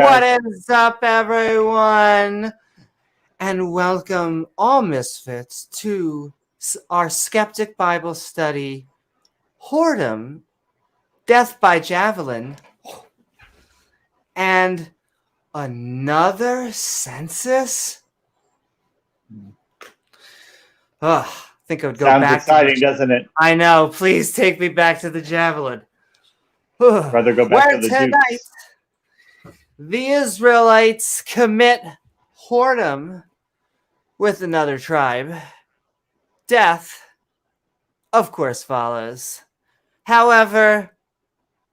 What guys. is up, everyone? And welcome, all misfits, to our Skeptic Bible Study, Whoredom, Death by Javelin, and another Census? Ugh, I think I would go Sounds back exciting, to doesn't it? I know, please take me back to the Javelin. Rather go back Where to the tonight, Dukes. the Israelites commit whoredom with another tribe. Death, of course, follows. However,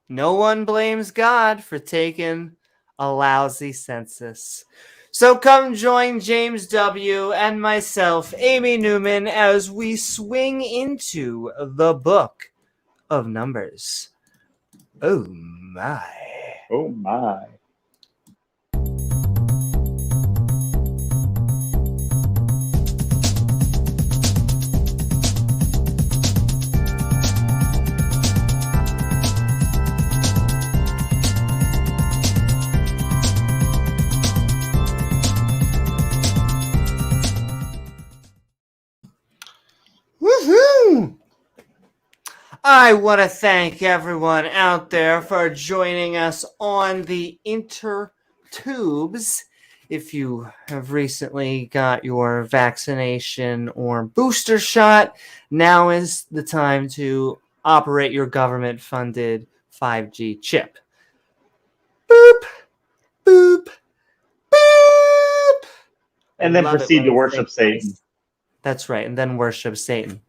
no one blames God for taking a lousy census. So come join James W. and myself, Amy Newman, as we swing into the book of Numbers. Oh my. Oh my. Woohoo! I want to thank everyone out there for joining us on the intertubes. If you have recently got your vaccination or booster shot, now is the time to operate your government-funded 5G chip. Boop, boop, boop. And then proceed to worship Satan. That's right, and then worship Satan.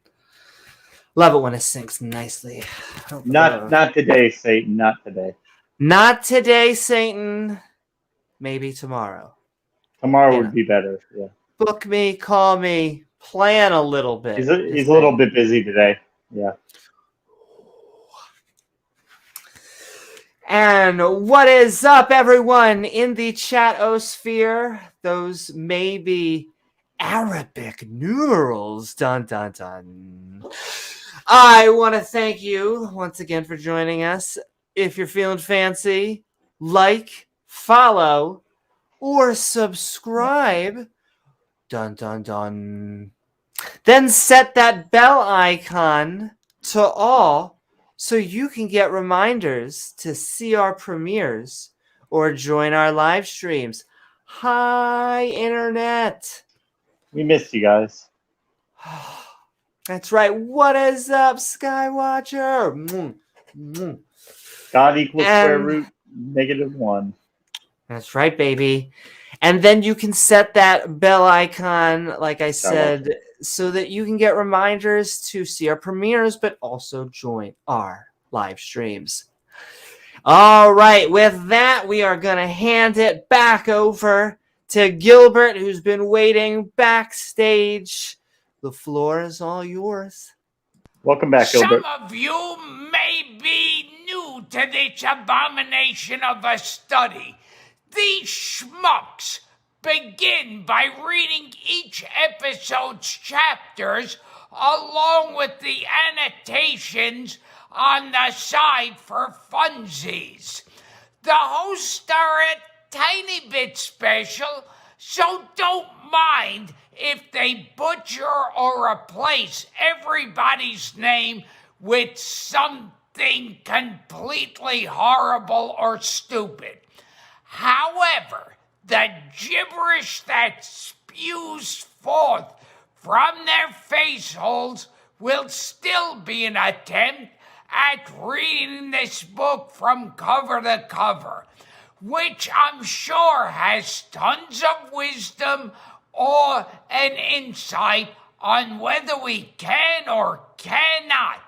Love it when it syncs nicely. Not today, Satan. Not today. Not today, Satan. Maybe tomorrow. Tomorrow would be better. Yeah. Book me, call me, plan a little bit. He's a little bit busy today. Yeah. And what is up, everyone in the chatosphere? Those may be Arabic numerals. Dun, dun, dun. I want to thank you once again for joining us. If you're feeling fancy, like, follow, or subscribe. Dun, dun, dun. Then set that bell icon to all so you can get reminders to see our premieres or join our live streams. Hi, Internet. We missed you guys. That's right. What is up, Skywatcher? God equals square root -1. That's right, baby. And then you can set that bell icon, like I said, so that you can get reminders to see our premieres, but also join our live streams. All right, with that, we are going to hand it back over to Gilbert, who's been waiting backstage. The floor is all yours. Welcome back, Gilbert. Some of you may be new to this abomination of a study. These schmucks begin by reading each episode's chapters along with the annotations on the side for funsies. The hosts are a tiny bit special, so don't mind if they butcher or replace everybody's name with something completely horrible or stupid. However, the gibberish that spews forth from their face holes will still be an attempt at reading this book from cover to cover, which I'm sure has tons of wisdom or an insight on whether we can or cannot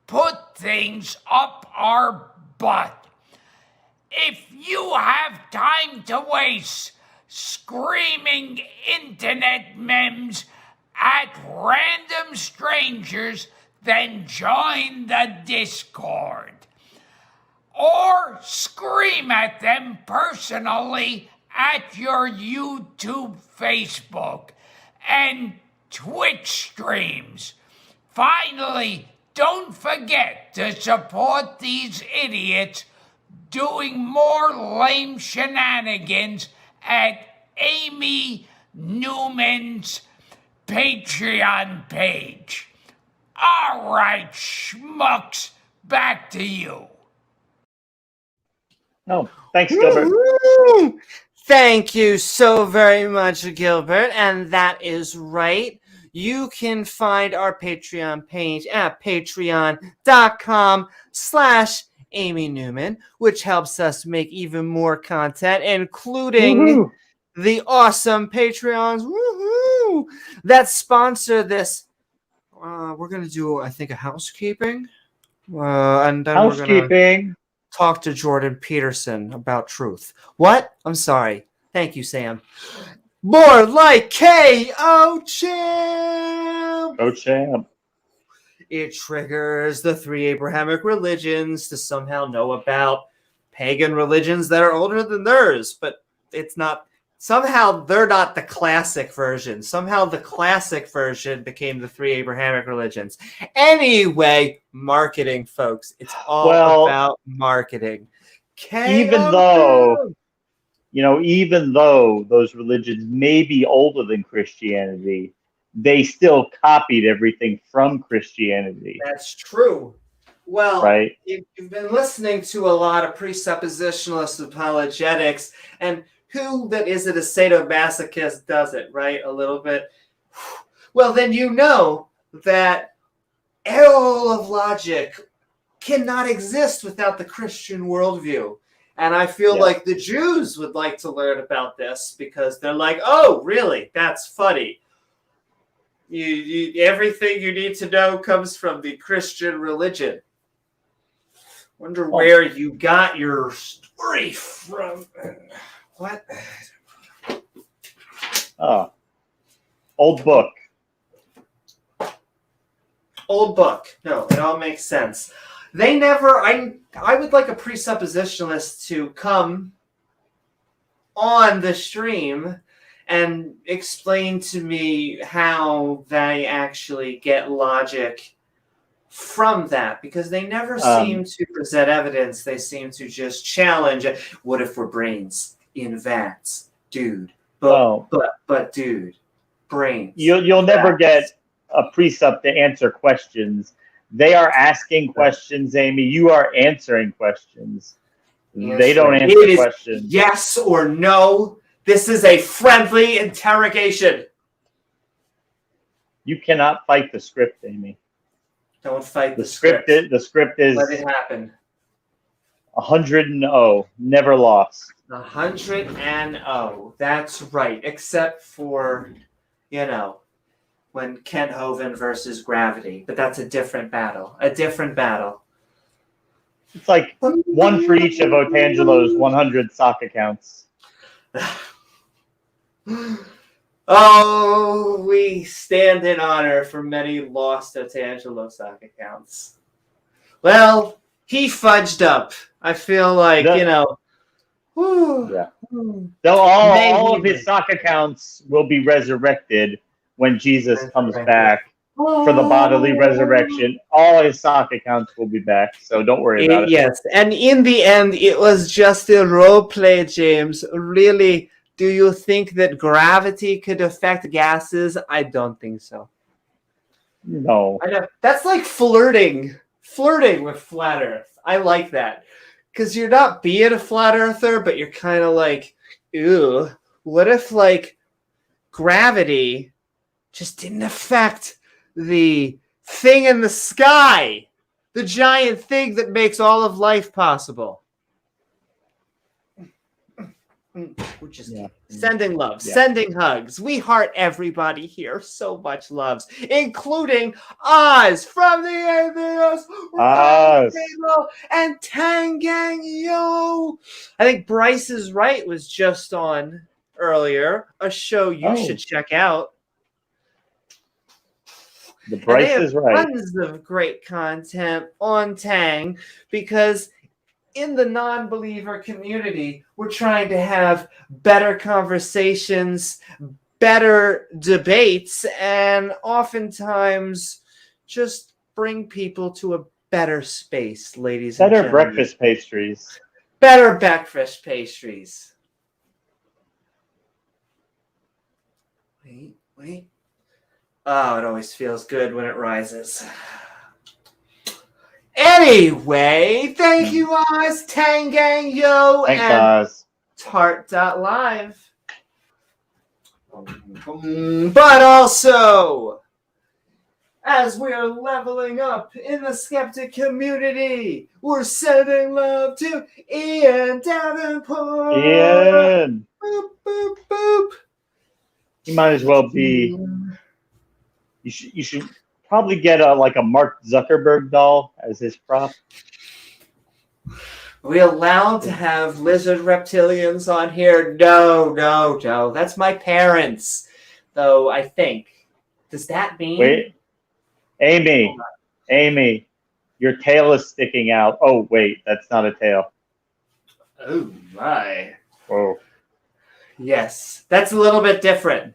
put things up our butt. If you have time to waste screaming internet memes at random strangers, then join the Discord. Or scream at them personally at your YouTube, Facebook, and Twitch streams. Finally, don't forget to support these idiots doing more lame shenanigans at Amy Newman's Patreon page. All right, schmucks, back to you. Oh, thanks, Gilbert. Woo-hoo! Thank you so very much, Gilbert. And that is right. You can find our Patreon page at patreon.com/Amy Newman, which helps us make even more content, including Woohoo! the awesome Patreons woohoo, that sponsor this. We're going to do, I think, a housekeeping. And then we're going to Housekeeping. talk to Jordan Peterson about truth. What? I'm sorry. Thank you, Sam. More like K.O. Champ! Go champ. It triggers the 3 Abrahamic religions to somehow know about pagan religions that are older than theirs, but it's not. Somehow they're not the classic version. Somehow the classic version became the 3 Abrahamic religions. Anyway, marketing, folks. It's all about marketing. Even though those religions may be older than Christianity, they still copied everything from Christianity. That's true. Well, right? You've been listening to a lot of presuppositionalist apologetics, and who that isn't a sadomasochist does it, right? A little bit. Well, then you know that all of logic cannot exist without the Christian worldview. And I feel like the Jews would like to learn about this because they're like, oh, really? That's funny. Everything you need to know comes from the Christian religion. Wonder where you got your story from. What? Old book. Old book. No, it all makes sense. They never. I would like a presuppositionalist to come on the stream and explain to me how they actually get logic from that, because they never seem to present evidence. They seem to just challenge. What if we're brains in vats, dude? But dude, brains. You'll never get a precept to answer questions. They are asking questions, Amy. You are answering questions. They don't answer questions. Yes or no. This is a friendly interrogation. You cannot fight the script, Amy. Don't fight the script. The script is. Let it happen. 100-0, never lost. 100-0. That's right. Except for, when Kent Hovind versus Gravity, but that's a different battle. It's like one for each of Otangelo's 100 sock accounts. Oh, we stand in honor for many lost Otangelo sock accounts. Well, he fudged up. I feel like, whew, yeah. Though all of his sock accounts will be resurrected when Jesus comes back for the bodily resurrection. All his sock accounts will be back, so don't worry about it. Yes, and in the end, it was just a role play, James. Really, do you think that gravity could affect gases? I don't think so. No. I know. That's like flirting with flat Earth. I like that. Because you're not being a flat earther, but you're kind of like, ew, what if, gravity just didn't affect the thing in the sky? The giant thing that makes all of life possible. We're just sending love, sending hugs. We heart everybody here. So much loves, including Oz from the Atheist, Oz, and Tangang Yo. I think Bryce is Right was just on earlier, a show you should check out. The Bryce is Right. Tons of great content on Tang, because in the non-believer community, we're trying to have better conversations, better debates, and oftentimes just bring people to a better space, ladies and gentlemen. Better breakfast pastries. better breakfast pastries. Wait. Oh, it always feels good when it rises. Anyway, thank you guys, Tangang Yo Thanks, and guys. Tart.live. But also, as we're leveling up in the skeptic community, we're sending love to Ian Davenport. Ian. Boop, boop, boop. He might as well be. You should probably get a Mark Zuckerberg doll as his prop. Are we allowed to have lizard reptilians on here? No. That's my parents. Though, I think. Does that mean... Wait. Amy, your tail is sticking out. Oh, wait, that's not a tail. Oh, my. Whoa. Yes, that's a little bit different.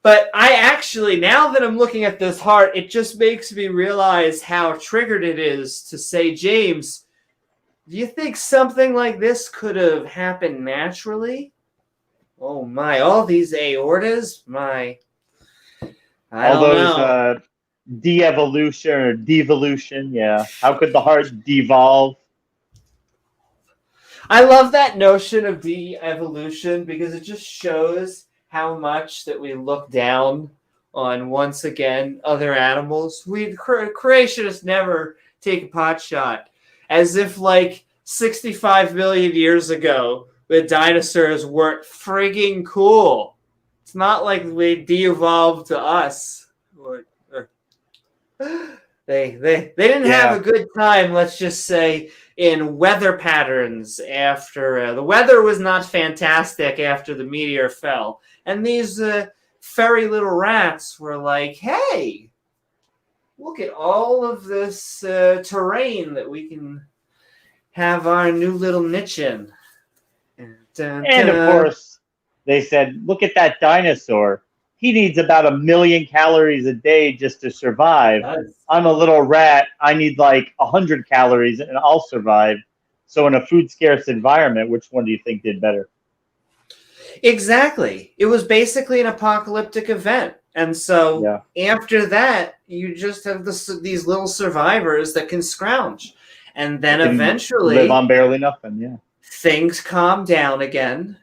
But I actually, now that I'm looking at this heart, it just makes me realize how triggered it is to say, James, do you think something like this could have happened naturally? Oh, my. All these aortas? I All don't those know. de-evolution or devolution, yeah. How could the heart devolve? I love that notion of de-evolution because it just shows how much that we look down on, once again, other animals. Creationists never take a pot shot. As if, 65 million years ago, the dinosaurs weren't frigging cool. It's not like they de-evolved to us. They didn't have a good time, let's just say, in weather patterns after the weather was not fantastic after the meteor fell. And these furry little rats were like, hey, look at all of this terrain that we can have our new little niche in. And of course, they said, look at that dinosaur. He needs about 1 million calories a day just to survive. I'm a little rat. I need 100 calories and I'll survive. So in a food scarce environment, which one do you think did better? Exactly. It was basically an apocalyptic event. And so after that, you just have these little survivors that can scrounge. And then eventually live on barely nothing, things calm down again.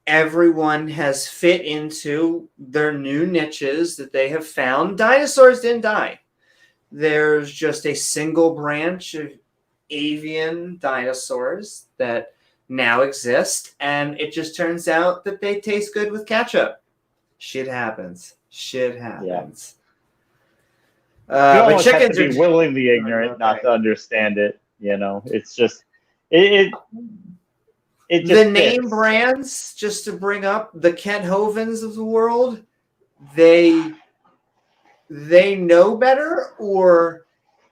Everyone has fit into their new niches that they have found. Dinosaurs didn't die. There's just a single branch of avian dinosaurs that now exist, and it just turns out that they taste good with ketchup. Shit happens. Yeah. But chickens have to be willingly ignorant not to understand it. It's just it just the name brands, just to bring up the Kent Hovens of the world, they know better, or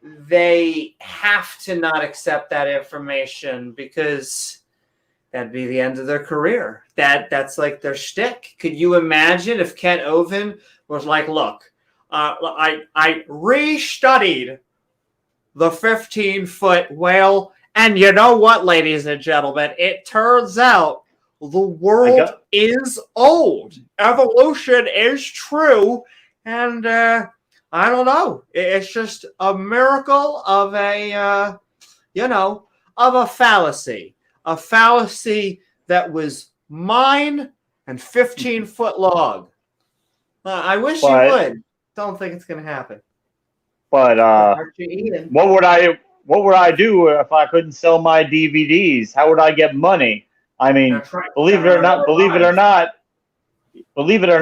they have to not accept that information because that'd be the end of their career. That's like their shtick. Could you imagine if Kent Hovind was like, look, I restudied the 15-foot whale, and you know what, ladies and gentlemen? It turns out the world is old. Evolution is true, and I don't know. It's just a miracle of a fallacy. A fallacy that was mine and 15-foot long. I wish you would. Don't think it's going to happen. But what would I do if I couldn't sell my DVDs? How would I get money? I mean, believe it or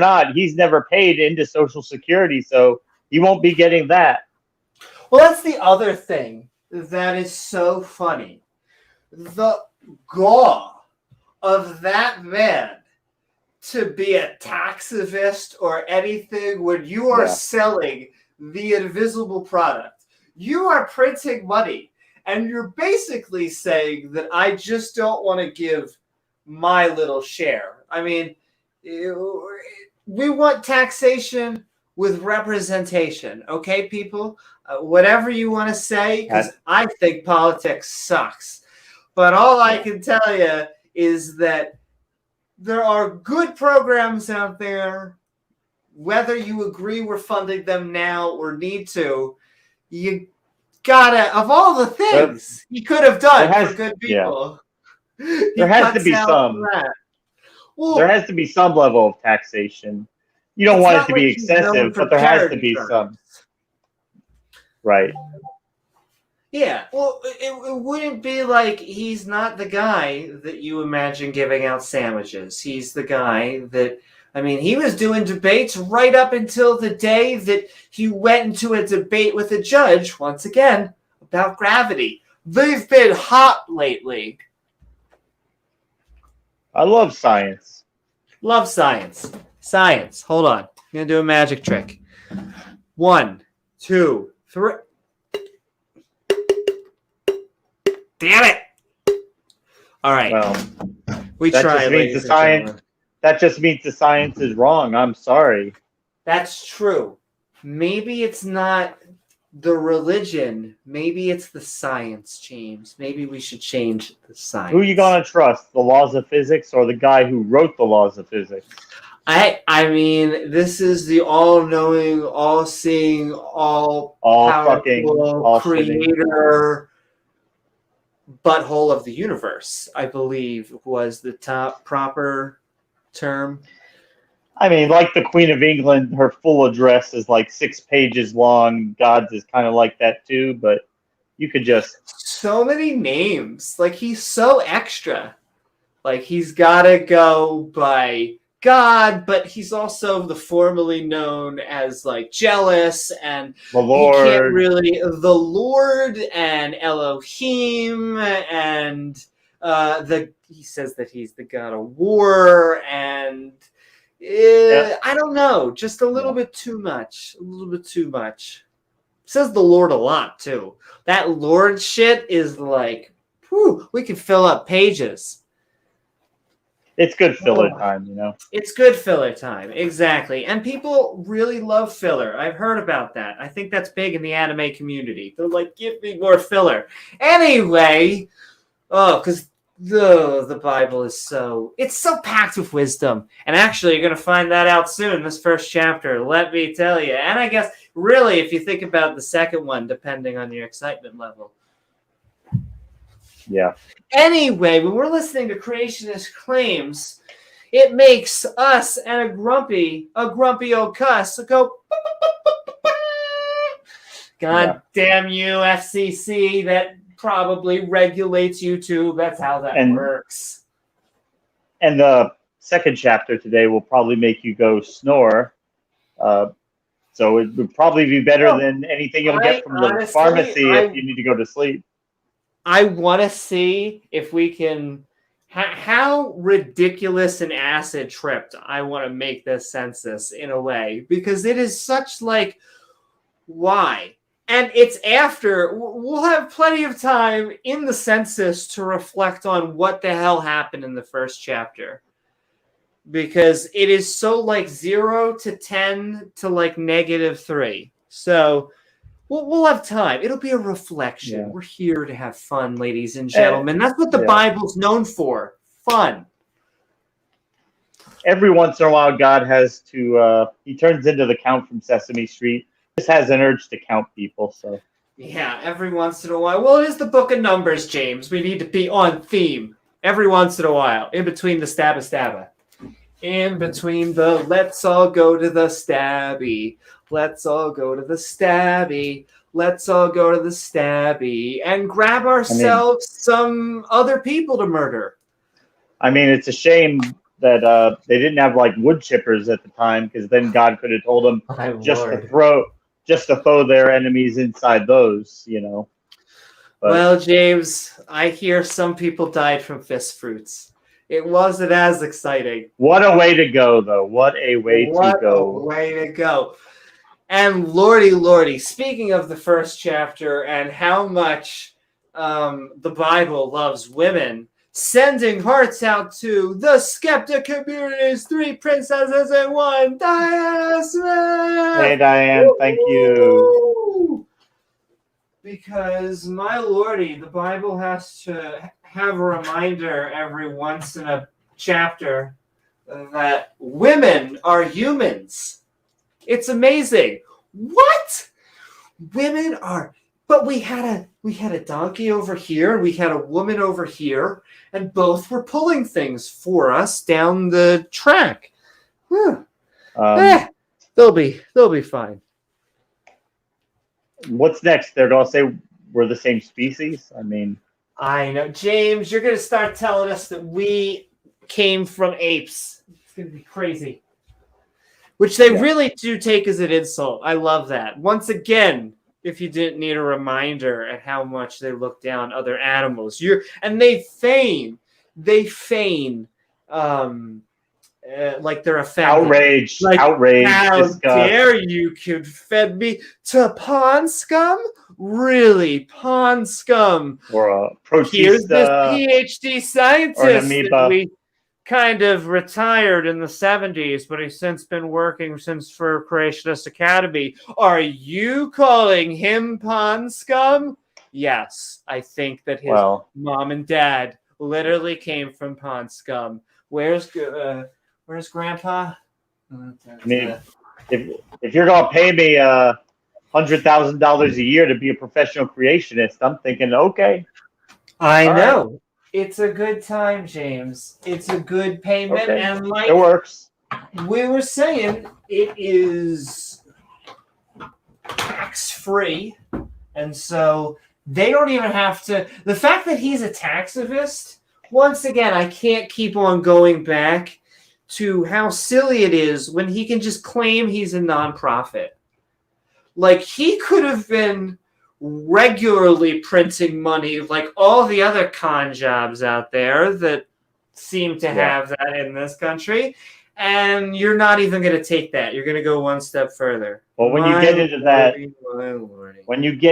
not, he's never paid into Social Security, so he won't be getting that. Well, that's the other thing that is so funny. The gall of that man to be a taxivist or anything when you are selling the invisible product. You are printing money, and you're basically saying that I just don't want to give my little share. I mean, we want taxation with representation, okay, people? Whatever you want to say, because I think politics sucks. But all I can tell you is that there are good programs out there. Whether you agree we're funding them now or need to, you gotta, of all the things he could have done for good people, there has to be some. Well, there has to be some level of taxation. You don't want it to be excessive, but there has to be some. Right. Yeah, well, it wouldn't be like he's not the guy that you imagine giving out sandwiches. He's the guy that, I mean, he was doing debates right up until the day that he went into a debate with a judge, once again, about gravity. They've been hot lately. I love science. Love science. Science. Hold on. I'm going to do a magic trick. 1, 2, 3. Damn it! All right. Well, we tried. That just means the science is wrong. I'm sorry. That's true. Maybe it's not the religion. Maybe it's the science, James. Maybe we should change the science. Who are you going to trust? The laws of physics or the guy who wrote the laws of physics? I mean, this is the all-knowing, all-seeing, all-powerful creator butthole of the universe, I believe was the top proper term. I mean, like the Queen of England, her full address is like 6 pages long. God's is kind of like that too, but you could just... So many names. Like, he's so extra. Like, he's got to go by God, but he's also the formerly known as, like, jealous, and the Lord. He can't really... The Lord and Elohim, and he says that he's the God of war, and... I don't know. Just a little bit too much. A little bit too much. Says the Lord a lot, too. That Lord shit is like, whew, we can fill up pages. It's good filler time, you know? It's good filler time, exactly. And people really love filler. I've heard about that. I think that's big in the anime community. They're like, give me more filler. Anyway, because... The Bible is so packed with wisdom. And actually, you're going to find that out soon, this first chapter, let me tell you. And I guess, really, if you think about the second one, depending on your excitement level. Yeah. Anyway, when we're listening to creationist claims, it makes us and a grumpy old cuss go, God damn you, FCC, that probably regulates YouTube. That's how that works. And the second chapter today will probably make you go snore. So it would probably be better than anything you'll get from the pharmacy if you need to go to sleep. I want to see if we can... How ridiculous and acid tripped I want to make this census in a way. Because it is such like... Why? And it's after, we'll have plenty of time in the census to reflect on what the hell happened in the first chapter. Because it is so like 0 to 10 to like -3. So we'll have time. It'll be a reflection. Yeah. We're here to have fun, ladies and gentlemen. That's what the Bible's known for. Fun. Every once in a while, God has to, he turns into the Count from Sesame Street. Just has an urge to count people, so yeah, every once in a while. Well, it is the book of Numbers, James. We need to be on theme every once in a while, in between the stabba. In between the let's all go to the stabby. Let's all go to the stabby. Let's all go to the stabby and grab ourselves some other people to murder. I mean, it's a shame that they didn't have like wood chippers at the time, because then God could have told them just to throw their enemies inside those, you know. But, well, James, I hear some people died from fist fruits. It wasn't as exciting. What a way to go, though. What a way to go. What a way to go. And lordy, speaking of the first chapter and how much the Bible loves women, sending hearts out to the skeptic community's 3 princesses and 1 Diana Smith. Hey, Diane, thank you. Because, my lordy, the Bible has have a reminder every once in a chapter that women are humans. It's amazing. What? Women are, but we had a donkey over here, and we had a woman over here, and both were pulling things for us down the track. They'll be fine. What's next? They're gonna say we're the same species. I mean, I know, James. You're gonna start telling us that we came from apes. It's gonna be crazy. Which they really do take as an insult. I love that. Once again, if you didn't need a reminder at how much they look down other animals, they feign, like they're offended. outrage, How disgust. dare you confed me to pond scum? Really, pond scum? Or a protista. Here's this PhD scientist or an amoeba. that we kind of retired in the 70s, but he's since been working for Creationist Academy. Are you calling him pond scum? Yes, I think that his mom and dad literally came from pond scum. Where's Grandpa? I mean, if you're gonna pay me $100,000 a year to be a professional creationist, I'm thinking, okay. I know. Right. It's a good time, James. It's a good payment, and like it works. We were saying, it is tax-free, and so they don't even have to. The fact that he's a taxivist, once again, I can't keep on going back to how silly it is when he can just claim he's a nonprofit. Like, he could have been regularly printing money like all the other con jobs out there that seem to have that in this country, and you're not even going to take that. You're going to go one step further. Well, when you get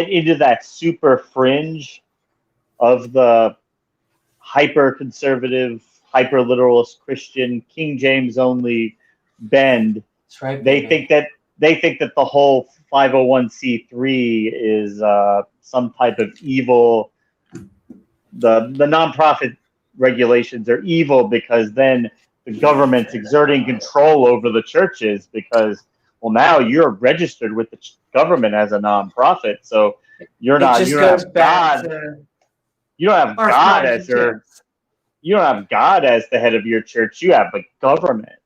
into that super fringe of the hyper conservative, hyper literalist Christian, King James only bend, that's right, they think that the whole 501c3 is some type of evil. The nonprofit regulations are evil because then the government's exerting control over the churches because, well, now you're registered with the government as a nonprofit, so you don't have God as the head of your church. You have the government.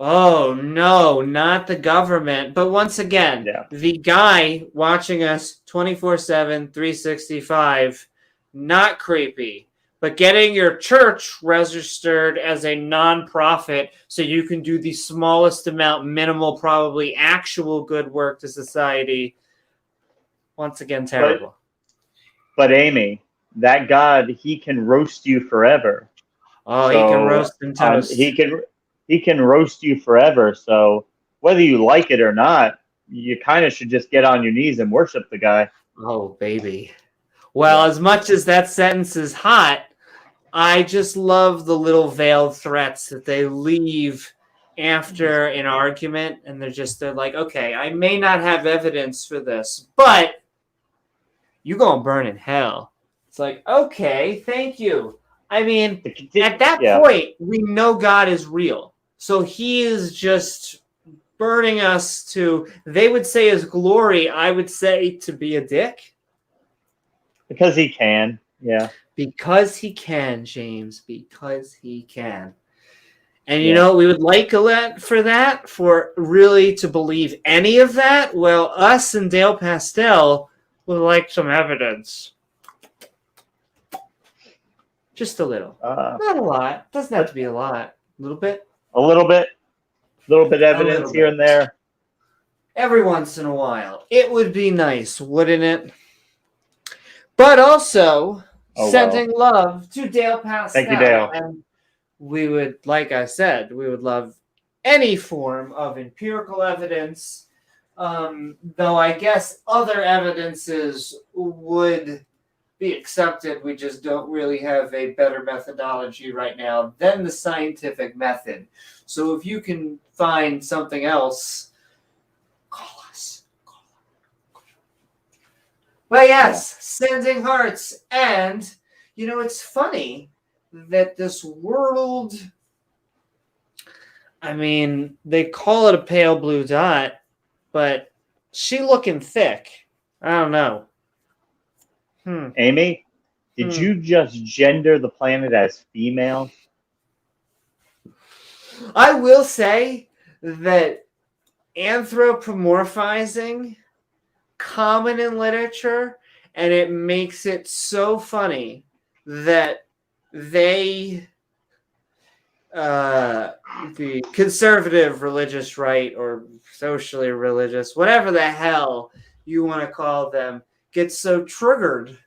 Oh, no, not the government. But once again, the guy watching us 24/7, 365, not creepy, but getting your church registered as a nonprofit so you can do the smallest amount, minimal, probably actual good work to society. Once again, terrible. But Amy, that God, he can roast you forever. Oh, so, he can roast and toast. He can roast you forever. So whether you like it or not, you kind of should just get on your knees and worship the guy. Oh, baby. Well, as much as that sentence is hot, I just love the little veiled threats that they leave after an argument. And they're like, okay, I may not have evidence for this, but you're going to burn in hell. It's like, okay, thank you. I mean, at that point, we know God is real. So he is just burning us to, they would say his glory, I would say to be a dick. Because he can, Because he can, James, because he can. And you know, we would like a lot for that, for really to believe any of that. Well, us and Dale Pastel would like some evidence. Just a little. Not a lot. Doesn't have to be a lot. A little bit. A little bit evidence here and there. Every once in a while. It would be nice, wouldn't it? But also, sending love to Dale Pastel. Thank you, Dale. And we would, like I said, we would love any form of empirical evidence. Though I guess other evidences would be accepted. We just don't really have a better methodology right now than the scientific method. So if you can find something else, call us. But yes, sending hearts. And, it's funny that this world, I mean, they call it a pale blue dot, but she looking thick. I don't know. Amy, did you just gender the planet as female? I will say that anthropomorphizing common in literature, and it makes it so funny that they the conservative religious right or socially religious, whatever the hell you want to call them, get so triggered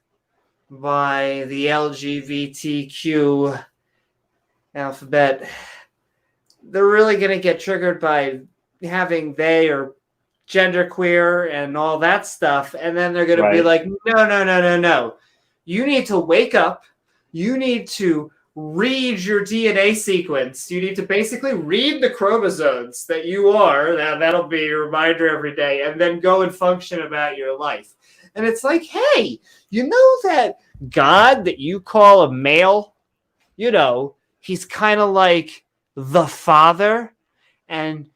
by the LGBTQ alphabet. They're really going to get triggered by having they or genderqueer and all that stuff, and then they're going to be like, no. You need to wake up. You need to read your DNA sequence. You need to basically read the chromosomes that you are. That'll be a reminder every day, and then go and function about your life. And it's like, hey, you know that God that you call a male, he's kind of like the Father, and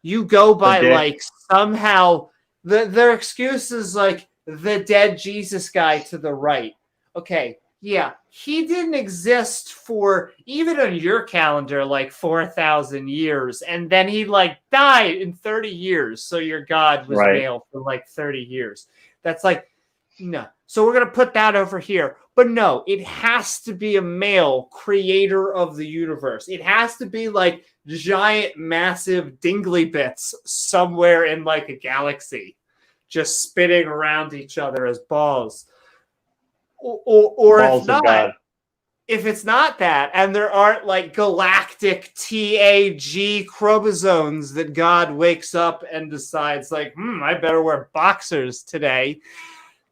you go by like somehow their excuse is like the dead Jesus guy to the right. Okay, yeah, he didn't exist for even on your calendar like 4,000 years, and then he like died in 30 years. So your God was male for like 30 years. That's like, no. So we're gonna put that over here. But no, it has to be a male creator of the universe. It has to be like giant, massive dingly bits somewhere in like a galaxy, just spinning around each other as balls. Or balls if it's not that, and there aren't like galactic TAG chromosomes that God wakes up and decides like, I better wear boxers today,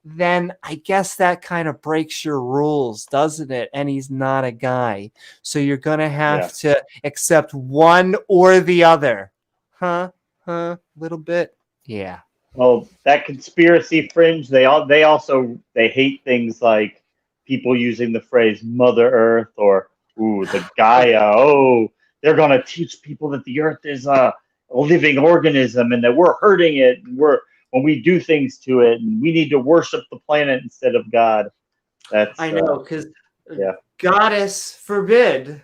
then I guess that kind of breaks your rules, doesn't it? And he's not a guy. So you're going to have to accept one or the other. Little bit. Yeah. Well, that conspiracy fringe, they hate things like people using the phrase Mother Earth or the Gaia. They're going to teach people that the Earth is a living organism and that we're hurting it. And when we do things to it, and we need to worship the planet instead of God. I know, because Goddess forbid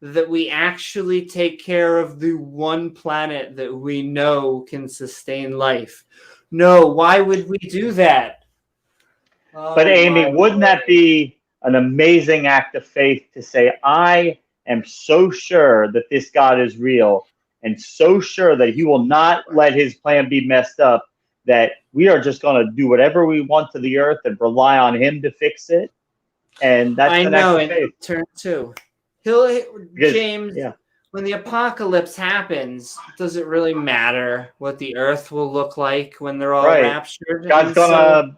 that we actually take care of the one planet that we know can sustain life. No, why would we do that? But Amy, wouldn't that be an amazing act of faith to say, I am so sure that this God is real and so sure that he will not let his plan be messed up, that we are just going to do whatever we want to the earth and rely on him to fix it. And that's I know, in turn two. James, when the apocalypse happens, does it really matter what the earth will look like when they're all raptured? God's going to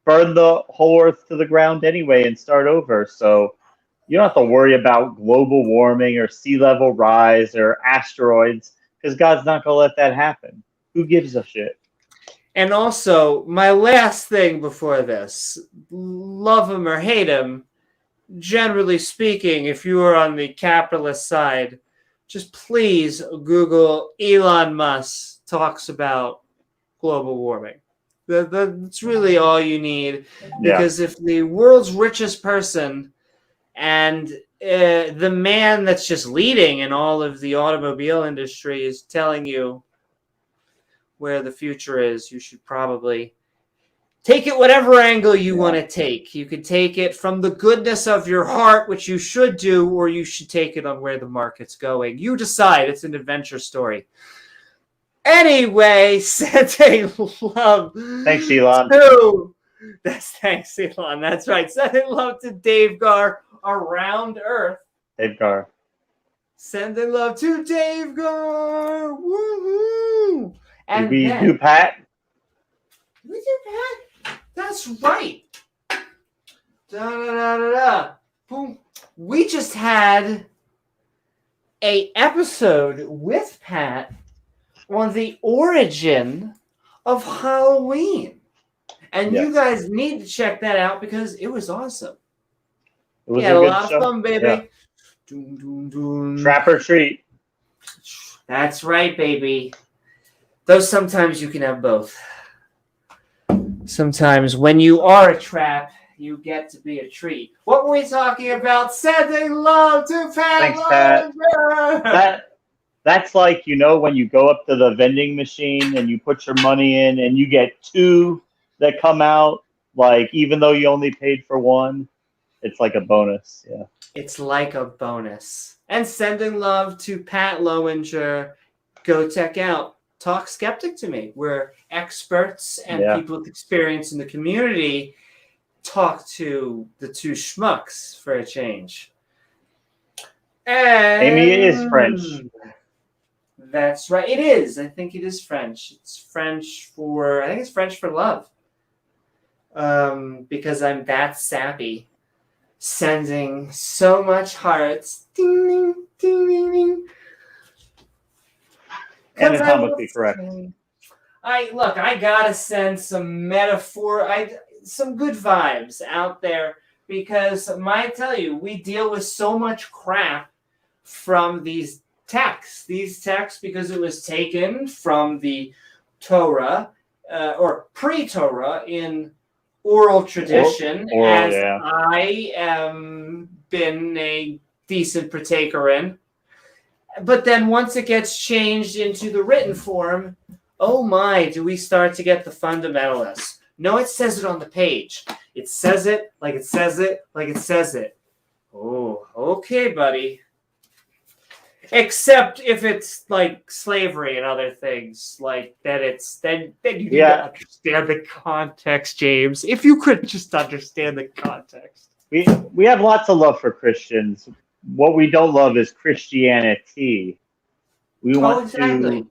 burn the whole earth to the ground anyway and start over. So you don't have to worry about global warming or sea level rise or asteroids because God's not going to let that happen. Who gives a shit? And also, my last thing before this, love him or hate him, generally speaking, if you are on the capitalist side, just please Google Elon Musk talks about global warming. That's really all you need. Because if the world's richest person and the man that's just leading in all of the automobile industry is telling you where the future is, you should probably take it whatever angle you want to take. You could take it from the goodness of your heart, which you should do, or you should take it on where the market's going. You decide. It's an adventure story. Anyway, sending love. Thanks, Elon. Thanks, Elon. That's right. Sending love to Dave Gar around Earth. Dave Gar. Sending love to Dave Gar. Woohoo! And we do Pat? We do Pat? That's right. Da-da-da-da-da. Boom. We just had a episode with Pat on the origin of Halloween. And you guys need to check that out because it was awesome. It was a a good lot show. of fun, baby. Yeah. Dun, dun, dun. Trap or treat. That's right, baby. Though sometimes you can have both. Sometimes when you are a trap, you get to be a treat. What were we talking about? Sending love to Pat. Thanks, Pat. That's like, when you go up to the vending machine and you put your money in and you get 2 that come out, like, even though you only paid for 1, it's like a bonus. Yeah. It's like a bonus. And sending love to Pat Lowinger. Go check out Talk Skeptic to Me, where experts and people with experience in the community talk to the 2 schmucks for a change. And Amy is French. That's right. It is. I think it is French. It's French for love. Because I'm that sappy. Sending so much hearts. Ding, ding, ding, ding, ding. Anatomically correct. I gotta send some some good vibes out there, because I tell you, we deal with so much crap from these texts. These texts, because it was taken from the Torah or pre-Torah in oral tradition, I am been a decent partaker in. But then once it gets changed into the written form, oh my, do we start to get the fundamentalists. No, it says it on the page. It says it like it says it like it says it. Oh, okay, buddy. Except if it's like slavery and other things like that, then you need to understand the context, James. If you could just understand the context. We have lots of love for Christians. What we don't love is Christianity. We want to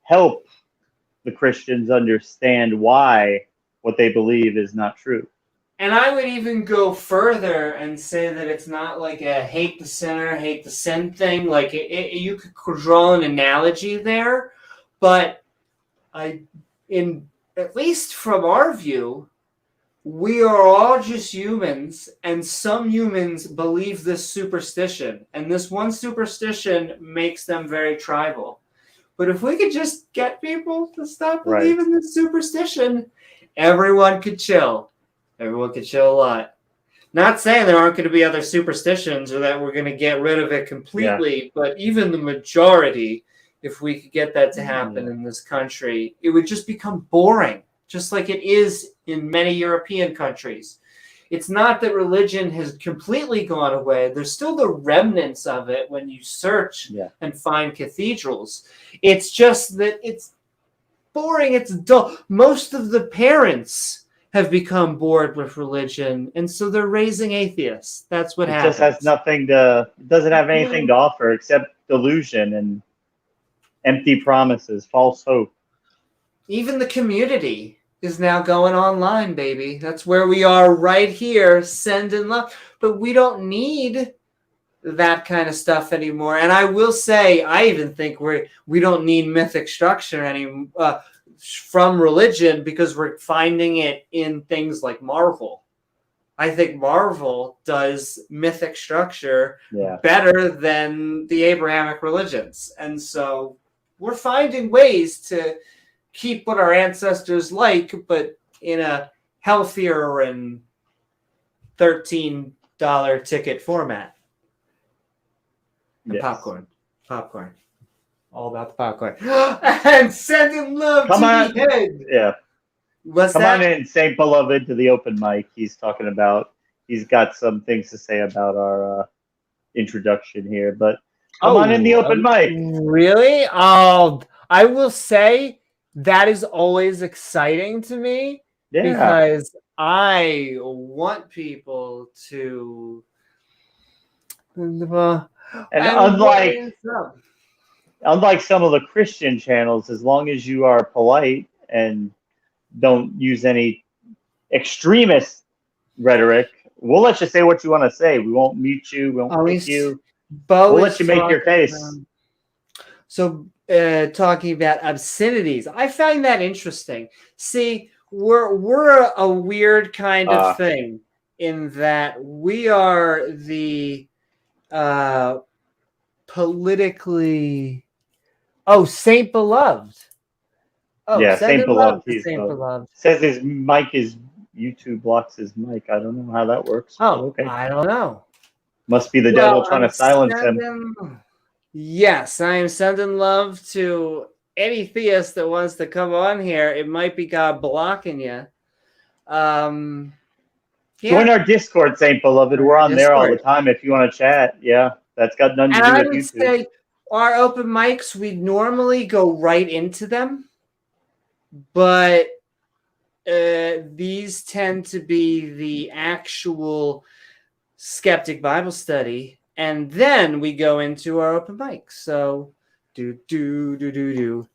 help the Christians understand why what they believe is not true. And I would even go further and say that it's not like a hate the sinner, hate the sin thing. Like you could draw an analogy there, but at least from our view, we are all just humans, and some humans believe this superstition, and this one superstition makes them very tribal. But if we could just get people to stop believing this superstition, everyone could chill. Everyone could chill a lot. Not saying there aren't going to be other superstitions or that we're going to get rid of it completely, but even the majority, if we could get that to happen in this country, it would just become boring, just like it is in many European countries. It's not that religion has completely gone away. There's still the remnants of it when you search and find cathedrals. It's just that it's boring, it's dull. Most of the parents have become bored with religion, and so they're raising atheists. That's what happens. It just doesn't have anything to offer except delusion and empty promises, false hope. Even the community is now going online, baby. That's where we are right here, sending love. But we don't need that kind of stuff anymore. And I will say, I even think we don't need mythic structure anymore from religion, because we're finding it in things like Marvel. I think Marvel does mythic structure better than the Abrahamic religions. And so we're finding ways to keep what our ancestors like, but in a healthier and $13 ticket format. And popcorn. All about the popcorn. And sending love to the head. Yeah. Come on in, Saint Beloved, to the open mic. He's got some things to say about our introduction here, but come on in the open mic. Really? I will say that is always exciting to me because I want people to. And unlike some of the Christian channels, as long as you are polite and don't use any extremist rhetoric, we'll let you say what you want to say. We won't mute you. We won't kick you. We'll let you make your case. Talking about obscenities, I find that interesting. See, we're a weird kind of thing. in that we are the politically. Oh, Saint Beloved. Oh, Yeah, send Saint in love Beloved. to He's Saint Beloved. says his mic is YouTube blocks his mic. I don't know how that works. But Oh, okay. I don't know. Must be the devil trying to silence him. Yes, I am sending love to any theist that wants to come on here. It might be God blocking you. Yeah. Join our Discord, Saint Beloved. We're on there all the time if you want to chat. Yeah, that's got nothing to And do I with would YouTube. say our open mics, we normally go right into them, but these tend to be the actual Skeptic Bible Study, and then we go into our open mics. So, do.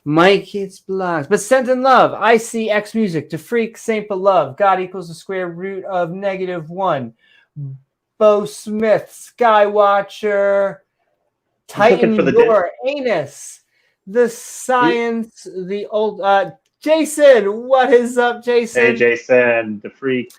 Mike hits blogs. But send in love. I see X music to freak Saint Beloved. God equals the square root of -1. Bo Smith, Skywatcher, Tighten your anus. The science, the old Jason, what is up, Jason? Hey Jason, the freak.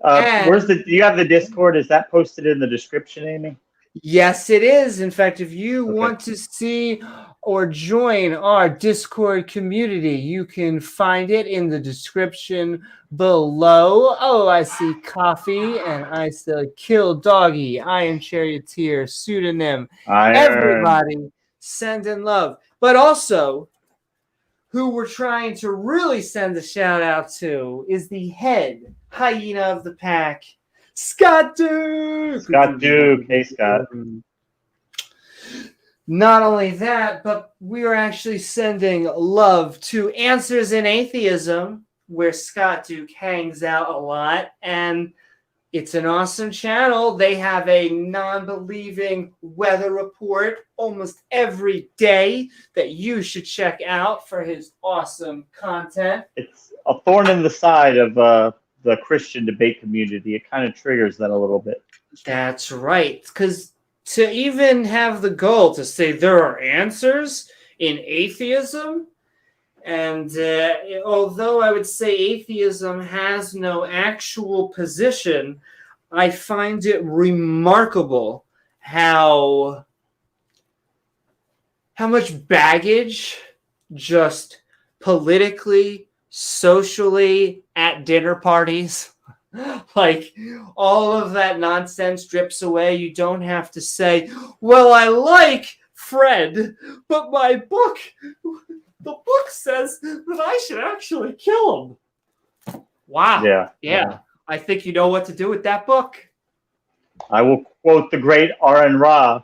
Do you have the Discord? Is that posted in the description, Amy? Yes, it is. In fact, if you want to see or join our Discord community, you can find it in the description below. Oh, I see Coffee, and I see Kill Doggy, Iron Charioteer, Pseudonym. Everybody send in love. But also, who we're trying to really send a shout out to is the head hyena of the pack, Scott Duke. Scott Duke. Hey, Scott. Not only that, but we are actually sending love to Answers in Atheism, where Scott Duke hangs out a lot. And it's an awesome channel. They have a non-believing weather report almost every day that you should check out for his awesome content. It's a thorn in the side of the Christian debate community. It kind of triggers that a little bit. That's right. Because to even have the goal to say there are answers in atheism, and although I would say atheism has no actual position, I find it remarkable how much baggage just politically, socially, at dinner parties, like all of that nonsense drips away. You don't have to say, well, I like Fred, but my book, the book says that I should actually kill him. Wow. Yeah. I think you know what to do with that book. I will quote the great R.N. Ra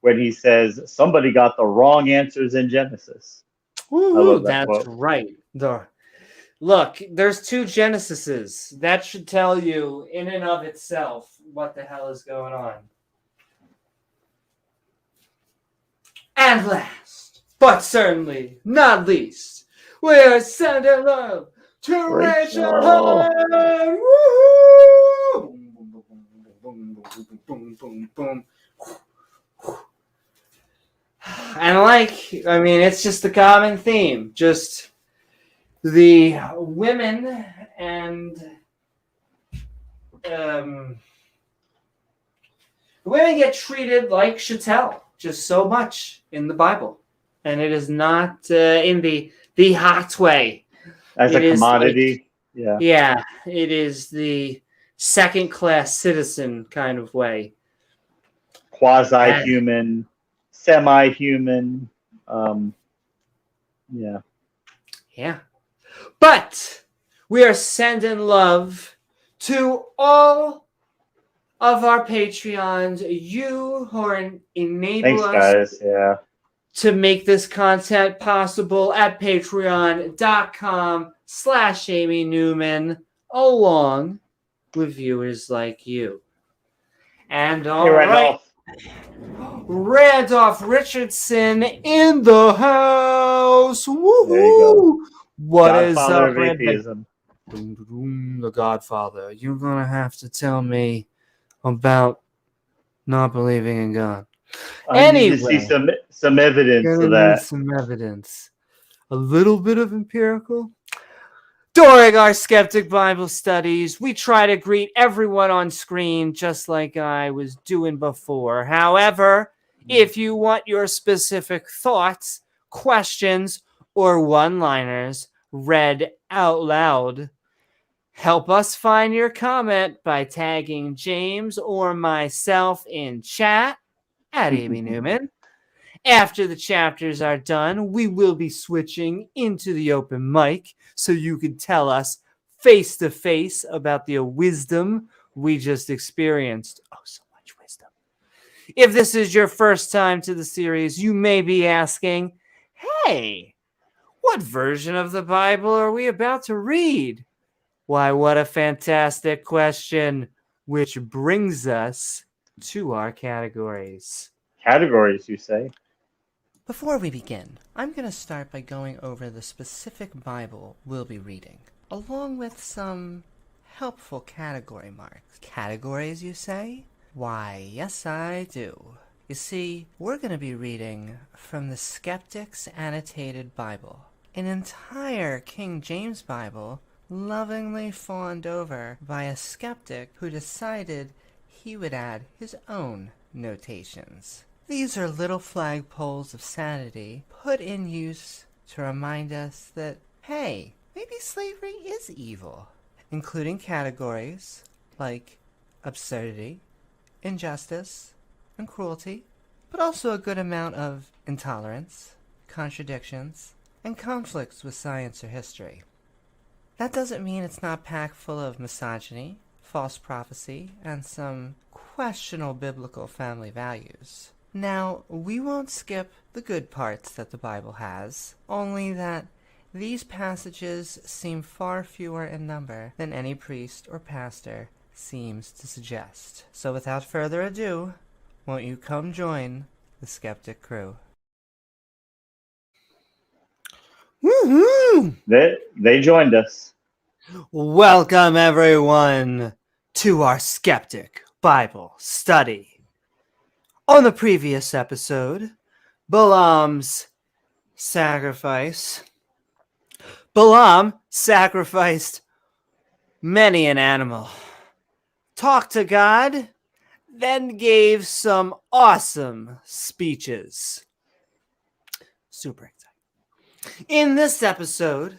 when he says, somebody got the wrong answers in Genesis. Ooh, that's right. Look, there's 2 Genesises. That should tell you in and of itself what the hell is going on. And last, but certainly not least, we are sending love to Rachel Hunt. Woohoo! And it's just the common theme. Just the women and the women get treated like chattel just so much in the Bible, and it is not in the hot way as a commodity. Yeah, it is the second-class citizen kind of way, quasi-human, semi-human. Yeah. But we are sending love to all of our Patreons, you who are enable us to make this content possible at patreon.com/Amy Newman, along with viewers like you. And all right, Randolph Richardson in the house. Woohoo! What is up, atheism? The Godfather. You're gonna have to tell me about not believing in God. I need to see some evidence of that. Some evidence. A little bit of empirical. During our Skeptic Bible studies, we try to greet everyone on screen just like I was doing before. However, if you want your specific thoughts, questions, or one-liners read out loud, help us find your comment by tagging James or myself in chat at Amy Newman. After the chapters are done, we will be switching into the open mic so you can tell us face to face about the wisdom we just experienced. Oh, so much wisdom. If this is your first time to the series, you may be asking, hey, what version of the Bible are we about to read? Why, what a fantastic question, which brings us to our categories. Categories, you say? Before we begin, I'm going to start by going over the specific Bible we'll be reading, along with some helpful category marks. Categories, you say? Why, yes I do. You see, we're going to be reading from the Skeptic's Annotated Bible, an entire King James Bible lovingly fawned over by a skeptic who decided he would add his own notations. These are little flagpoles of sanity put in use to remind us that, hey, maybe slavery is evil, including categories like absurdity, injustice, and cruelty, but also a good amount of intolerance, contradictions, and conflicts with science or history. That doesn't mean it's not packed full of misogyny, false prophecy, and some questionable biblical family values. Now, we won't skip the good parts that the Bible has, only that these passages seem far fewer in number than any priest or pastor seems to suggest. So without further ado, won't you come join the Skeptic crew? Woohoo! They joined us. Welcome, everyone, to our Skeptic Bible Study. On the previous episode, Balaam's sacrifice. Balaam sacrificed many an animal, talked to God, then gave some awesome speeches. Super exciting. In this episode,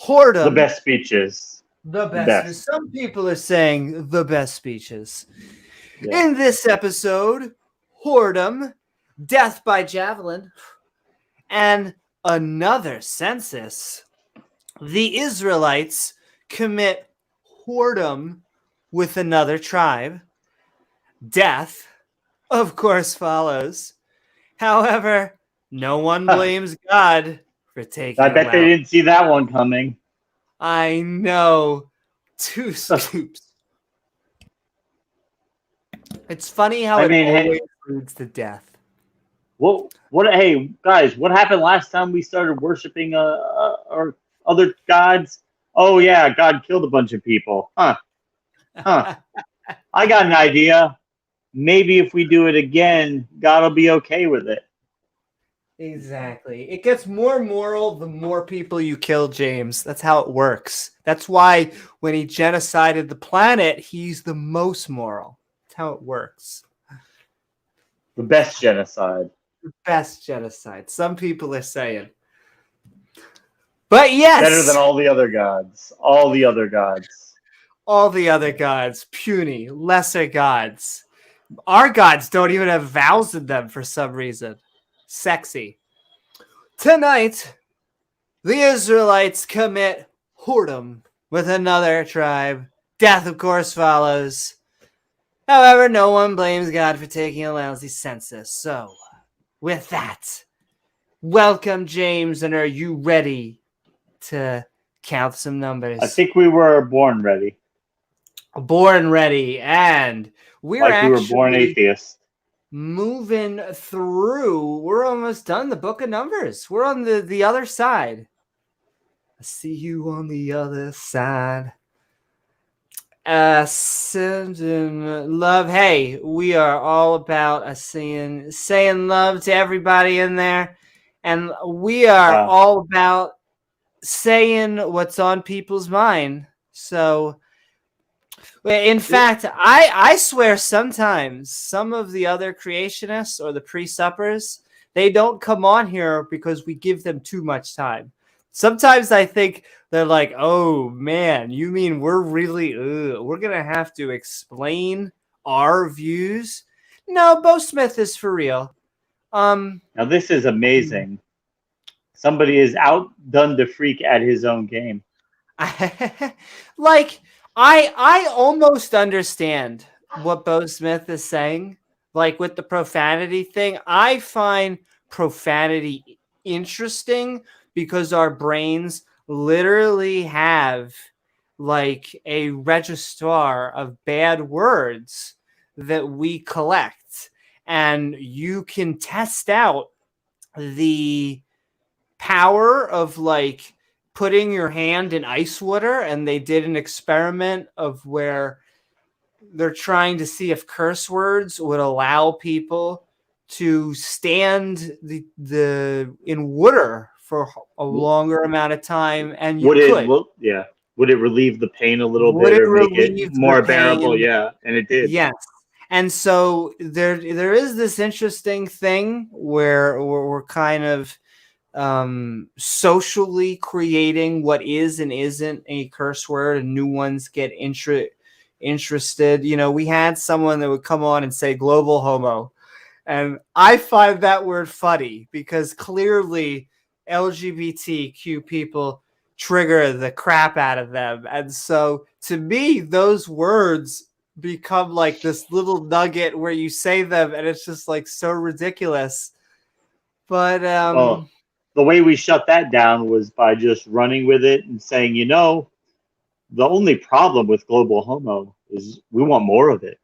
Whoredom. The best speeches. The best. Some people are saying the best speeches. Yeah. In this episode, Whoredom, death by Javelin, and another census. The Israelites commit whoredom with another tribe. Death, of course, follows. However, no one blames God for taking I bet they didn't see that one coming. I know. 2 scoops. It's funny how it always leads to death. What? Hey, guys, what happened last time we started worshiping our other gods? Oh, yeah, God killed a bunch of people. Huh. I got an idea. Maybe if we do it again, God will be okay with it. Exactly. It gets more moral the more people you kill, James. That's how it works. That's why when he genocided the planet, he's the most moral. That's how it works. The best genocide. The best genocide. Some people are saying. But yes. Better than all the other gods. All the other gods. All the other gods. Puny. Lesser gods. Our gods don't even have vowels in them for some reason. Sexy. Tonight, the Israelites commit whoredom with another tribe. Death, of course, follows. However, no one blames God for taking a lousy census. So, with that, welcome, James, and are you ready to count some numbers? I think we were born ready. Born ready, and we were born atheists. Moving through. We're almost done the book of Numbers. We're on the other side. I see you on the other side. Sending love. Hey, we are all about saying love to everybody in there. And we are all about saying what's on people's mind. So, in fact, I swear sometimes some of the other creationists or the pre-suppers, they don't come on here because we give them too much time. Sometimes I think they're like, oh man, you mean we're we're going to have to explain our views? No, Bo Smith is for real. Now this is amazing. Somebody has outdone the freak at his own game. Like, I almost understand what Bo Smith is saying. Like with the profanity thing, I find profanity interesting because our brains literally have like a registrar of bad words that we collect, and you can test out the power of like putting your hand in ice water. And they did an experiment of where they're trying to see if curse words would allow people to stand the in water for a longer amount of time, and you could. Would it relieve the pain a little Would bit it or make it relieve the more bearable? pain? Yeah, and it did. Yes. And so there is this interesting thing where we're kind of socially creating what is and isn't a curse word, and new ones get interested. You know, we had someone that would come on and say global homo, and I find that word funny because clearly LGBTQ people trigger the crap out of them. And so to me, those words become like this little nugget where you say them and it's just like so ridiculous. But Well, the way we shut that down was by just running with it and saying, you know, the only problem with global homo is we want more of it.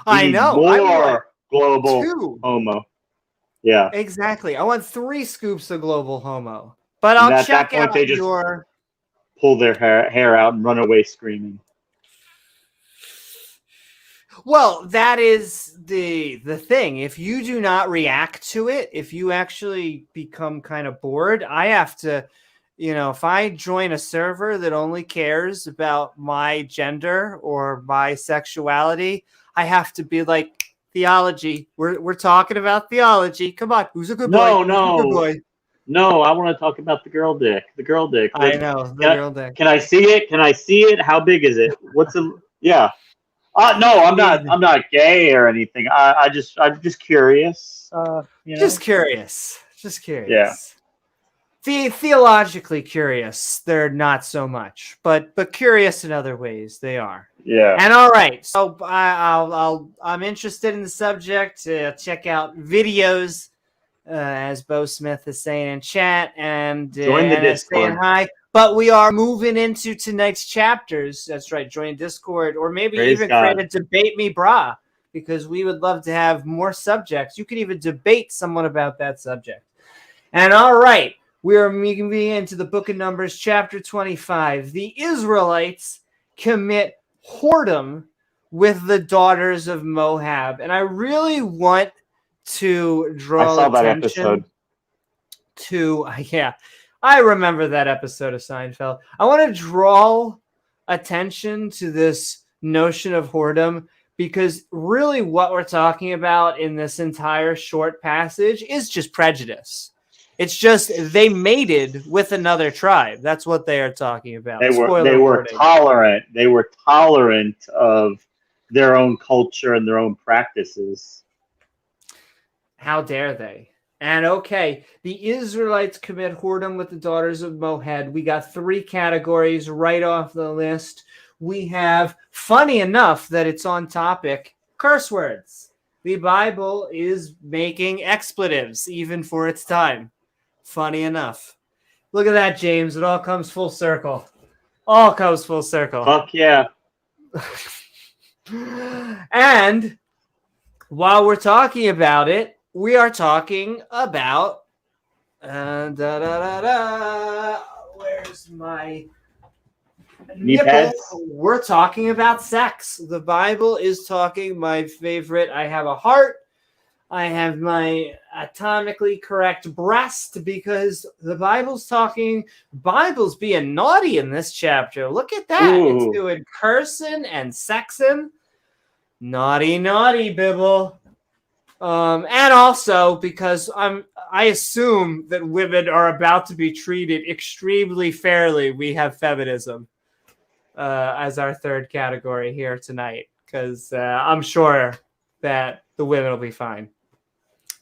I know. I want global homo. Yeah. Exactly. I want 3 scoops of global homo. But And I'll at that check point, out they just your pull their hair out and run away screaming. Well, that is the thing. If you do not react to it, if you actually become kind of bored, I have to, you know, if I join a server that only cares about my gender or my sexuality, I have to be like, theology. We're talking about theology. Come on, who's a good boy? Who's a good boy? No, I want to talk about the girl dick. The girl dick. I know, the girl dick. Can I see it? Can I see it? How big is it? What's a yeah? No, I'm not gay or anything. I'm just curious. You know? Just curious. Yeah. Theologically curious, they're not so much, but curious in other ways they are. Yeah. And all right, so I'm interested in the subject. Check out videos, as Bo Smith is saying in chat, and join the Discord. Saying hi. But we are moving into tonight's chapters. That's right. Join Discord, or maybe even create a debate me brah, because we would love to have more subjects. You could even debate someone about that subject. And all right, we are moving into the book of Numbers, chapter 25. The Israelites commit whoredom with the daughters of Moab. And I really want to draw attention to, I remember that episode of Seinfeld. I want to draw attention to this notion of whoredom, because really what we're talking about in this entire short passage is just prejudice. It's just they mated with another tribe. That's what they are talking about. They were tolerant. They were tolerant of their own culture and their own practices. How dare they? And okay, the Israelites commit whoredom with the daughters of Moab. We got 3 categories right off the list. We have, funny enough that it's on topic, curse words. The Bible is making expletives even for its time. Funny enough. Look at that, James. It all comes full circle. All comes full circle. Fuck yeah. And while we're talking about it, we are talking about where's my nipple? We're talking about sex. The Bible is talking, my favorite. I have a heart I have my atomically correct breast because the Bible's being naughty in this chapter. Look at that. Ooh. It's doing cursing and sexing. Naughty, naughty, Bibble. And also because I assume that women are about to be treated extremely fairly. We have feminism as our third category here tonight, because I'm sure that the women will be fine.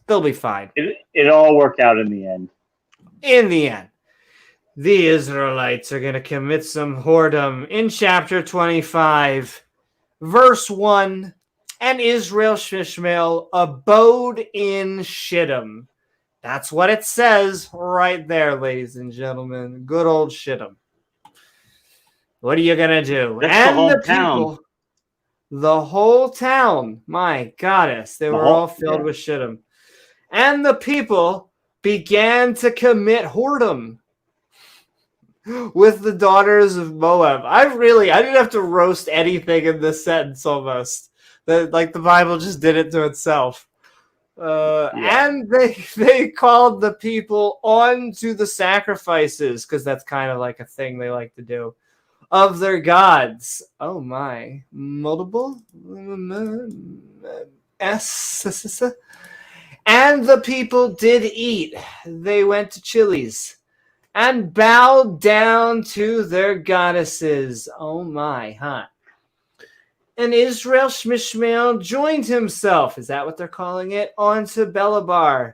They'll be fine. It all worked out in the end. In the end, the Israelites are going to commit some whoredom in chapter 25, verse 1. And Israel Shishmael abode in Shittim. That's what it says right there, ladies and gentlemen. Good old Shittim. What are you going to do? That's and the whole the town. people, the whole town, my goddess, they were all filled with Shittim. And the people began to commit whoredom with the daughters of Moab. I didn't have to roast anything in this sentence almost. Like the Bible just did it to itself. And they called the people on to the sacrifices, because that's kind of like a thing they like to do, of their gods. Oh my. Multiple? S. And the people did eat. They went to Chili's and bowed down to their goddesses. Oh my, huh? And Israel Shmishmael joined himself, is that what they're calling it, onto Belabar.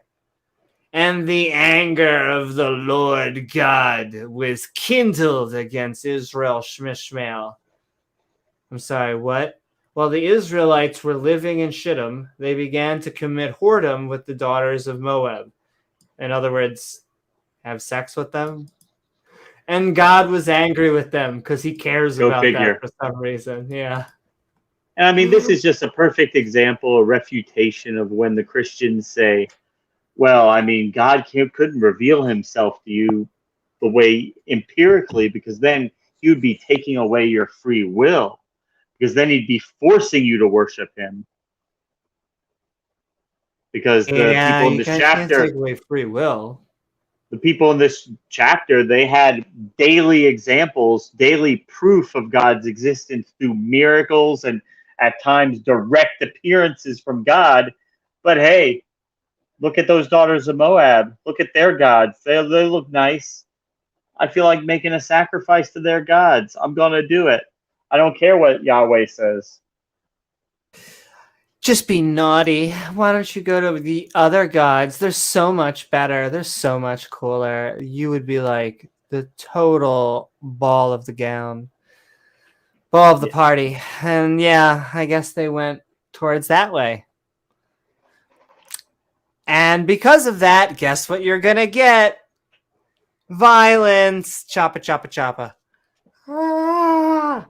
And the anger of the Lord God was kindled against Israel Shmishmael. I'm sorry, what? While the Israelites were living in Shittim, they began to commit whoredom with the daughters of Moab. In other words, have sex with them. And God was angry with them because he cares about that for some reason. Yeah. And I mean, this is just a perfect example, a refutation of when the Christians say, well, I mean, God couldn't reveal himself to you the way empirically, because then he would be taking away your free will, because then he'd be forcing you to worship him. Because the people in this chapter can't take away free will. The people in this chapter, they had daily examples, daily proof of God's existence through miracles and at times direct appearances from God. But hey, look at those daughters of Moab. Look at their gods. They look nice. I feel like making a sacrifice to their gods. I'm going to do it. I don't care what Yahweh says. Just be naughty. Why don't you go to the other gods? They're so much better. They're so much cooler. You would be like the total ball of the gown. Ball of the party. And yeah, I guess they went towards that way. And because of that, guess what you're going to get? Violence. Choppa, choppa, choppa. Ah!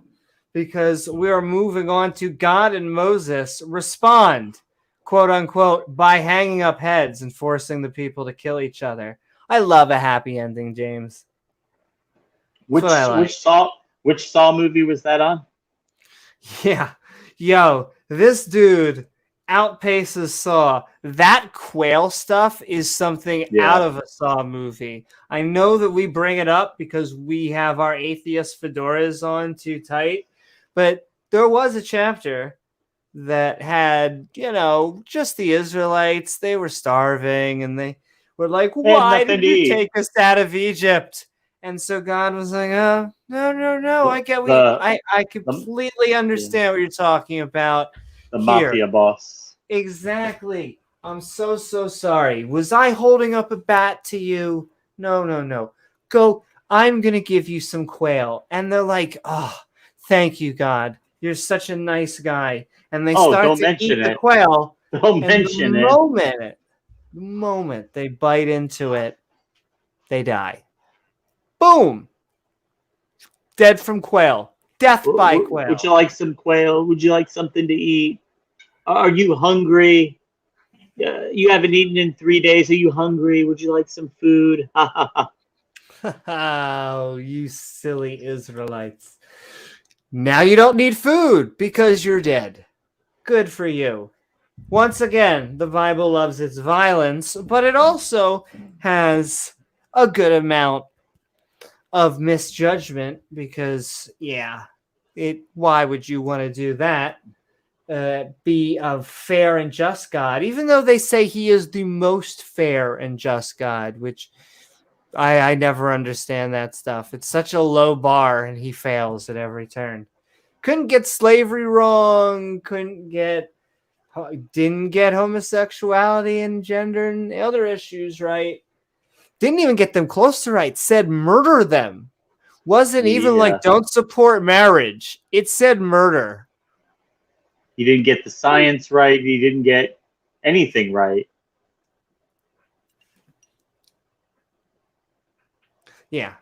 Because we are moving on to God and Moses respond, quote unquote, by hanging up heads and forcing the people to kill each other. I love a happy ending, James. Which Saw movie was that on? Yeah. Yo, this dude outpaces Saw. That quail stuff is something out of a Saw movie. I know that we bring it up because we have our atheist fedoras on too tight, but there was a chapter that had, just the Israelites. They were starving and they were like, why did you take us out of Egypt? And so God was like, oh, no. I completely understand what you're talking about. The mafia boss. Exactly. I'm so sorry. Was I holding up a bat to you? No. Go. I'm going to give you some quail. And they're like, oh, thank you, God. You're such a nice guy. And they start to eat the quail. Don't mention it. The moment they bite into it, they die. Boom. Dead from quail. Death by quail. Would you like some quail? Would you like something to eat? Are you hungry? You haven't eaten in 3 days. Are you hungry? Would you like some food? Oh, you silly Israelites. Now you don't need food because you're dead. Good for you. Once again, the Bible loves its violence, but it also has a good amount of misjudgment because, why would you want to do that? Be a fair and just God, even though they say he is the most fair and just God, which I never understand that stuff. It's such a low bar, and he fails at every turn. Couldn't get slavery wrong, didn't get homosexuality and gender and other issues right. Didn't even get them close to right. Said murder them. Wasn't even like don't support marriage. It said murder. He didn't get the science right. He didn't get anything right. Yeah.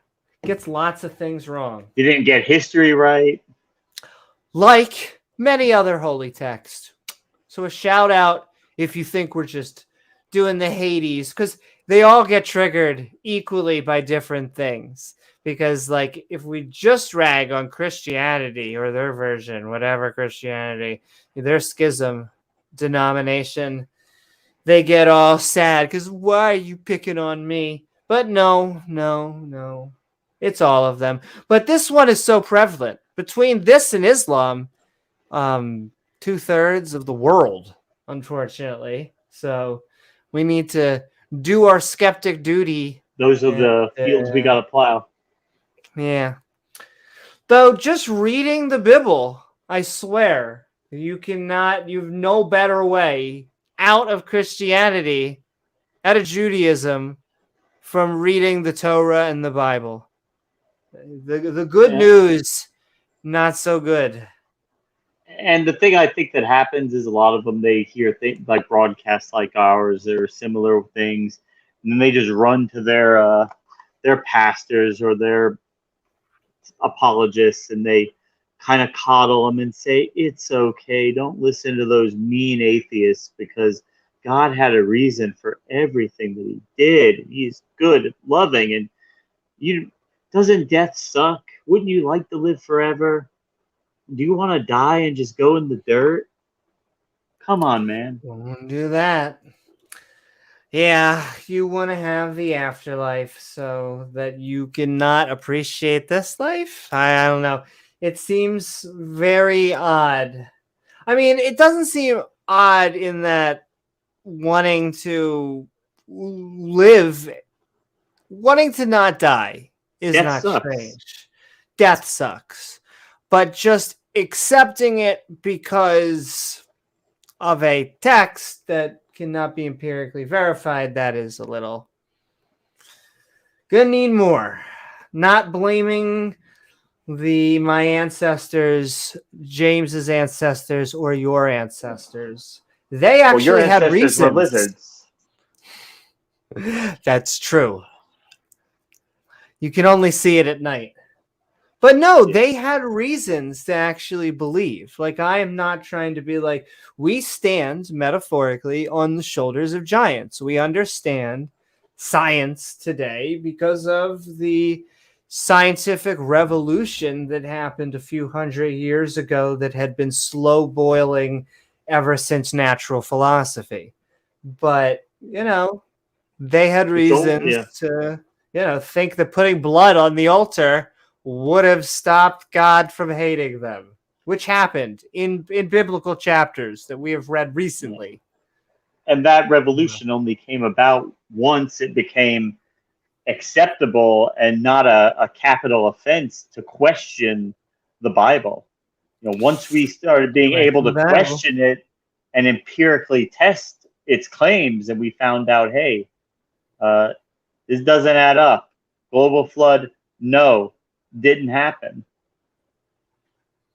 Gets lots of things wrong. He didn't get history right. Like many other holy texts. So a shout out if you think we're just doing the Hades, because they all get triggered equally by different things. Because, like, if we just rag on Christianity or their version, whatever Christianity, their schism denomination, they get all sad because why are you picking on me? But no. It's all of them. But this one is so prevalent. Between this and Islam, 2/3 of the world, unfortunately. So we need to do our skeptic duty. Those are the fields we got to plow. Yeah. Though just reading the Bible, I swear, you've no better way out of Christianity, out of Judaism, from reading the Torah and the Bible. The good news, not so good. And the thing I think that happens is a lot of them, they hear things like broadcasts like ours or similar things, and then they just run to their pastors or their apologists, and they kind of coddle them and say, it's okay, don't listen to those mean atheists because God had a reason for everything that he did. He's good, loving, and doesn't death suck? Wouldn't you like to live forever? Do you want to die and just go in the dirt? Come on, man. Won't do that. Yeah, you want to have the afterlife so that you cannot appreciate this life? I don't know. It seems very odd. I mean, it doesn't seem odd in that wanting to live, wanting to not die is Death not sucks. strange. Death sucks. But just accepting it because of a text that cannot be empirically verified, that is a little gonna need more. Not blaming my ancestors, James's ancestors, or your ancestors. They actually had reasons. Were lizards. That's true. You can only see it at night. But no, they had reasons to actually believe. Like, I am not trying to be like, we stand metaphorically on the shoulders of giants. We understand science today because of the scientific revolution that happened a few hundred years ago that had been slow boiling ever since natural philosophy. But, they had reasons to, think that putting blood on the altar would have stopped God from hating them, which happened in biblical chapters that we have read recently. And that revolution only came about once it became acceptable and not a capital offense to question the Bible. Once we started being able to question it and empirically test its claims, and we found out, hey, this doesn't add up. Global flood, no, didn't happen.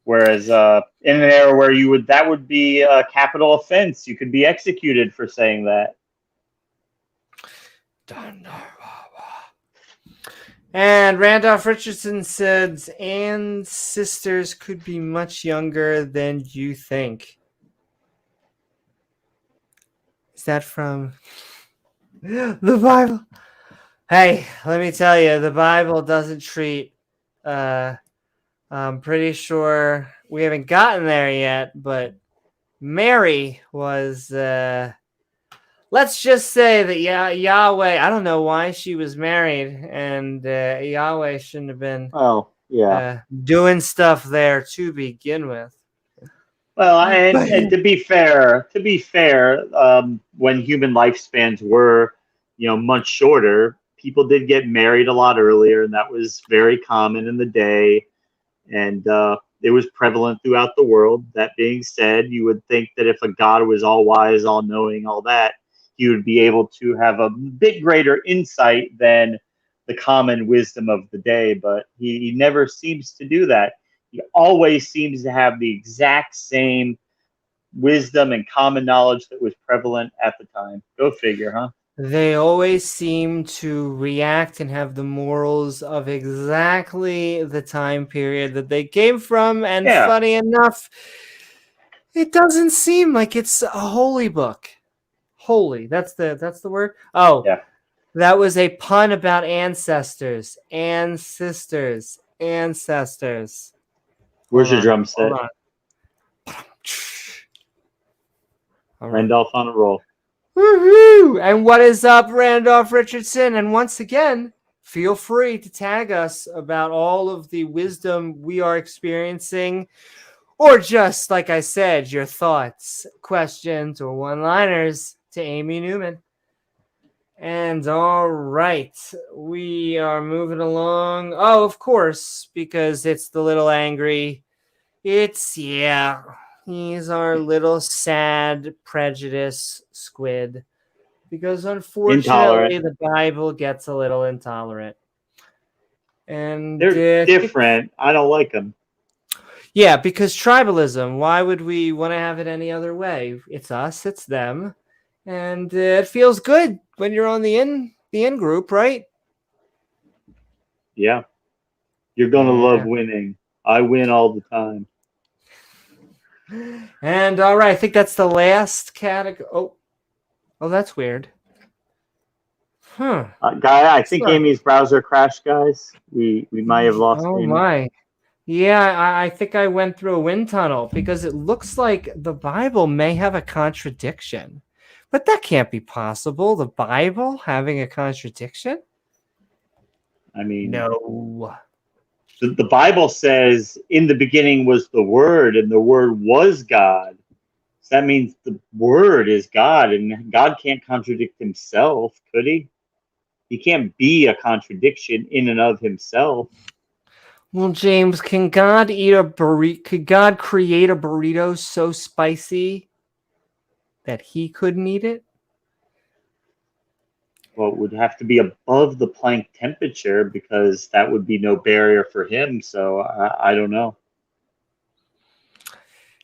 Whereas in an era where that would be a capital offense, you could be executed for saying that. And Randolph Richardson says, ancestors could be much younger than you think. Is that from the Bible? Hey, let me tell you, the Bible doesn't treat, I'm pretty sure we haven't gotten there yet, but Mary was, let's just say that Yahweh, I don't know why she was married, and Yahweh shouldn't have been doing stuff there to begin with. Well, and to be fair, when human lifespans were, much shorter, people did get married a lot earlier, and that was very common in the day, and it was prevalent throughout the world. That being said, you would think that if a God was all wise, all knowing, all that, he would be able to have a bit greater insight than the common wisdom of the day, but he never seems to do that. He always seems to have the exact same wisdom and common knowledge that was prevalent at the time. Go figure, huh? They always seem to react and have the morals of exactly the time period that they came from. And funny enough, it doesn't seem like it's a holy book. Holy, that's the word. Oh, yeah. That was a pun about ancestors. Ancestors. Where's your drum set? Randolph on a roll. Woohoo! And what is up, Randolph Richardson? And once again, feel free to tag us about all of the wisdom we are experiencing, or just, like I said, your thoughts, questions, or one-liners to Amy Newman. And all right, we are moving along. Oh, of course, because it's the little angry. He's our little sad prejudice squid. Because unfortunately, the Bible gets a little intolerant. And they're different. I don't like them. Yeah, because tribalism. Why would we want to have it any other way? It's us, it's them. And it feels good when you're on the in group, right? Yeah. You're going to love winning. I win all the time. And all right, I think that's the last category. Oh, that's weird. Guy, I think Amy's browser crashed, guys. We might have lost Amy. Oh, my. Yeah, I think I went through a wind tunnel because it looks like the Bible may have a contradiction. But that can't be possible. The Bible having a contradiction? I mean, no. The Bible says, in the beginning was the Word, and the Word was God. So that means the Word is God, and God can't contradict himself, could he? He can't be a contradiction in and of himself. Well, James, can God eat a burrito? Could God create a burrito so spicy that he couldn't eat it? Well, it would have to be above the Planck temperature because that would be no barrier for him. So I don't know.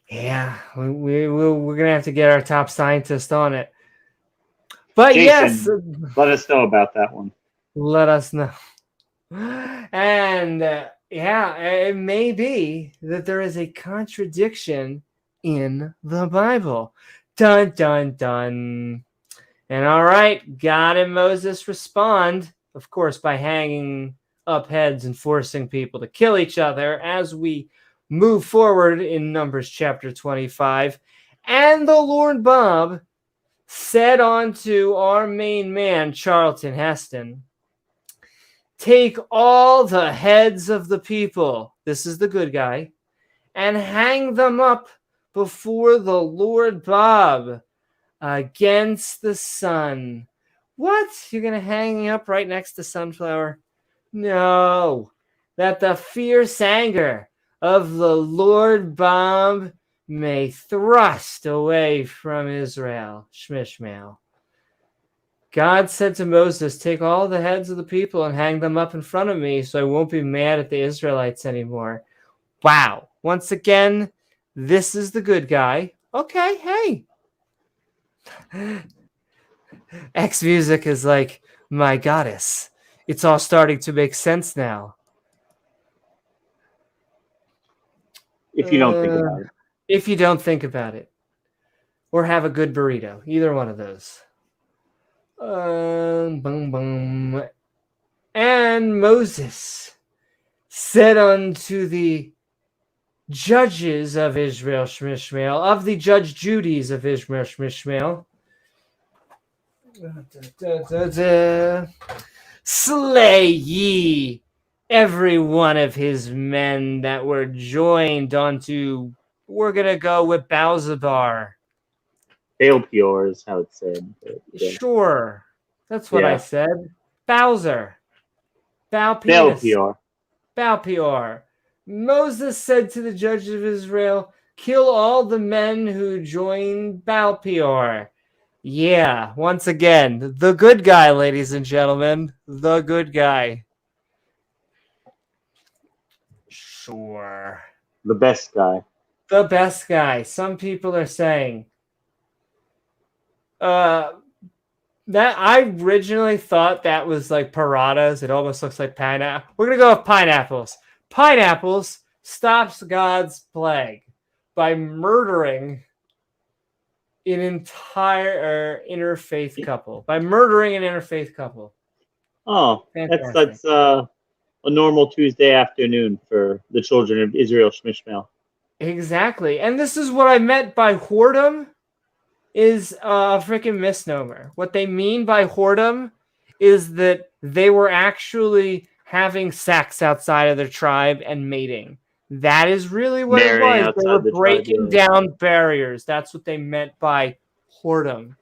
Yeah, we're going to have to get our top scientist on it. But Jason, let us know about that one. Let us know. And it may be that there is a contradiction in the Bible. Dun, dun, dun. And all right, God and Moses respond, of course, by hanging up heads and forcing people to kill each other as we move forward in Numbers chapter 25. And the Lord Bob said unto our main man, Charlton Heston, take all the heads of the people, this is the good guy, and hang them up before the Lord Bob against the sun. What? You're going to hang me up right next to Sunflower? No. That the fierce anger of the Lord Bob may thrust away from Israel. Shmishmael. God said to Moses, take all the heads of the people and hang them up in front of me so I won't be mad at the Israelites anymore. Wow. Once again, this is the good guy. Okay, hey. X Music is like, my goddess. It's all starting to make sense now. If you don't think about it. If you don't think about it. Or have a good burrito. Either one of those. Boom, boom. And Moses said unto the judges of Israel Shmishmael, of the Judge Judies of Israel Shmishmael. Slay ye every one of his men that were joined onto. We're gonna go with Balzabar. Baal Peor is how it's said. But, yeah. Sure, that's what I said. Bowser, Bow Baal Penis, Peor. Bow Peor. Moses said to the judges of Israel, "Kill all the men who join Baal Peor." Yeah, once again, the good guy, ladies and gentlemen, the good guy. Sure. The best guy. The best guy. Some people are saying. That I originally thought that was like paradas. It almost looks like pineapple. We're gonna go with pineapples. Pineapples stops God's plague by murdering an entire interfaith couple. By murdering an interfaith couple. Oh, Fantastic. that's a normal Tuesday afternoon for the children of Israel Shmishmael. Exactly. And this is what I meant by whoredom is a freaking misnomer. What they mean by whoredom is that they were actually having sex outside of their tribe and mating. That is really what it was. They were breaking down barriers. That's what they meant by whoredom.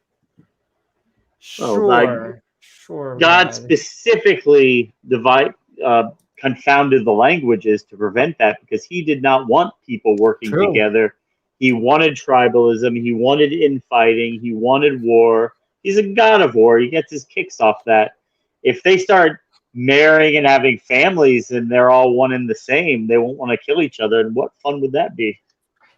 Sure. Sure. God specifically confounded the languages to prevent that because he did not want people working together. He wanted tribalism. He wanted infighting. He wanted war. He's a god of war. He gets his kicks off that. If they start marrying and having families and they're all one and the same, they won't want to kill each other. And what fun would that be?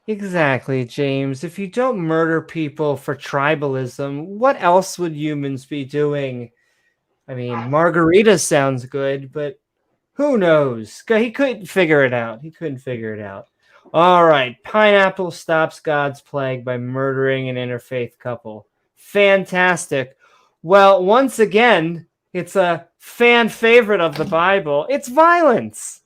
Exactly, James. If you don't murder people for tribalism, what else would humans be doing? I mean, margarita sounds good, but who knows? He couldn't figure it out. All right. Pineapple stops God's plague by murdering an interfaith couple. Fantastic. Well, once again, it's a fan favorite of the Bible. It's violence.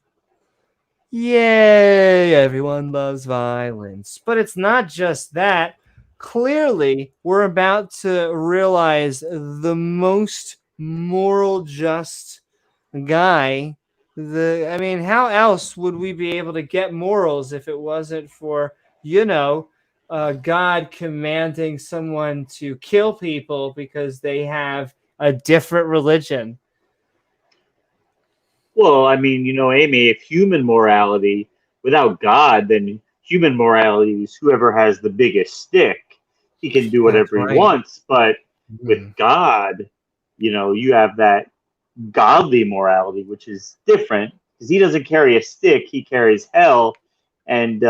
Yay, everyone loves violence. But it's not just that. Clearly, we're about to realize the most moral, just guy. How else would we be able to get morals if it wasn't for, God commanding someone to kill people because they have a different religion? Well, Amy, if human morality, without God, then human morality is whoever has the biggest stick. He can do whatever he wants, but with God, you have that godly morality, which is different because he doesn't carry a stick, he carries hell. And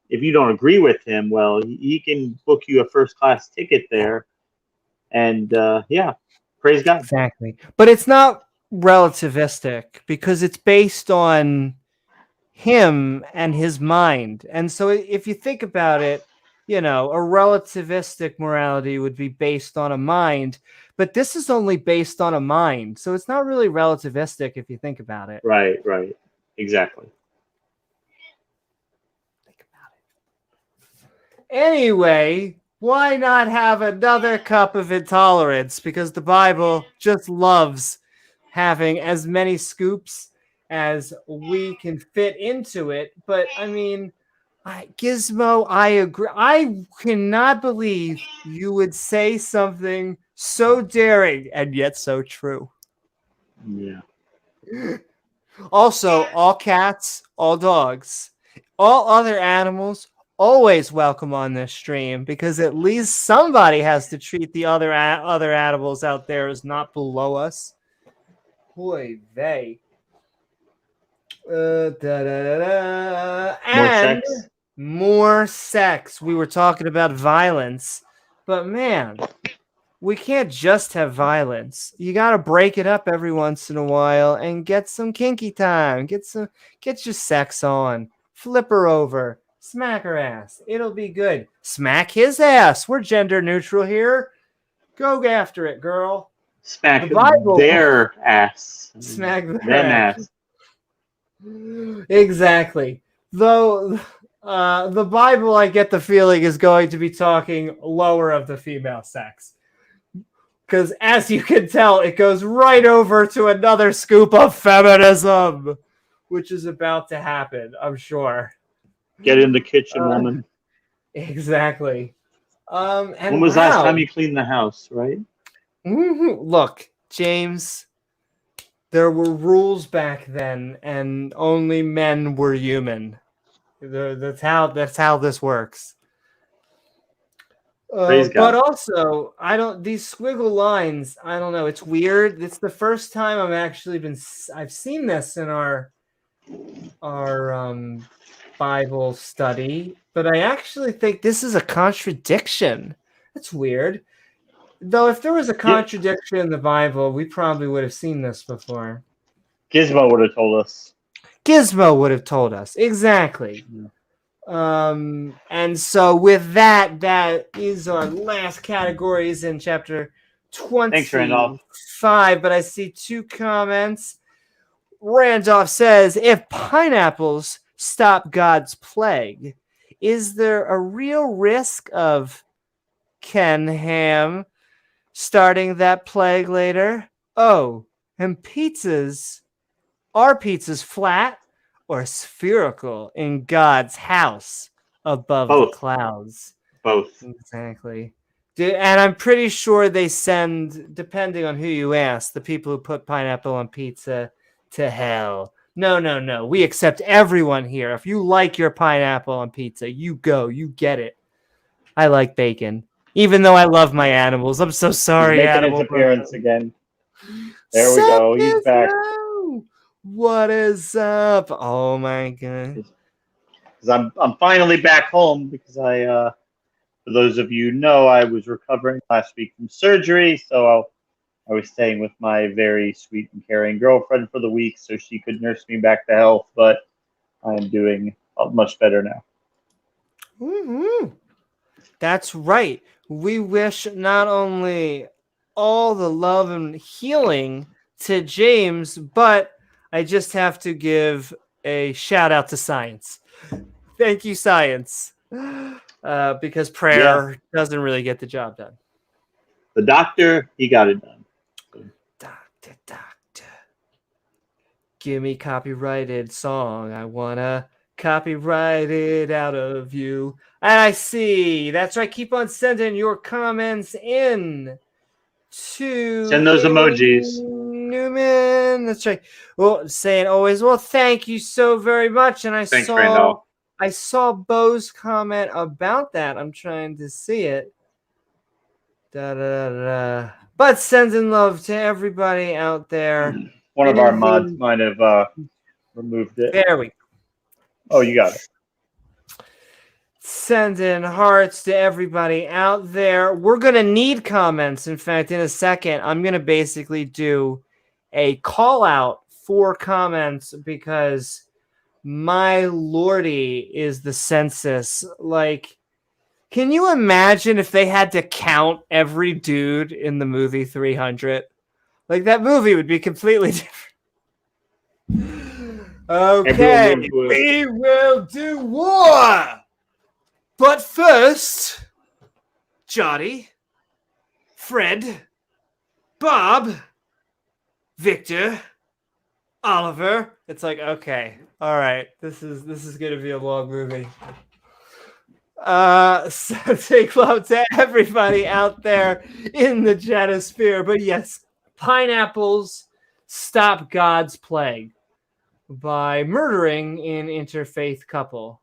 if you don't agree with him, well, he can book you a first-class ticket there. And praise God. Exactly. But it's not relativistic because it's based on him and his mind. And so if you think about it, a relativistic morality would be based on a mind, but this is only based on a mind. So it's not really relativistic if you think about it. Right. Exactly. Think about it. Anyway, why not have another cup of intolerance? Because the Bible just loves having as many scoops as we can fit into it. But Gizmo, I agree. I cannot believe you would say something so daring and yet so true. Yeah. Also, all cats, all dogs, all other animals always welcome on this stream because at least somebody has to treat the other animals out there as not below us. Boy, they. And more sex. We were talking about violence, but man, we can't just have violence. You got to break it up every once in a while and get some kinky time. Get your sex on. Flip her over. Smack her ass. It'll be good. Smack his ass. We're gender neutral here. Go after it, girl. Smack their ass. Smack their ass. Exactly. Though The Bible, I get the feeling, is going to be talking lower of the female sex. Because as you can tell, it goes right over to another scoop of feminism, which is about to happen, I'm sure. Get in the kitchen, woman. Exactly. And When was last time you cleaned the house, right? Look, James, there were rules back then, and only men were human. That's how this works. Praise God. But also, these squiggle lines, I don't know. It's weird. It's the first time I've seen this in our Bible study, but I actually think this is a contradiction. That's weird. Though if there was a contradiction in the Bible, we probably would have seen this before. Gizmo would have told us. Gizmo would have told us. Exactly. Yeah. And so with that is our last categories in chapter 25. Thanks, Randolph. But I see 2 comments. Randolph says, if pineapples stop God's plague, is there a real risk of Ken Ham starting that plague later? Oh, and are pizzas flat or spherical in God's house above the clouds? Both. Exactly. And I'm pretty sure they send, depending on who you ask, the people who put pineapple on pizza to hell. No. We accept everyone here. If you like your pineapple on pizza, you go. You get it. I like bacon. Even though I love my animals. I'm so sorry, He's making animal. his appearance again. There we go. He's back. What is up? Oh my god. Because I'm finally back home because for those of you who know, I was recovering last week from surgery, so I was staying with my very sweet and caring girlfriend for the week so she could nurse me back to health, but I'm doing much better now. Mm-hmm. That's right. We wish not only all the love and healing to James, but I just have to give a shout out to science. Thank you, science. Because prayer doesn't really get the job done. The doctor, he got it done. Doctor. Give me copyrighted song. I wanna copyright it out of you. And I see. That's right. Keep on sending your comments in to send those emojis. Newman. That's right. Well, saying always, well, thank you so very much. And Thanks, Randolph. I saw Bo's comment about that. I'm trying to see it. But sending love to everybody out there. One of our mods might have removed it. There we go. Oh, you got it. Sending hearts to everybody out there. We're going to need comments. In fact, in a second, I'm going to basically do a call out for comments because my lordy is the census. Like, can you imagine if they had to count every dude in the movie 300? Like, that movie would be completely different. Okay, we will do war. But first, Johnny, Fred, Bob, Victor, Oliver. It's like, okay, all right, this is gonna be a long movie. So take love to everybody out there in the Janosphere. But yes, pineapples stop God's plague by murdering an interfaith couple.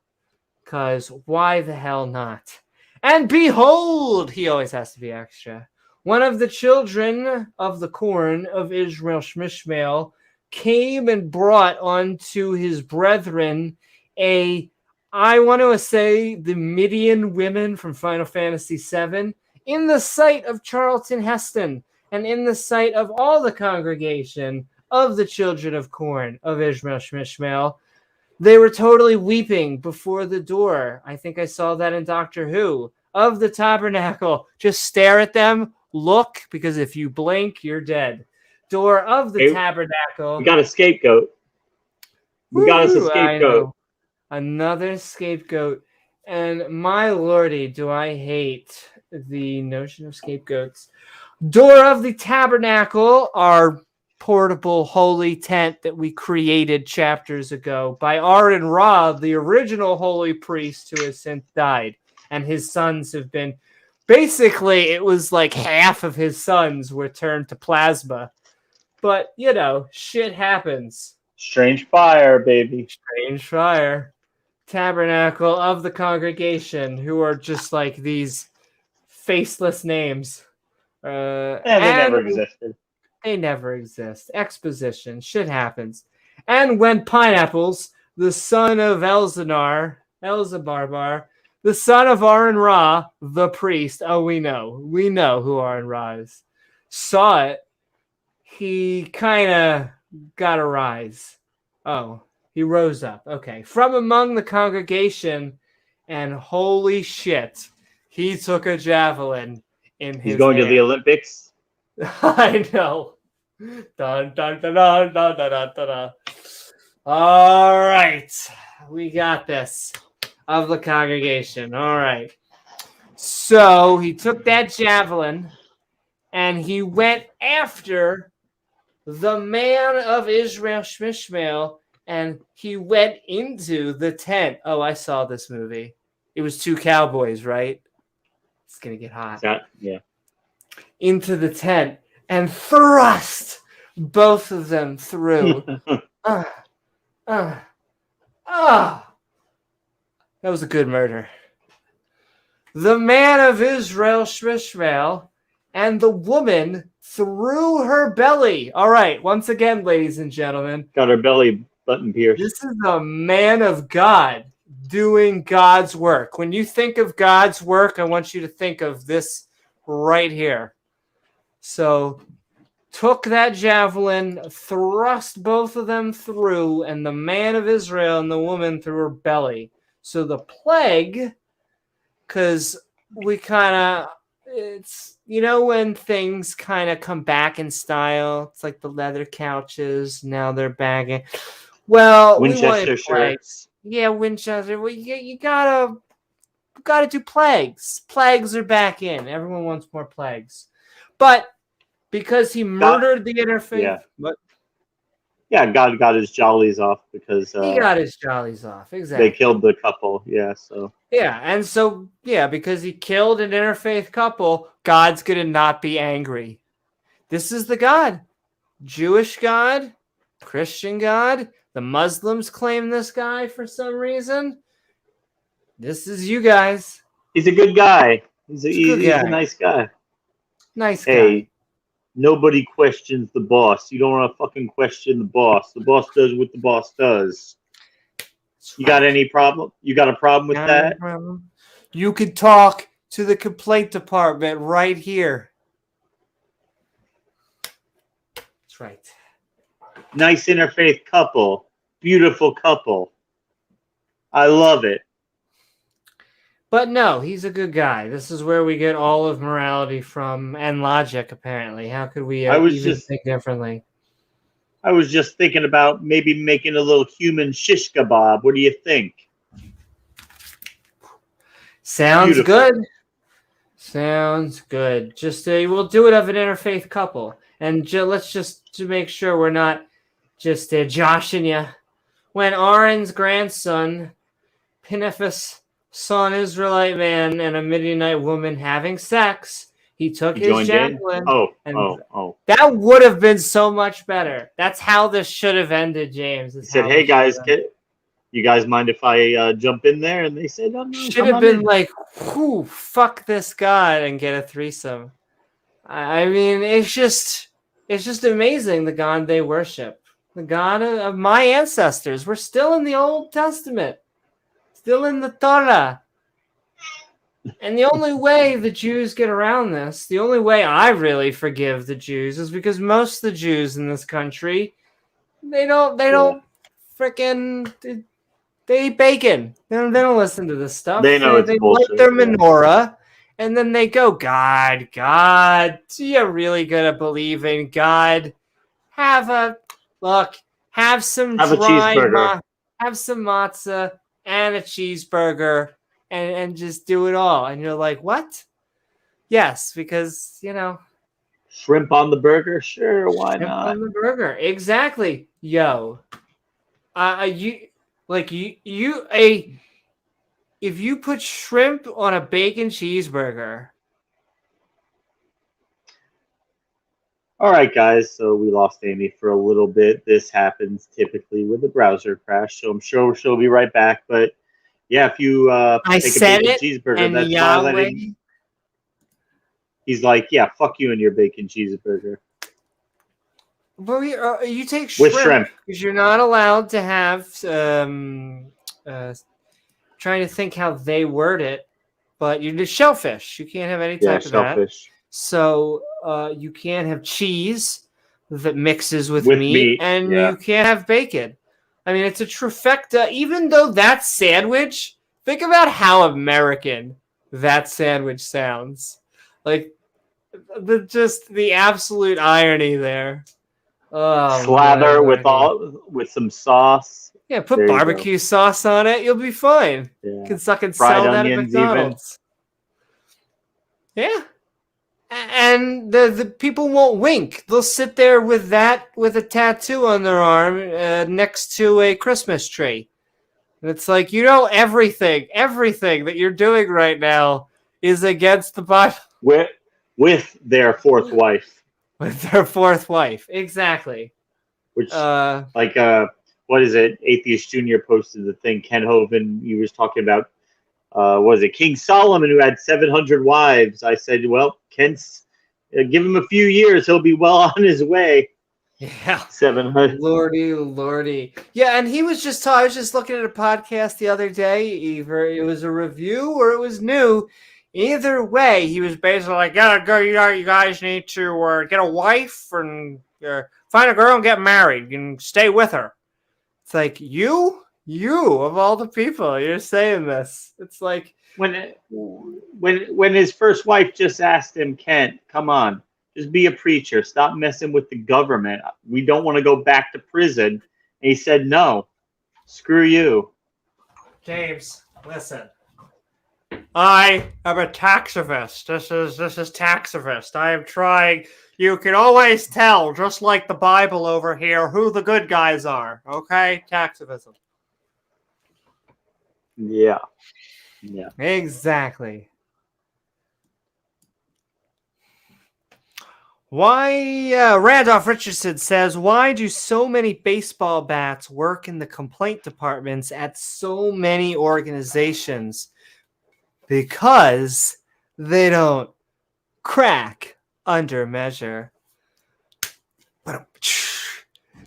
Because why the hell not? And behold, he always has to be extra. One of the children of the corn of Israel Shmishmael came and brought unto his brethren I want to say the Midian women from Final Fantasy VII in the sight of Charlton Heston and in the sight of all the congregation of the children of corn of Israel Shmishmael. They were totally weeping before the door. I think I saw that in Doctor Who of the tabernacle. Just stare at them, look, because if you blink, you're dead. Door of the tabernacle. We got a scapegoat. We got us a scapegoat. Another scapegoat. And my lordy, do I hate the notion of scapegoats. Door of the tabernacle, our portable holy tent that we created chapters ago by Aaron Ra, the original holy priest who has since died. And his sons have been... Basically, it was like half of his sons were turned to plasma. But, you know, shit happens. Strange fire, baby. Strange fire. Tabernacle of the congregation, who are just like these faceless names. They never existed. They never exist. Exposition. Shit happens. And when Pineapples, the son of Elzabar, the son of Aaron Ra, the priest, we know who Aaron Ra is, saw it, he kind of got a rise. Oh, he rose up. Okay. From among the congregation, and holy shit, he took a javelin in his He's going hand. to the Olympics? I know. Dun, dun, dun, dun, dun, dun, dun, dun. All right. We got this. Of the congregation. All right. So he took that javelin and he went after the man of Israel, Shmishmael, and he went into the tent. Oh, I saw this movie. It was two cowboys, right? It's going to get hot. Yeah. Into the tent and thrust both of them through. That was a good murder. The man of Israel, Shmishmael, and the woman through her belly. All right, once again, ladies and gentlemen. Got her belly button pierced. This is a man of God doing God's work. When you think of God's work, I want you to think of this right here. So, took that javelin, thrust both of them through, and the man of Israel and the woman through her belly. So the plague, because we kind of, it's, you know, when things kind of come back in style, it's like the leather couches, now they're bagging. Well, Winchester shirts. Yeah, Winchester. Well, you gotta do plagues. Plagues are back in. Everyone wants more plagues. But because he murdered the interfaith. Yeah. But God got his jollies off because he got his jollies off. Exactly. They killed the couple. Yeah, so. Yeah, and so, because he killed an interfaith couple, God's going to not be angry. This is the God. Jewish God, Christian God. The Muslims claim this guy for some reason. This is you guys. He's a good guy. He's a nice guy. Nice guy. Hey, nobody questions the boss. You don't want to fucking question the boss. The boss does what the boss does. You got any problem? You got a problem with that? You could talk to the complaint department right here. That's right. Nice interfaith couple. Beautiful couple. I love it. But no, he's a good guy. This is where we get all of morality from, and logic, apparently. How could we think differently? I was just thinking about maybe making a little human shish kebab. What do you think? Sounds beautiful. Good. Sounds good. Just we'll do it of an interfaith couple, and let's just to make sure we're not just joshing you. When Aaron's grandson, Pinchas, saw an Israelite man and a Midianite woman having sex, he took his javelin. That would have been so much better. That's how this should have ended, James. He said, "Hey guys, you guys mind if I jump in there?" And they said, "No, should have been like, whoo, fuck this God and get a threesome." I mean, it's just amazing the God they worship, the God of my ancestors. We're still in the Old Testament, still in the Torah. And the only way the Jews get around this, the only way I really forgive the Jews, is because most of the Jews in this country, they don't freaking, they eat bacon. They don't listen to this stuff. They know it's bullshit. Light their menorah, and then they go, God, you're really gonna believe in God? Have some cheeseburger. Have some matzah. and a cheeseburger and just do it all. And you're like, what? Yes, because, Shrimp on the burger? Sure, why shrimp not? on the burger. Exactly. Yo. If you put shrimp on a bacon cheeseburger. All right, guys. So we lost Amy for a little bit. This happens typically with a browser crash. So I'm sure she'll be right back. But yeah, if you I take a said bacon it, cheeseburger and that's Yahweh. violating. He's like, yeah, fuck you and your bacon cheeseburger. But you take With shrimp. because you're not allowed to have. Trying to think how they word it, but you do shellfish. You can't have any type of that. Shellfish. So you can't have cheese that mixes with meat, and you can't have bacon. I mean, it's a trifecta. Even though that sandwich, think about how American that sandwich sounds. Like the absolute irony there. Oh, Slather with some sauce. Yeah, put barbecue sauce on it. You'll be fine. Yeah. You can suck and fried sell that at onions McDonald's. Even. Yeah. And the people won't wink. They'll sit there with a tattoo on their arm next to a Christmas tree. And it's like, everything that you're doing right now is against the Bible. With their fourth wife. With their fourth wife. Exactly. Which, what is it? Atheist Junior posted the thing. Ken Hovind, he was talking about, was it King Solomon who had 700 wives? I said, well, Ken's, give him a few years, he'll be well on his way. Yeah. 700. Lordy. Yeah, and he was I was just looking at a podcast the other day. Either it was a review or it was new. Either way, he was basically like, you guys need to get a wife and find a girl and get married and stay with her. It's like, you of all the people, you're saying this. It's like when his first wife just asked him, Kent, come on, just be a preacher. Stop messing with the government. We don't want to go back to prison. And he said, no, screw you. James, listen. I am a taxivist. This is taxivist. I am trying. You can always tell, just like the Bible over here, who the good guys are. Okay? Taxivism. Yeah. Exactly. Why, Randolph Richardson says, why do so many baseball bats work in the complaint departments at so many organizations? Because they don't crack under measure.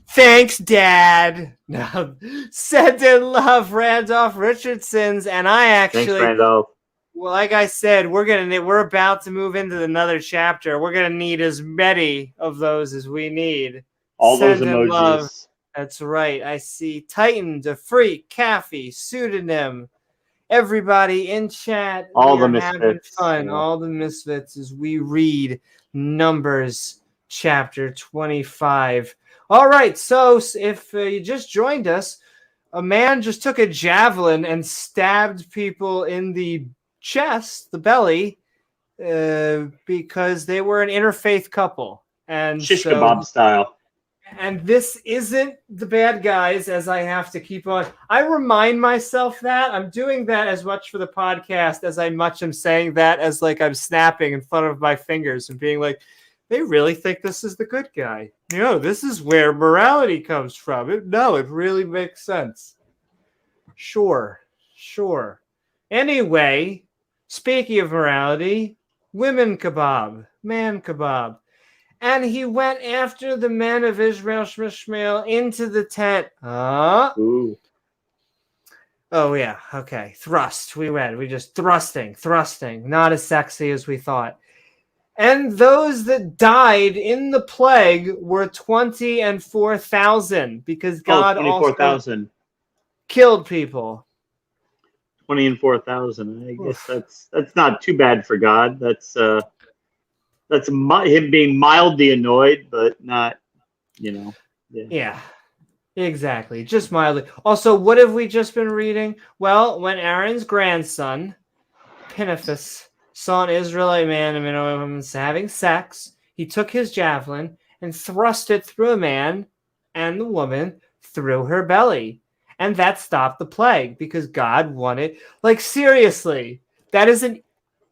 Thanks, Dad. No, send in love, Randolph Richardson's, and I actually. Thanks, Randolph. Well, like I said, we're about to move into another chapter. We're gonna need as many of those as we need. All Send those emojis. love. That's right. I see Titan, DeFreak, Caffey, Pseudonym. Everybody in chat, all we the are having misfits, fun. All the misfits as we read Numbers chapter 25. All right, so if you just joined us, a man just took a javelin and stabbed people in the chest, the belly, because they were an interfaith couple. And shish kebab style. And this isn't the bad guys, as I have to keep on. I remind myself that. I'm doing that as much for the podcast as I much am saying that as like I'm snapping in front of my fingers and being like, they really think this is the good guy. This is where morality comes from. It really makes sense. Sure. Anyway, speaking of morality, women kebab, man kebab. And he went after the men of Israel, Shmishmael, into the tent. Ooh. Oh, yeah. Okay. Thrust. We just thrusting. Not as sexy as we thought. And those that died in the plague were 20 and 4,000 because God 24,000 killed people. 20 and 4,000. I guess that's not too bad for God. That's him being mildly annoyed, but not, Yeah. Exactly, just mildly. Also, what have we just been reading? Well, when Aaron's grandson, Pinchas, saw an Israelite man and a woman having sex, he took his javelin and thrust it through a man and the woman through her belly. And that stopped the plague because God wanted, like, seriously, that is an,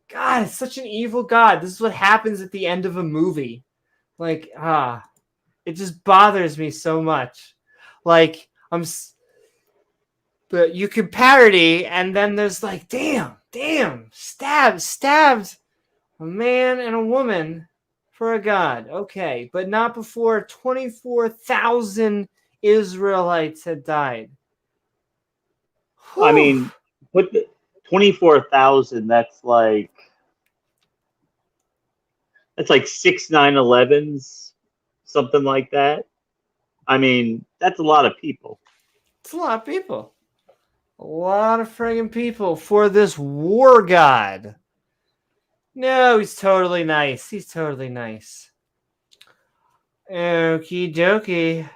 God, it's such an evil God. This is what happens at the end of a movie. Like, it just bothers me so much. Like, but you can parody, and then there's like, damn, stabbed a man and a woman for a god. Okay, but not before 24,000 Israelites had died. Whew. I mean, put the 24,000. That's like 6 9/11s, something like that. I mean, that's a lot of people. It's a lot of people. A lot of friggin' people for this war god. No, he's totally nice. He's totally nice. Okie dokie.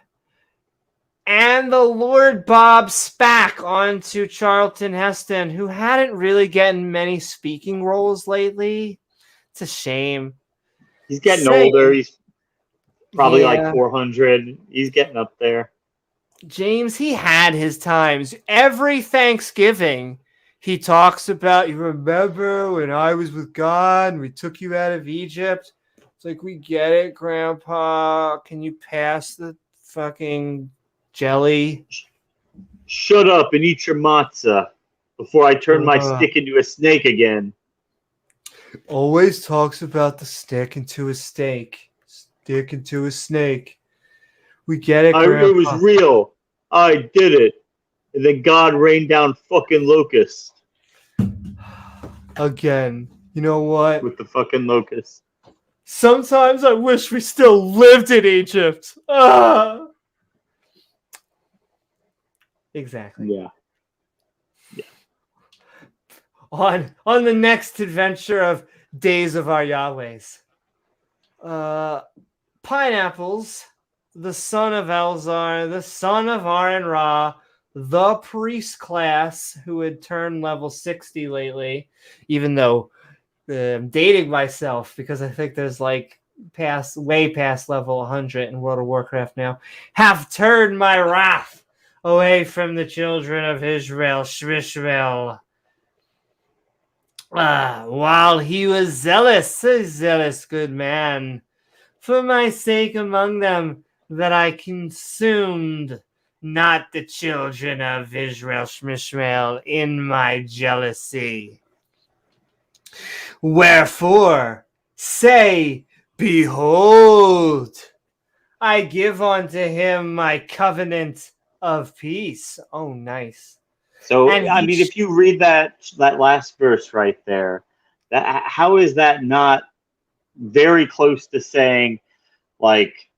And the Lord Bob Spack onto Charlton Heston, who hadn't really gotten many speaking roles lately. It's a shame. He's getting older. He's probably like 400. He's getting up there. James, he had his times. Every Thanksgiving, he talks about, you remember when I was with God and we took you out of Egypt? It's like, we get it, Grandpa. Can you pass the fucking jelly? Shut up and eat your matzah before I turn my stick into a snake again. Always talks about the stick into a steak. Stick into a snake. We get it, Grandpa. It was real. I did it. And then God rained down fucking locusts. Again. You know what? With the fucking locusts. Sometimes I wish we still lived in Egypt. Exactly. Yeah. On the next adventure of Days of Our Yahwehs. Pineapples, the son of Elzar, the son of Aaron Ra, the priest class who had turned level 60 lately, even though I'm dating myself because I think there's like way past level 100 in World of Warcraft now, have turned my wrath away from the children of Israel, Shmishrael. While he was zealous, a zealous good man, for my sake among them, that I consumed not the children of Israel, Shmishrael, in my jealousy. Wherefore, say, behold, I give unto him my covenant of peace. Oh, nice. So, I mean, if you read that last verse right there, how is that not very close to saying, like,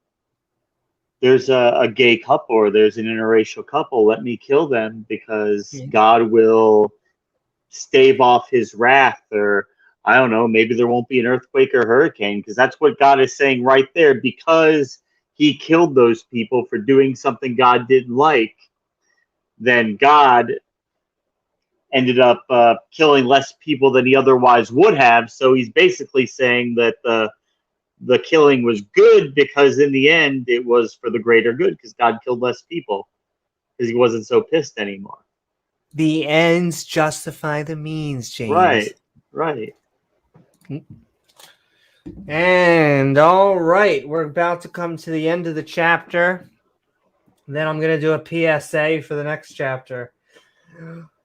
there's a gay couple or there's an interracial couple, let me kill them because God will stave off his wrath, or I don't know, maybe there won't be an earthquake or hurricane, because that's what God is saying right there. Because he killed those people for doing something God didn't like, then God ended up killing less people than he otherwise would have. So he's basically saying that the killing was good because in the end it was for the greater good, because God killed less people because he wasn't so pissed anymore. The ends justify the means, James. Right. And all right, we're about to come to the end of the chapter. Then I'm going to do a PSA for the next chapter.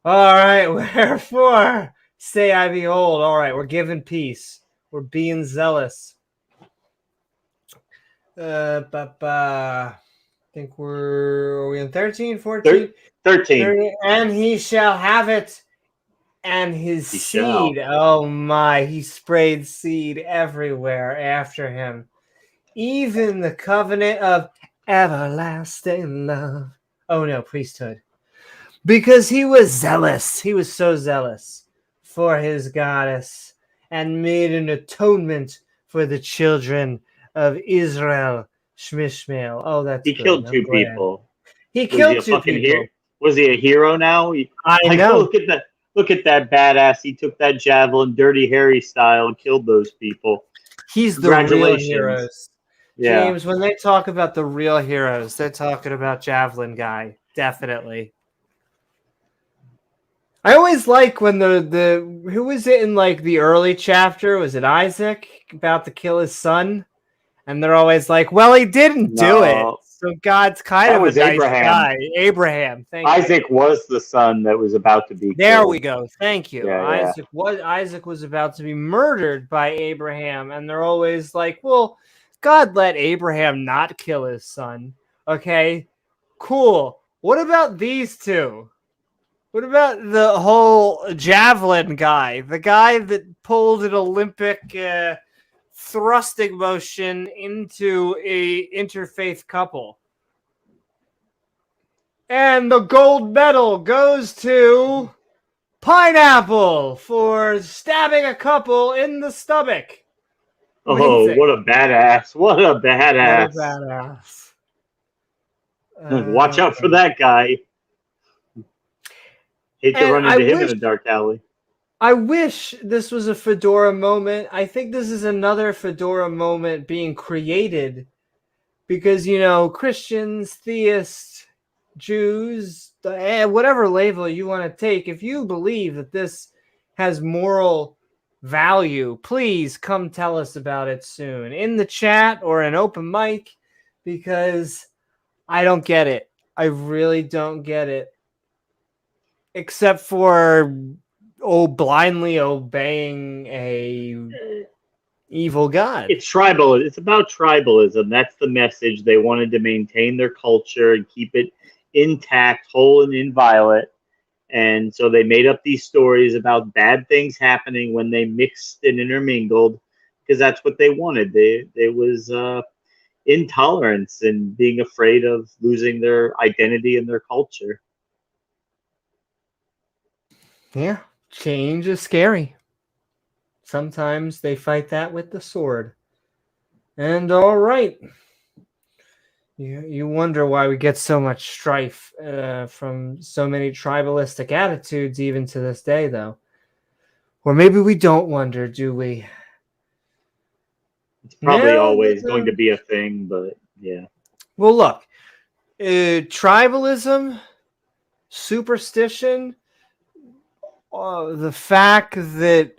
All right, wherefore say I behold. All right, we're giving peace. We're being zealous. I think are we in 13, 14? 13. And he shall have it, and his seed. Oh my, he sprayed seed everywhere after him. Even the covenant of everlasting love. Oh no, priesthood. Because he was zealous. He was so zealous for his goddess and made an atonement for the children of Israel. Shmishmael. Oh, that's he good. killed two people. He Was he killed a two fucking people. hero? Was he a hero now? I know. Look at that badass. He took that javelin, Dirty Harry style, and killed those people. He's the real Congratulations. heroes. Yeah. James, when they talk about the real heroes, they're talking about Javelin guy. Definitely. I always like when the who was it in like the early chapter? Was it Isaac about to kill his son? And they're always like, well, he didn't do it. No. So God's kind That of a was nice Abraham. guy. Abraham. Thank you. Isaac was the son that was about to be There killed. we go. Thank you. Yeah, Isaac was about to be murdered by Abraham, and they're always like, well, God let Abraham not kill his son. Okay, cool. What about these two? What about the whole Javelin guy? The guy that pulled an Olympic thrusting motion into a interfaith couple. And the gold medal goes to Pineapple for stabbing a couple in the stomach. Oh, what a badass. What a badass. What a badass. Watch out for that guy. Hate to run into him in a dark alley. I wish this was a Fedora moment. I think this is another Fedora moment being created because, you know, Christians, theists, Jews, whatever label you want to take, if you believe that this has moral value, please come tell us about it soon in the chat or an open mic, because I don't get it. I really don't get it. Except for blindly obeying a evil god. It's tribal. It's about tribalism. That's the message. They wanted to maintain their culture and keep it intact, whole and inviolate. And so they made up these stories about bad things happening when they mixed and intermingled, because that's what they wanted. There was intolerance and being afraid of losing their identity and their culture. Yeah, change is scary. Sometimes they fight that with the sword. And all right. You wonder why we get so much strife from so many tribalistic attitudes even to this day, though. Or maybe we don't wonder, do we? It's probably always going to be a thing, but yeah. Well, look, tribalism, superstition, the fact that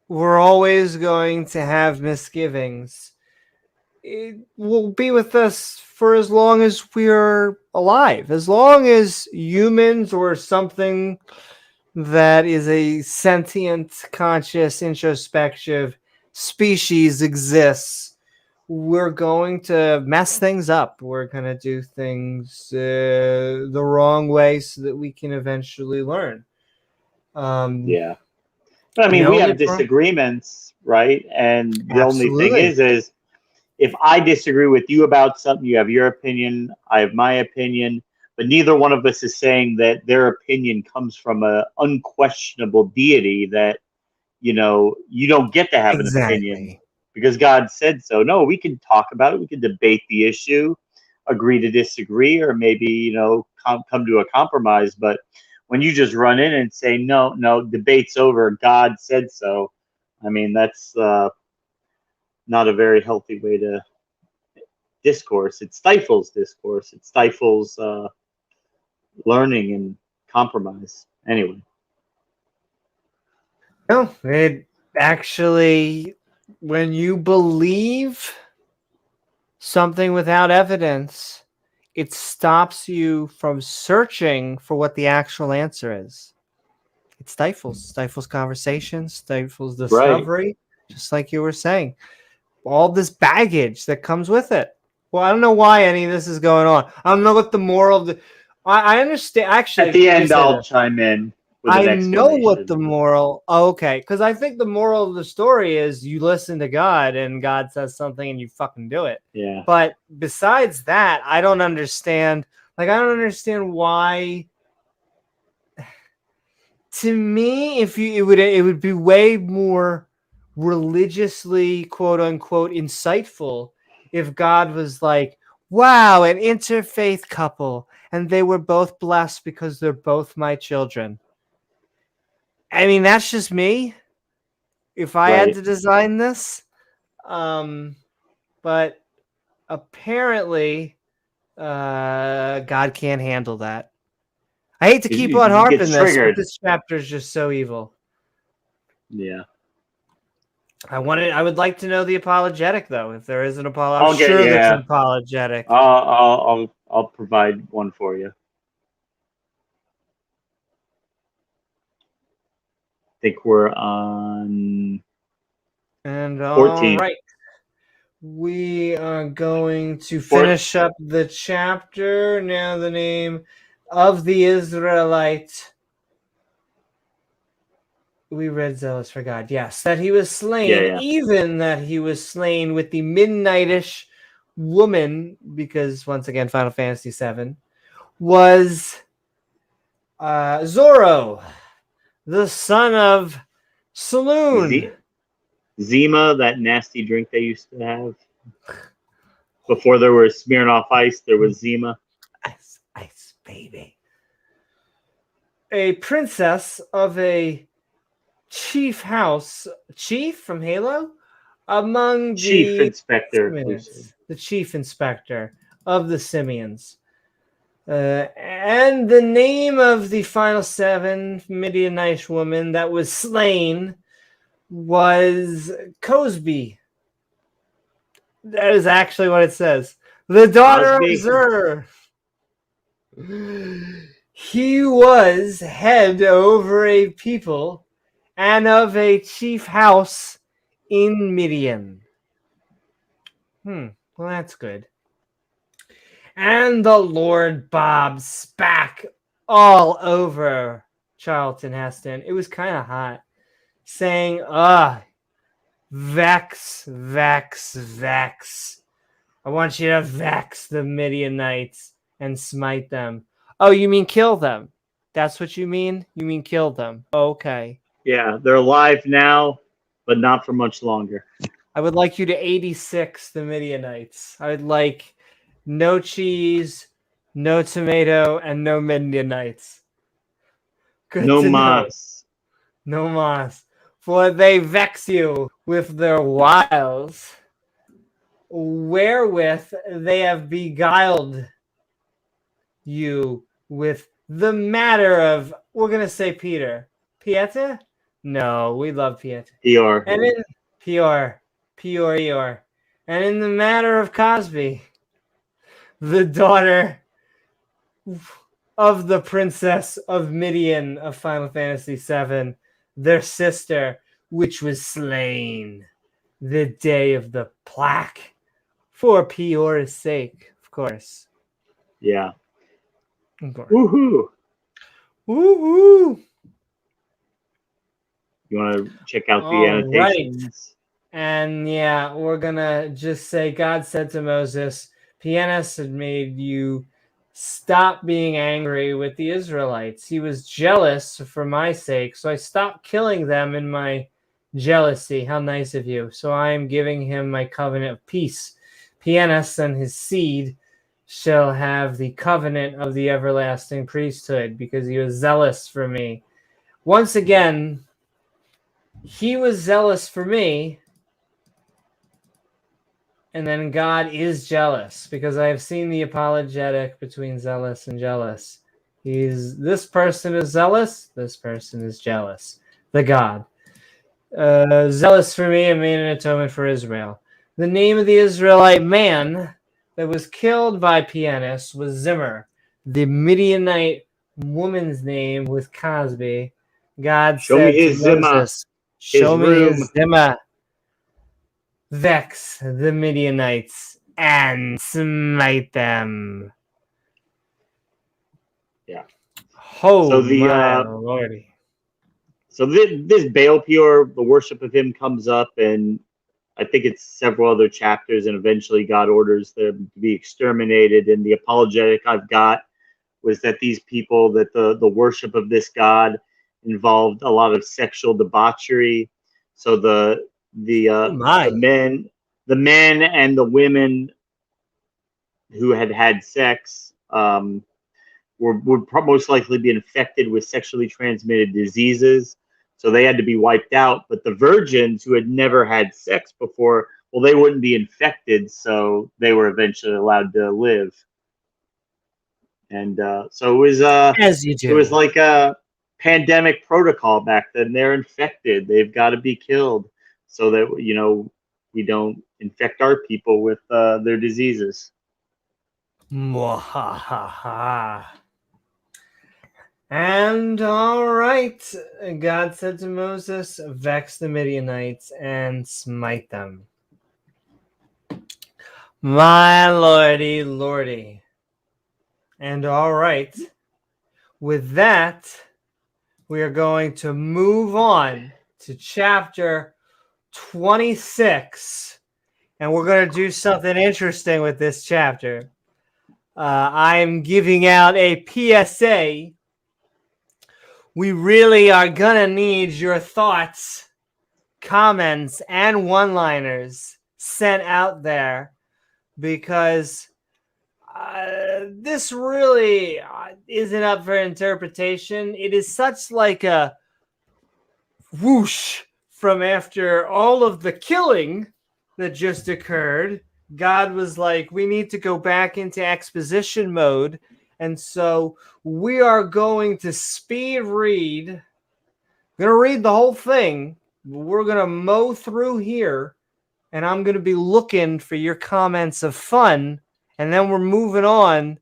we're always going to have misgivings, it will be with us for as long as we're alive. As long as humans or something that is a sentient, conscious, introspective species exists, we're going to mess things up. We're going to do things the wrong way so that we can eventually learn. Yeah. But I mean, we have disagreements, right? And the only thing is if I disagree with you about something, you have your opinion, I have my opinion, but neither one of us is saying that their opinion comes from an unquestionable deity that, you know, you don't get to have an opinion because God said so. No, we can talk about it. We can debate the issue, agree to disagree, or maybe, you know, come to a compromise. But when you just run in and say, no, debate's over, God said so, I mean, that's not a very healthy way to discourse. It stifles discourse. It stifles learning and compromise. Anyway. No, it actually, when you believe something without evidence, it stops you from searching for what the actual answer is. It stifles conversation, stifles discovery, just like you were saying. All this baggage that comes with it. Well, I don't know why any of this is going on. I don't know what the moral of the... I understand. Actually, at the end, I'll chime in with an explanation. I know what the moral... Oh, okay, because I think the moral of the story is you listen to God and God says something and you fucking do it. Yeah. But besides that, I don't understand. Like, I don't understand why... To me, it would be way more religiously, quote unquote, insightful if God was like, Wow, an interfaith couple, and they were both blessed because they're both my children. I mean, that's just me. If I had Right. to design this, but apparently, God can't handle that. I hate to keep on He gets harping this, but triggered. this chapter is just so evil. Yeah. I would like to know the apologetic, though. If there is an apologetic, I'll I'm get- sure there's yeah. an apologetic. I'll provide one for you. I think we're on And 14. all right, we are going to finish up the chapter. Now the name of the Israelite. We read zealous for God. Yes, that he was slain, Yeah. even that he was slain with the midnightish woman, because once again, Final Fantasy VII was Zorro, the son of Saloon. Zima, that nasty drink they used to have. Before there was Smirnoff Ice, there was Zima. Ice, baby. A princess of a chief from Halo, among Chief the Inspector. Simeons, the chief inspector of the Simeons. And the name of the final 7 Midianite woman that was slain was Cosby. That is actually what it says. The daughter Cosby? of Zer. He was head over a people and of a chief house in Midian. Well, that's good. And the Lord Bob spat all over Charlton Heston. It was kind of hot, saying, vex, vex, vex. I want you to vex the Midianites and smite them. Oh, you mean kill them? That's what you mean? You mean kill them? Okay. Yeah, they're alive now, but not for much longer. I would like you to 86 the Midianites. I would like no cheese, no tomato, and no Midianites. Good No to mas. know. No mas. For they vex you with their wiles, wherewith they have beguiled you with the matter of, we're going to say Peter. Pieter? No, we love Pieter. Eeyore. And in Eeyore. And in the matter of Cosby, the daughter of the princess of Midian of Final Fantasy VII, their sister, which was slain the day of the plaque, for Peor's sake, of course. Yeah. Of course. Woohoo! Woohoo! You want to check out the All annotations? right. And yeah, we're gonna just say God said to Moses, Pianus had made you stop being angry with the Israelites. He was jealous for my sake, so I stopped killing them in my jealousy. How nice of you. So I am giving him my covenant of peace. Pianus and his seed shall have the covenant of the everlasting priesthood, because he was zealous for me. Once again, he was zealous for me, and then God is jealous, because I have seen the apologetic between zealous and jealous. This person is zealous, this person is jealous. The God. Zealous for me and made an atonement for Israel. The name of the Israelite man that was killed by Pianus was Zimmer. The Midianite woman's name was Cosby. God said to Moses, show me his Zimmer. Vex the Midianites and smite them. Yeah. Oh, so my lordy. So this Baal Peor, the worship of him comes up, and I think it's several other chapters, and eventually God orders them to be exterminated. And the apologetic I've got was that these people, that the worship of this God involved a lot of sexual debauchery. So the men and the women who had sex would most likely be infected with sexually transmitted diseases. So they had to be wiped out. But the virgins who had never had sex before, well, they wouldn't be infected, so they were eventually allowed to live. And so As you do. it was like a pandemic protocol back then. They're infected; they've got to be killed so that we don't infect our people with their diseases. Mwahaha. And all right, God said to Moses, "Vex the Midianites and smite them." My lordy, lordy. And all right, with that, we are going to move on to chapter 26. And we're going to do something interesting with this chapter. I'm giving out a PSA. We really are going to need your thoughts, comments, and one-liners sent out there, because this really isn't up for interpretation. It is such like a whoosh from after all of the killing that just occurred. God was like, we need to go back into exposition mode. And so we are going to speed read. I'm going to read the whole thing. We're going to mow through here. And I'm going to be looking for your comments of fun. And then we're moving on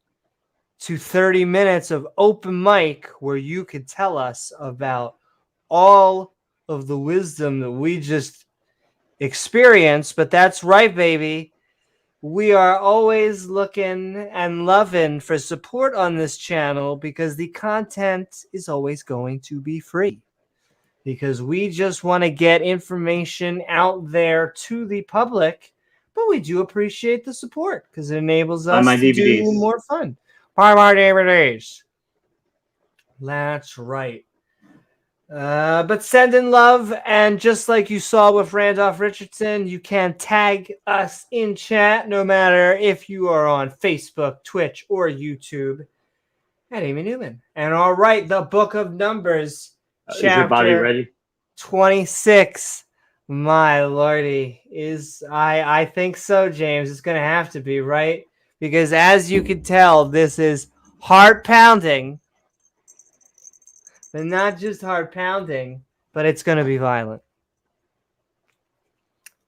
to 30 minutes of open mic where you could tell us about all of the wisdom that we just experienced. But that's right, baby. We are always looking and loving for support on this channel, because the content is always going to be free. Because we just want to get information out there to the public, but we do appreciate the support because it enables us to do more fun. Buy my DVDs. That's right. But send in love, and just like you saw with Randolph Richardson, you can tag us in chat, no matter if you are on Facebook, Twitch, or YouTube, at Amy Newman. And all right, the Book of Numbers, Is your body ready? 26. My lordy, I think so, James. It's gonna have to be, right? Because as you can tell, this is heart pounding. And not just heart pounding, but it's going to be violent.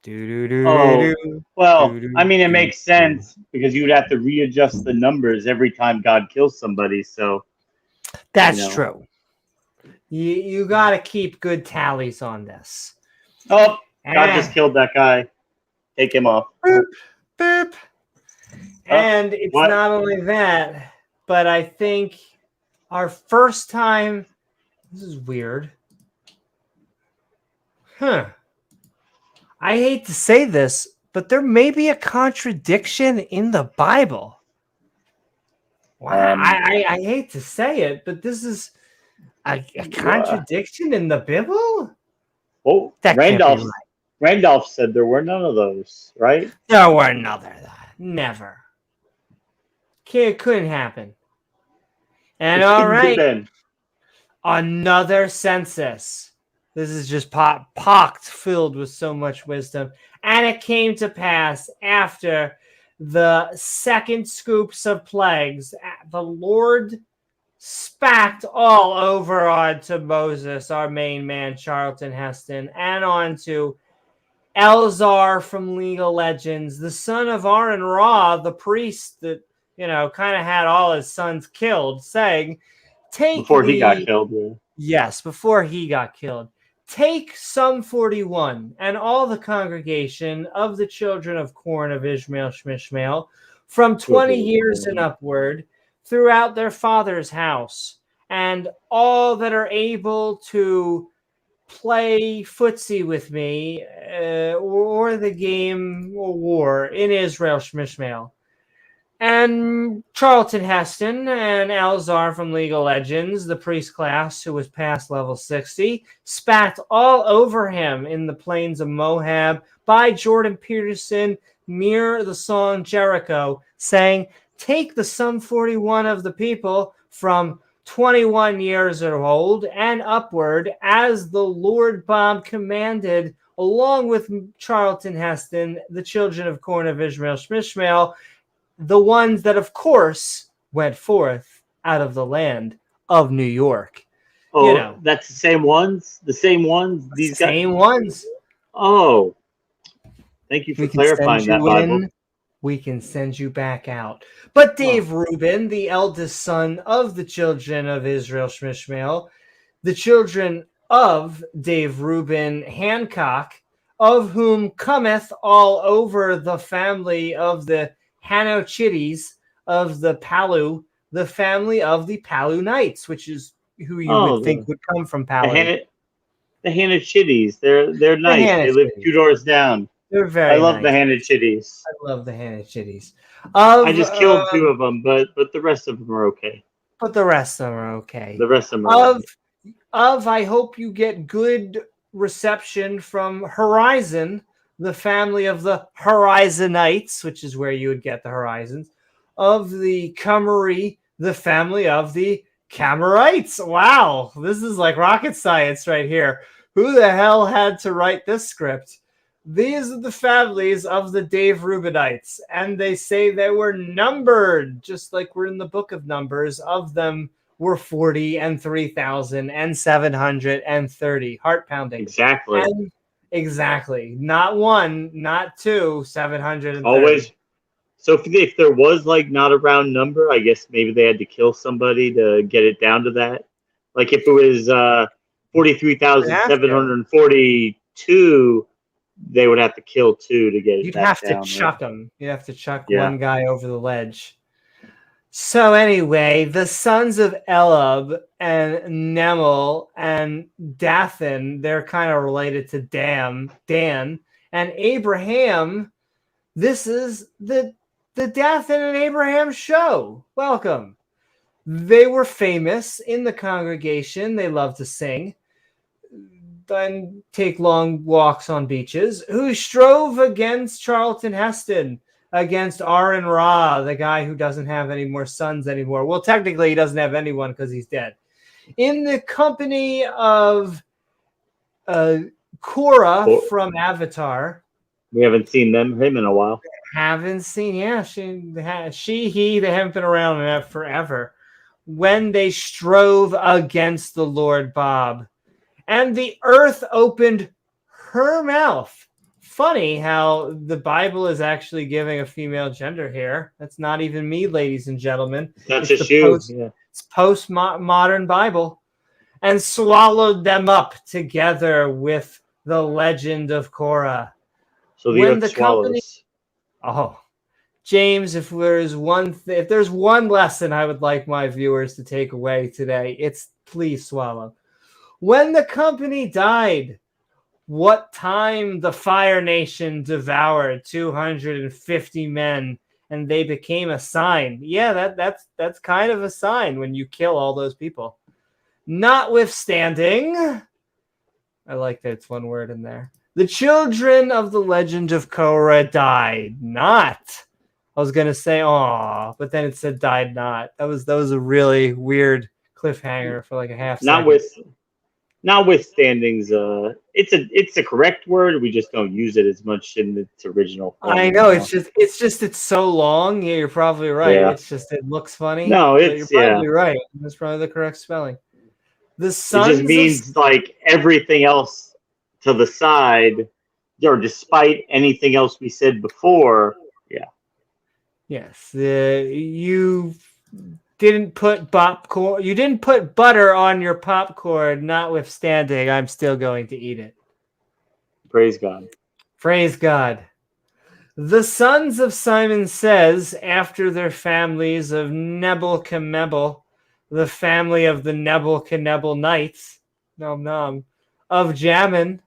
Well, I mean, it makes sense because you'd have to readjust the numbers every time God kills somebody. So that's true. You got to keep good tallies on this. Oh, God just killed that guy. Take him off. Boop, boop. And it's not only that, but I think our first time. This is weird. I hate to say this, but there may be a contradiction in the Bible. Wow. I hate to say it, but this is a contradiction in the Bible? Oh, that Randolph said there were none of those, right? There were none of that. Never. It couldn't happen. And all right. Another census. This is just pocked filled with so much wisdom. And it came to pass after the second scoops of plagues, the Lord spat all over onto Moses, our main man, Charlton Heston, and onto Elzar from League of Legends, the son of Aaron Ra, the priest that, kind of had all his sons killed, saying, before he got killed. Yeah. Yes, before he got killed. Take Psalm 41 and all the congregation of the children of corn of Ishmael, Shmishmael, from 20 years and upward, throughout their father's house, and all that are able to play footsie with me, or the game or war in Israel, Shmishmael. And Charlton Heston and Elzar from League of Legends, the priest class who was past level 60, spat all over him in the plains of Moab by Jordan Peterson, near the song Jericho, saying, "Take the sum 41 of the people from 21 years old and upward, as the Lord Bob commanded, along with Charlton Heston, the children of corn of Israel, Shmishmael, the ones that, of course, went forth out of the land of New York." Oh, You know, that's the same ones? The same ones? These guys? same ones. Oh, thank you for We can send clarifying that, you Bible. in. We can send you back out. But Dave Oh. Reuben, the eldest son of the children of Israel Shmishmael, the children of Dave Reuben Hancock, of whom cometh all over the family of the Hanochitties of the Palu, the family of the Palu Knights, which is who you Oh, would think would come from the Palu. Hanochitties. They're The nice. They live 2 Hanochitties. doors down. They're I very love the nice. Hanochitties. I love the Hanochitties. I just killed 2 of them, but the rest of them are okay. But the rest of them are okay. The rest of them are okay. I hope you get good reception from Horizon, the family of the Horizonites, which is where you would get the Horizons, of the Cummery, the family of the Camerites. Wow, this is like rocket science right here. Who the hell had to write this script? These are the families of the Dave Reubenites, and they say they were numbered, just like we're in the book of Numbers. Of them were 40 and 3,730. Heart pounding. Exactly. And exactly. Not one, not two, 730. Always. So if there was like not a round number, I guess maybe they had to kill somebody to get it down to that. Like if it was 43,742, they would have to kill 2 to get it You'd that have down. to chuck them. You'd have to chuck Yeah. one guy over the ledge. So anyway, the sons of Elab and Nemel and Dathan, they're kind of related to Dan, and Abraham. This is the Dathan and Abraham show. Welcome. They were famous in the congregation. They loved to sing and take long walks on beaches, who strove against Charlton Heston, against Aaron Ra, the guy who doesn't have any more sons anymore. Well, technically, he doesn't have anyone because he's dead. In the company of Korah from Avatar. We haven't seen him in a while. Haven't seen, yeah. He, they haven't been around forever. When they strove against the Lord Bob. And the earth opened her mouth. Funny how the Bible is actually giving a female gender here. That's not even me, ladies and gentlemen. That's just you. It's post-modern Bible. And swallowed them up together with the legend of Korah. So the earth swallows. James, if there's one lesson I would like my viewers to take away today, it's please swallow. When the company died, what time the Fire Nation devoured 250 men, and they became a sign. Yeah, that's kind of a sign when you kill all those people. Notwithstanding, I like that it's one word in there. The children of the legend of Korah died not. I was gonna say, "Aw," but then it said "died not." That was a really weird cliffhanger for like a half second. Notwithstanding's it's a correct word. We just don't use it as much in its original form. I know it's so long. Yeah, you're probably right. Yeah. It's just it looks funny. No, you're probably right. That's probably the correct spelling. The sons it just means like everything else to the side, or despite anything else we said before. Yeah. Yes. You didn't put popcorn. You didn't put butter on your popcorn. Notwithstanding, I'm still going to eat it. Praise God. Praise God. The sons of Simon says, after their families of Nebel-Kemebel, the family of the Nebel-Kemebel Knights, of Jamin,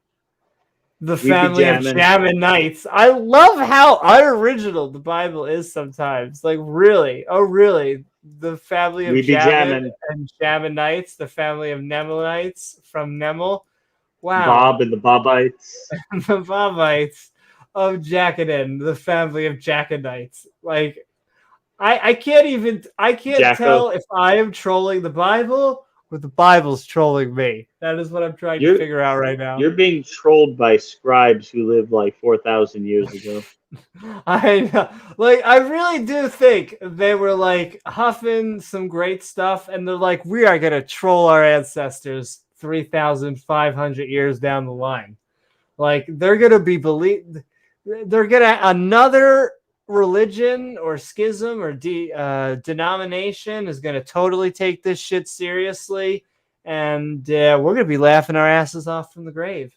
the family of Jamin Knights. I love how unoriginal the Bible is sometimes. Like, really? Oh, really? The family of Jamin and Jammanites, the family of Nemelites from Nemel. Wow. Bob and the Bobites. The Bobites of Jackadan, the family of Jackanites. Like, I can't Jacko. tell if I am trolling the Bible or the Bible's trolling me. That is what I'm trying to You're figure out right now. you're being trolled by scribes who lived like 4,000 years ago. I know. Like, I really do think they were like huffing some great stuff, and they're like, we are gonna troll our ancestors 3,500 years down the line. Like, they're gonna be believed. They're gonna another religion or schism or denomination is gonna totally take this shit seriously, and we're gonna be laughing our asses off from the grave.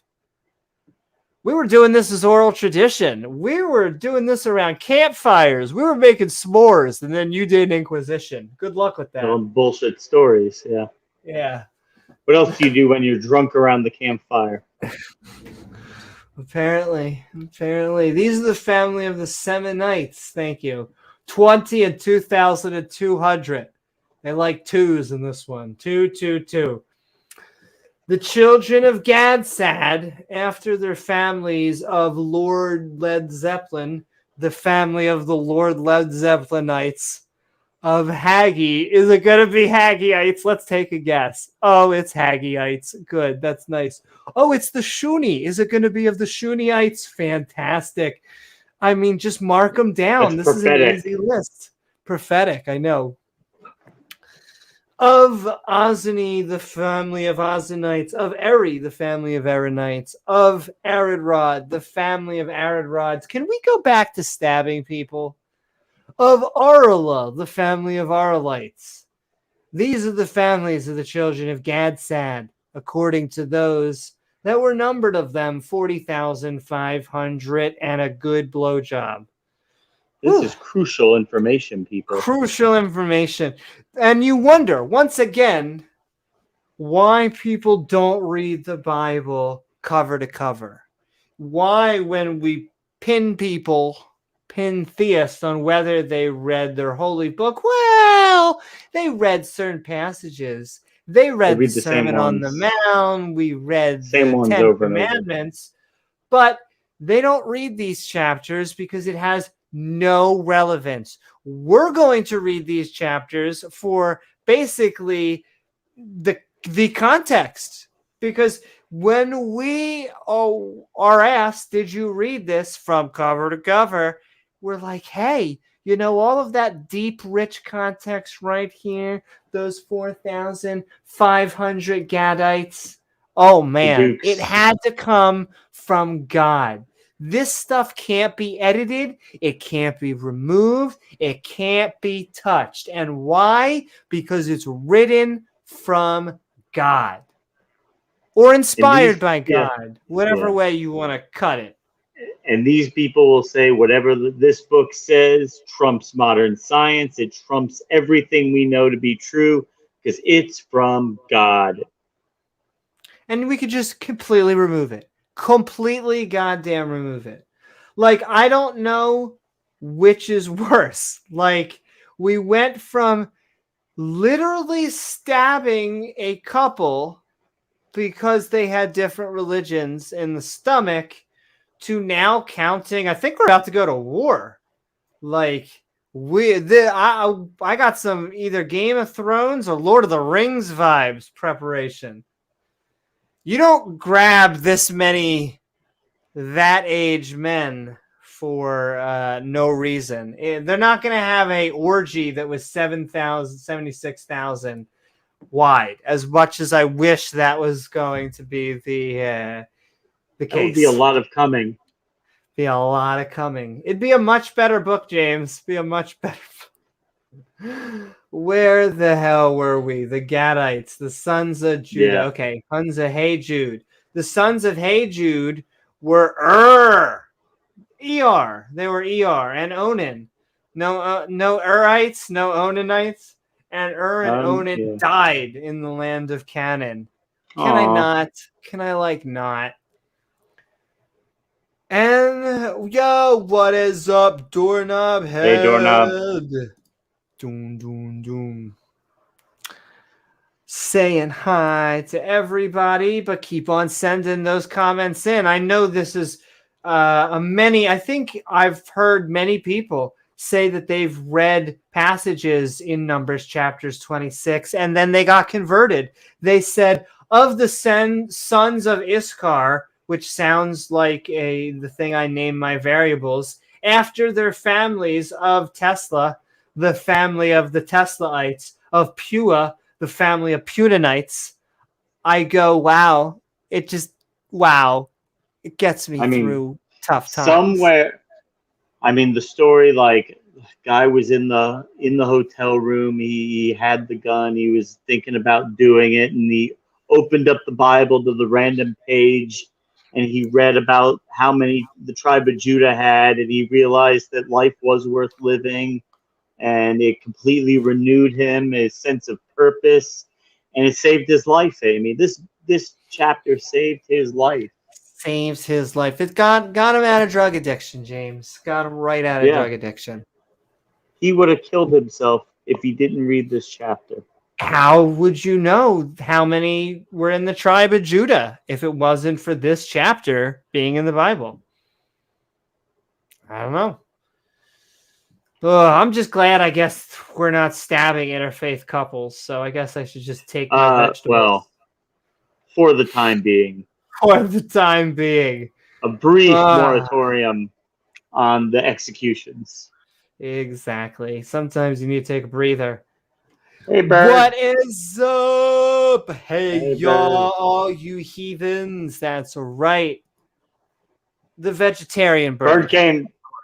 We were doing this as oral tradition. We were doing this around campfires. We were making s'mores, and then you did Inquisition. Good luck with that. Telling bullshit stories. Yeah. Yeah. What else do you do when you're drunk around the campfire? Apparently. These are the family of the Seminites. Thank you. 20 and 2,200. They like twos in this one. 2. The children of Gadsad, after their families of Lord Led Zeppelin, the family of the Lord Led Zeppelinites of Haggai. Is it going to be Haggaites? Let's take a guess. Oh, it's Haggaites. Good. That's nice. Oh, it's the Shuni. Is it going to be of the Shunyites? Fantastic. I mean, just mark them down. That's this prophetic. is an easy list. Prophetic, I know. Of Ozani, the family of Ozanites. Of Eri, the family of Erinites. Of Aridrod, the family of Aridrods. Can we go back to stabbing people? Of Arla, the family of Arlites. These are the families of the children of Gadsad, according to those that were numbered of them, 40,500 and a good blowjob. This is crucial information, people. Crucial information. And you wonder, once again, why people don't read the Bible cover to cover. Why, when we pin theists on whether they read their holy book, well, they read certain passages. They read the Sermon on the Mount. We read the Ten Commandments. But they don't read these chapters because it has no relevance. We're going to read these chapters for basically the context, because when we are asked, did you read this from cover to cover, we're like, hey, you know, all of that deep, rich context right here, those 4,500 Gadites, oh man, it had to come from God. This stuff can't be edited. It can't be removed. It can't be touched. And why? Because it's written from God or inspired by God, whatever way you want to cut it. And these people will say whatever this book says trumps modern science. It trumps everything we know to be true because it's from God. And we could just completely remove it. Completely goddamn remove it. Like, I don't know which is worse. Like, we went from literally stabbing a couple because they had different religions in the stomach to now counting. I think we're about to go to war. Like, I got some either Game of Thrones or Lord of the Rings vibes preparation. You don't grab this many that age men for no reason. They're not going to have a orgy that was 76,000 wide, as much as I wish that was going to be the case. That would be a lot of coming. Be a lot of coming. It'd be a much better book, James. Be a much better book. Where the hell were we? The Gadites, the sons of Judah. Yeah. Okay, sons of Hey Jude. The sons of Hey Jude were Er. They were Er and Onan. No Urites, no Onanites. And and Onan died in the land of Canaan. Can I not? Can I not? And yo, what is up, doorknob head? Hey, doorknob. Doom. Saying hi to everybody, but keep on sending those comments in. I know this is I think I've heard many people say that they've read passages in Numbers chapters 26 and then they got converted. They said, of the sons of Issachar, which sounds like the thing I name my variables, after their families, of Tesla, the family of the Teslaites, of Pua, the family of Pudanites. I go, wow, wow, it gets me through tough times. Somewhere, the story, like, guy was in the hotel room. He had the gun. He was thinking about doing it, and he opened up the Bible to the random page, and he read about how many the tribe of Judah had, and he realized that life was worth living, and it completely renewed him, his sense of purpose, and it saved his life, Amy. This chapter saved his life. Saves his life. It got him out of drug addiction, James. Got him right out of drug addiction. He would have killed himself if he didn't read this chapter. How would you know how many were in the tribe of Judah if it wasn't for this chapter being in the Bible? I don't know. I'm just glad, I guess, we're not stabbing interfaith couples, so I guess I should just take my vegetables. Well, for the time being. For the time being. A brief moratorium on the executions. Exactly. Sometimes you need to take a breather. Hey, Bird. What is up? Hey y'all, all you heathens. That's right. The vegetarian bird.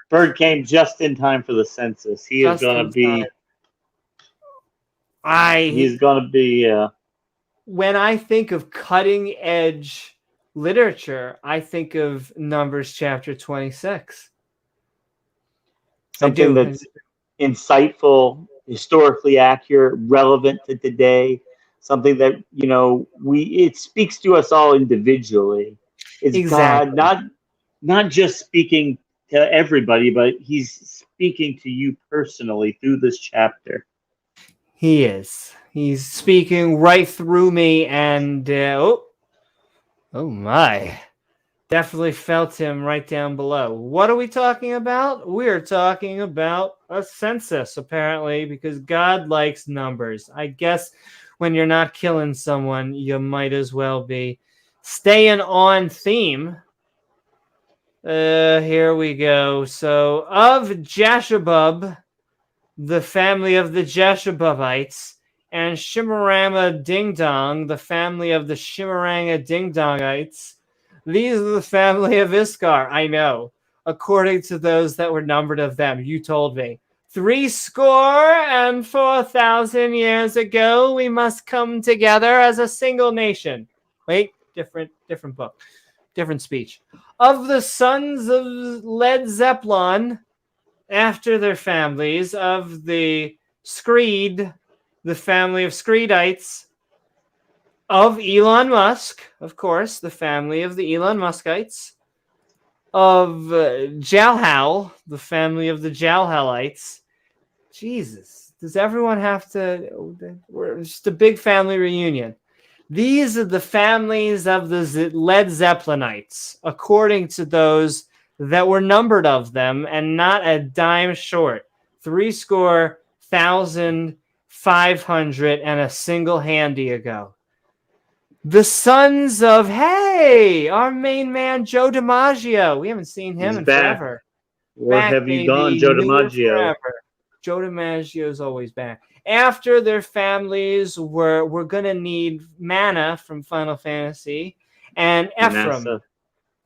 Bird came just in time for the census. He's gonna be. When I think of cutting edge literature, I think of Numbers chapter 26. Something that's insightful, historically accurate, relevant to today. Something that it speaks to us all individually. It's God not just speaking to everybody, but He's speaking to you personally through this chapter. He is. He's speaking right through me, and oh my. Definitely felt him right down below. What are we talking about? We're talking about a census, apparently, because God likes numbers. I guess when you're not killing someone, you might as well be staying on theme. Here we go. So, of Jashubub, the family of the Jashububites, and Shimarama Ding Dong, the family of the Shimaranga Ding Dongites, these are the family of Issachar. I know. According to those that were numbered of them, you told me. 4,000 years ago, we must come together as a single nation. Wait, different book, different speech. Of the sons of Led Zeppelin, after their families, of the Screed, the family of Screedites, of Elon Musk, of course, the family of the Elon Muskites, of Jalhal, the family of the Jalhalites. Jesus, does everyone have to? We're just a big family reunion. These are the families of the Led Zeppelinites, according to those that were numbered of them, and not a dime short. 3,500 and a single handy ago. The sons of, our main man, Joe DiMaggio. We haven't seen him in forever. Where have you gone, Joe DiMaggio? Joe DiMaggio is always back. After their families were going to need Mana from Final Fantasy and Ephraim.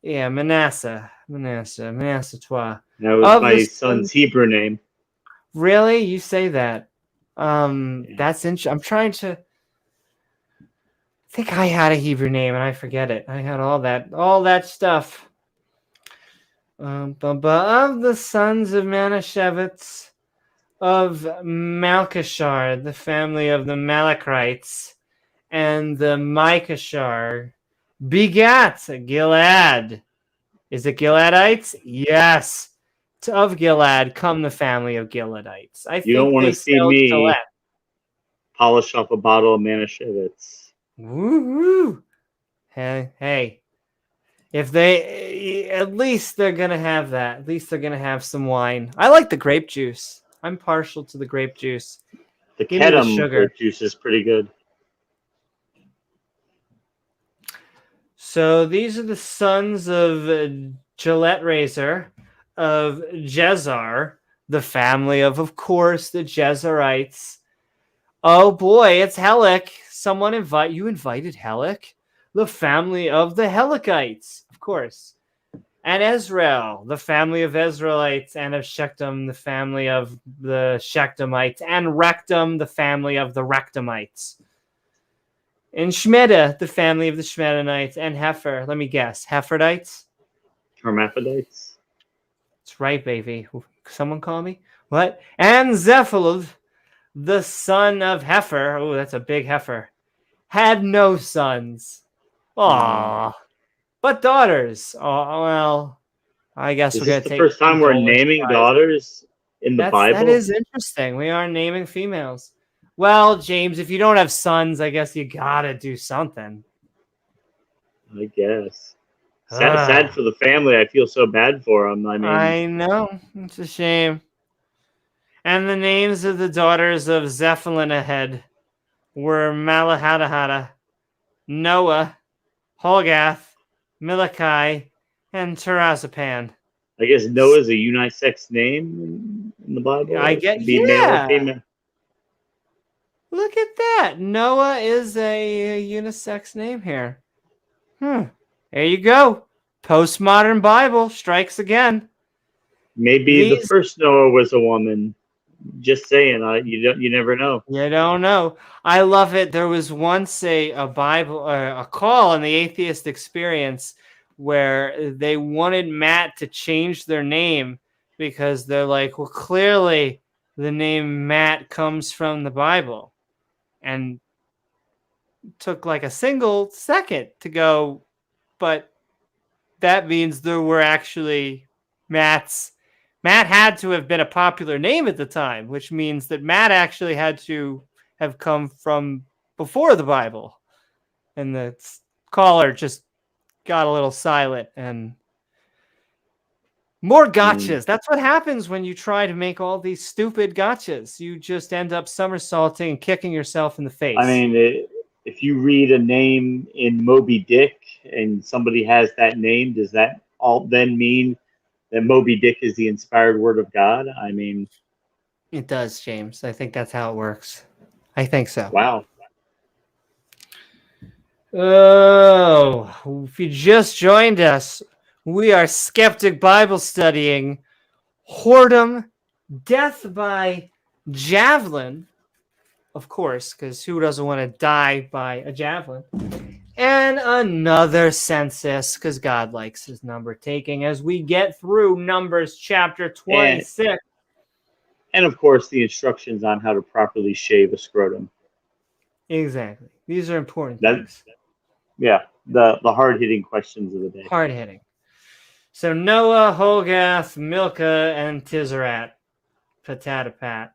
Manasseh. Manasseh Twa. That was my son's Hebrew name. Really? You say that? That's interesting. I'm trying to... I think I had a Hebrew name and I forget it. I had all that stuff. Of the sons of Manashevitz, of Malkashar, the family of the Malachites, and the Micashar, begat Gilad. Is it Giladites? Yes. Of Gilad come the family of Giladites. You don't want to see me polish off a bottle of Manischewitz. Woo-hoo. Hey. If they, at least they're going to have that. At least they're going to have some wine. I like the grape juice. I'm partial to the grape juice. The Give me the Kedem sugar. grape juice is pretty good. So these are the sons of Gillette Razor, of Jezar, the family of course, the Jezarites. Oh boy, it's Helic. Someone invited Helic? The family of the Helikites, of course. And Ezrael, the family of Israelites, and of Shechem, the family of the Shechemites, and Rectum, the family of the Rectamites. And Shmeda, the family of the Shmedanites, and Heifer. Let me guess, Hepherites? Hermaphrodites. That's right, baby. Someone call me? What? And Zephalud, the son of Heifer. Oh, that's a big heifer. Had no sons. Aww. But daughters. Oh, well, I guess Is we're going this to the take first time we're condolences. naming daughters in the Bible? That is interesting. We are naming females. Well, James, if you don't have sons, I guess you gotta do something. I guess. Sad for the family. I feel so bad for them. I mean, I know. It's a shame. And the names of the daughters of Zephylin ahead were Malahadahada, Noah, Holgath, Milichi, and Terazapan. I guess Noah's a unisex name in the Bible. I It get, could be male or yeah. female. Look at that. Noah is a unisex name here. There you go. Postmodern Bible strikes again. Maybe the first Noah was a woman. Just saying. You never know. You don't know. I love it. There was once a Bible a call in the Atheist Experience where they wanted Matt to change their name because they're like, well, clearly the name Matt comes from the Bible. And took like a single second to go, but that means there were actually Matts. Matt had to have been a popular name at the time, which means that Matt actually had to have come from before the Bible. And the caller just got a little silent and more gotchas. That's what happens when you try to make all these stupid gotchas. You just end up somersaulting and kicking yourself in the face. I mean, if you read a name in Moby Dick and somebody has that name, does that all then mean that Moby Dick is the inspired word of God? I mean, it does, James. I think that's how it works. I think so. Wow. Oh, if you just joined us, we are Skeptic Bible studying Whoredom, Death by Javelin, of course, because who doesn't want to die by a javelin? And another census, because God likes his number taking as we get through Numbers chapter 26. And of course, the instructions on how to properly shave a scrotum. Exactly. These are important things. Yeah, the hard-hitting questions of the day. Hard-hitting. So Noah, Holgath, Milcah, and Tizerat, Patatapat.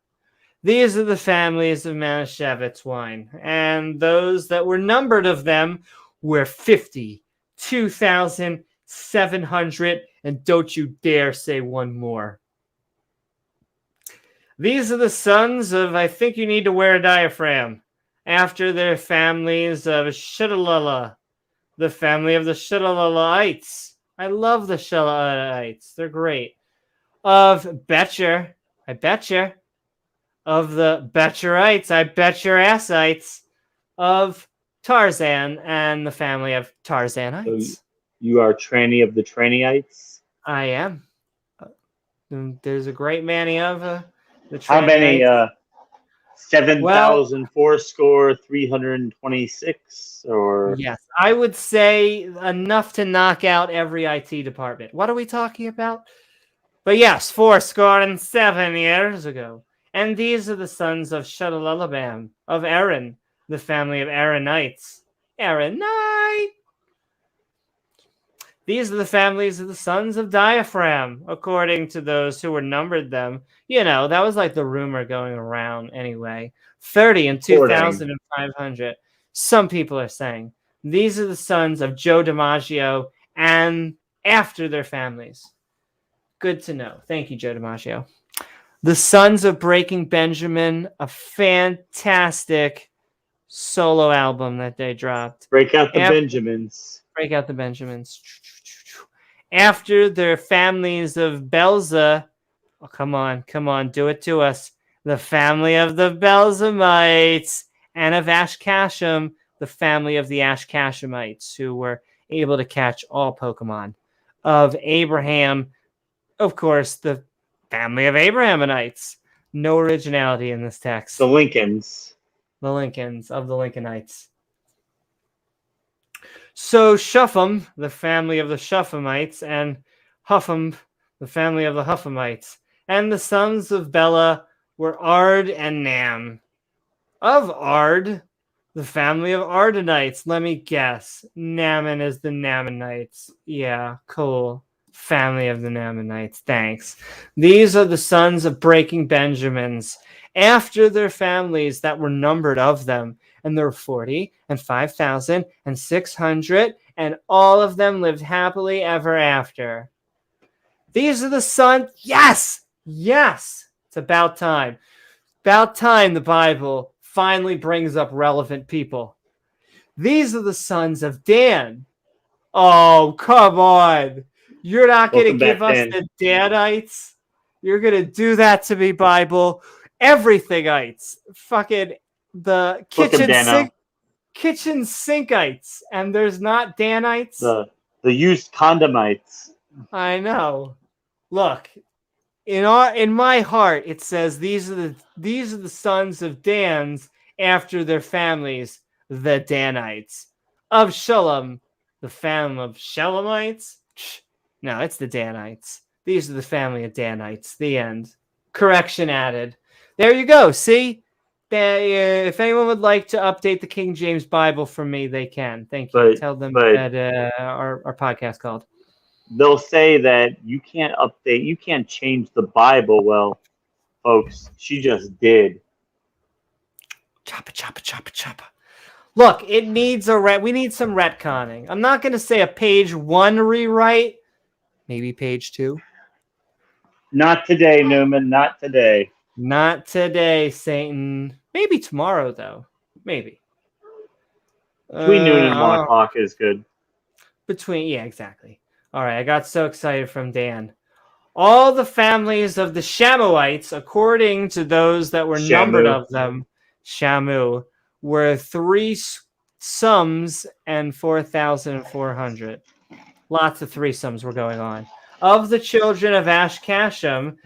These are the families of Manashevit's wine, and those that were numbered of them were 52,700, and don't you dare say one more. These are the sons of, I think you need to wear a diaphragm, after their families of Shidalala, the family of the Shidalalaites. I love the Shidalalaites. They're great. Of Betcher, I betcha. Of the Betcherites, I bet your assites. Of Tarzan and the family of Tarzanites. So you are tranny of the Trannyites? I am. There's a great many of the Trannyites. How many? 7,400,326, or yes, I would say enough to knock out every IT department. What are we talking about? But yes, 7 years ago. And these are the sons of Shadalalabam, of Aaron, the family of Aaronites. Aaronite! These are the families of the sons of Diaphragm, according to those who were numbered them. You know, that was like the rumor going around anyway. 30 and 2,500. Some people are saying. These are the sons of Joe DiMaggio and after their families. Good to know. Thank you, Joe DiMaggio. The Sons of Breaking Benjamin, a fantastic solo album that they dropped. Break out the Benjamins. Break out the Benjamins. After their families of Belza, oh, come on, do it to us. The family of the Belzamites, and of Ashkasham, the family of the Ashkashamites, who were able to catch all Pokemon. Of Abraham, of course, the family of Abrahamites. No originality in this text. The Lincolns. The Lincolns of the Lincolnites. So Shuffam, the family of the Shuffamites, and Huffam, the family of the Huffamites. And the sons of Bela were Ard and Nam. Of Ard, the family of Ardenites. Let me guess. Naaman is the Naamanites. Yeah, cool. Family of the Naamanites. Thanks. These are the sons of Breaking Benjamins. After their families that were numbered of them, and there were 40 and 5,000 and 600, and all of them lived happily ever after. These are the sons. Yes! Yes! It's about time. About time the Bible finally brings up relevant people. These are the sons of Dan. Oh, come on. You're not going to give us the Danites? You're going to do that to me, Bible? Everythingites. Fucking the kitchen sinkites. And there's not Danites? The used condomites. I know. Look, in my heart, it says these are the sons of Dan's after their families, the Danites. Of Shalom, the family of Shalamites. No, it's the Danites. These are the family of Danites. The end. Correction added. There you go. See? If anyone would like to update the King James Bible for me, they can. Thank you. Tell them that our podcast called. They'll say that you can't update, you can't change the Bible. Well, folks, she just did. Choppa. Look, it needs we need some retconning. I'm not going to say a page 1 rewrite. Maybe page 2. Not today, Newman. Not today. Not today, Satan. Maybe tomorrow, though. Maybe. Between noon and 1 o'clock is good. Yeah, exactly. All right, I got so excited from Dan. All the families of the Shamuites, according to those that were numbered of them, Shamu, were 3 sums and 4,400. Lots of 3 sums were going on. Of the children of Ashkasham,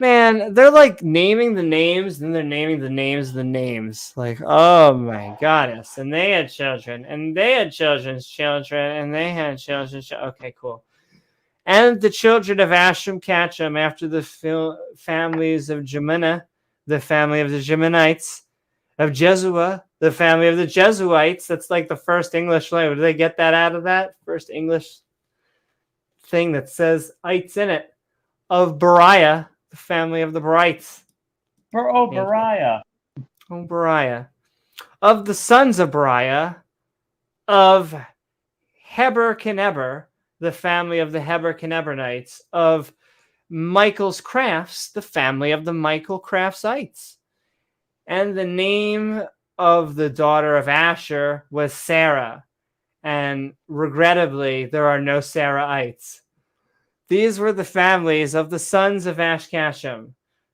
man, they're like naming the names, then they're naming the names of the names. Like, oh my goddess. And they had children, and they had children's children, and they had children's children. Okay, cool. And the children of Asham Kacham, after the families of Jemina, the family of the Jeminites, of Jezua, the family of the Jesuites. That's like the first English language. Did they get that out of that? First English thing that says ites in it. Of Beriah, the family of the Berites. Beriah. Oh, Beriah. Of the sons of Beriah, of Heber Keneber, the family of the Heber Keneberites. Of Michael's Crafts, the family of the Michael Craftsites. And the name of the daughter of Asher was Sarah. And regrettably, there are no Sarahites. These were the families of the sons of Ashkasham,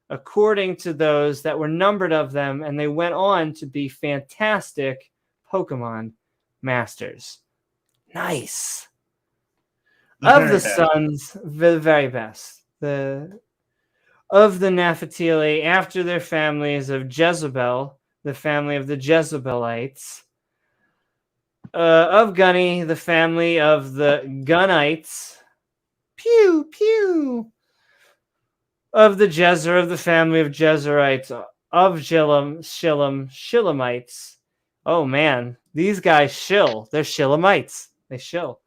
according to those that were numbered of them, and they went on to be fantastic Pokemon masters. Nice. Of the sons, the very best. Of the Naphtali, after their families of Jezebel, the family of the Jezebelites. Of Gunny, the family of the Gunnites. Pew, pew. Of the Jezer, of the family of Jezerites. Of Shillamites. Oh, man. These guys shill. They're Shillamites. They shill.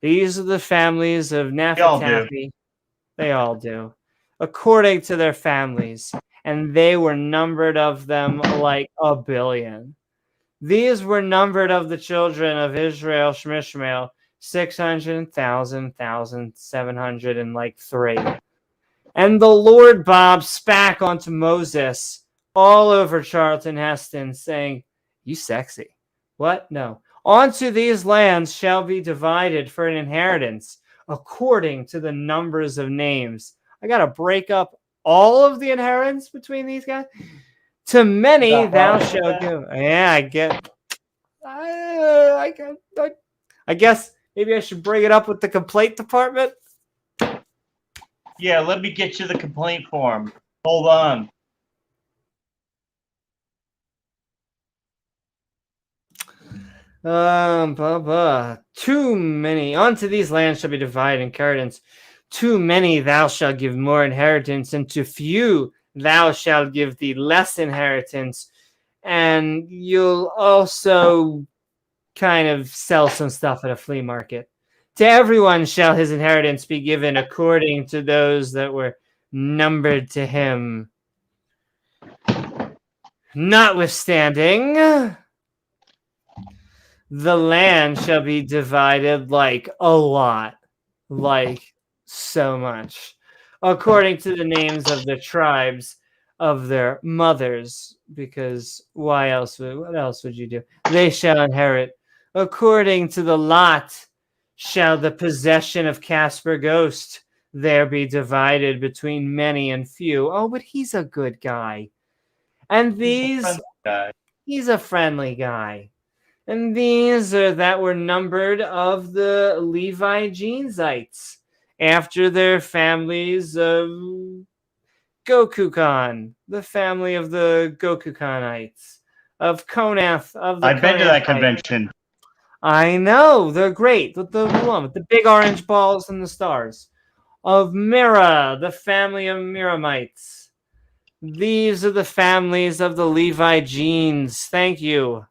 These are the families of Naphtali. They all do. According to their families. And they were numbered of them like 1 billion. These were numbered of the children of Israel, Shemishmael, 600,703. And the Lord Bob spat onto Moses all over Charlton Heston, saying, "You sexy." What? No. "Onto these lands shall be divided for an inheritance according to the numbers of names." I got to break up all of the inheritance between these guys. "To many thou shalt give." Yeah, I get. I guess maybe I should bring it up with the complaint department. Yeah, let me get you the complaint form. Hold on. Too many. Unto these lands shall be divided inheritance. Too many thou shalt give more inheritance, and to few thou shalt give thee less inheritance. And you'll also kind of sell some stuff at a flea market. To everyone shall his inheritance be given according to those that were numbered to him. Notwithstanding, the land shall be divided like a lot, like so much, according to the names of the tribes of their mothers, because what else would you do? They shall inherit. According to the lot shall the possession of Casper Ghost there be divided between many and few. Oh, but he's a good guy. And these, he's a friendly guy. And these are that were numbered of the Levi Genesites, after their families of Gokukan, the family of the Gokukanites, of Konath, of the I've been to that Konathites. convention. I know, they're great. The one with the big orange balls and the stars. Of Mira, the family of Miramites. These are the families of the Levi genes. Thank you.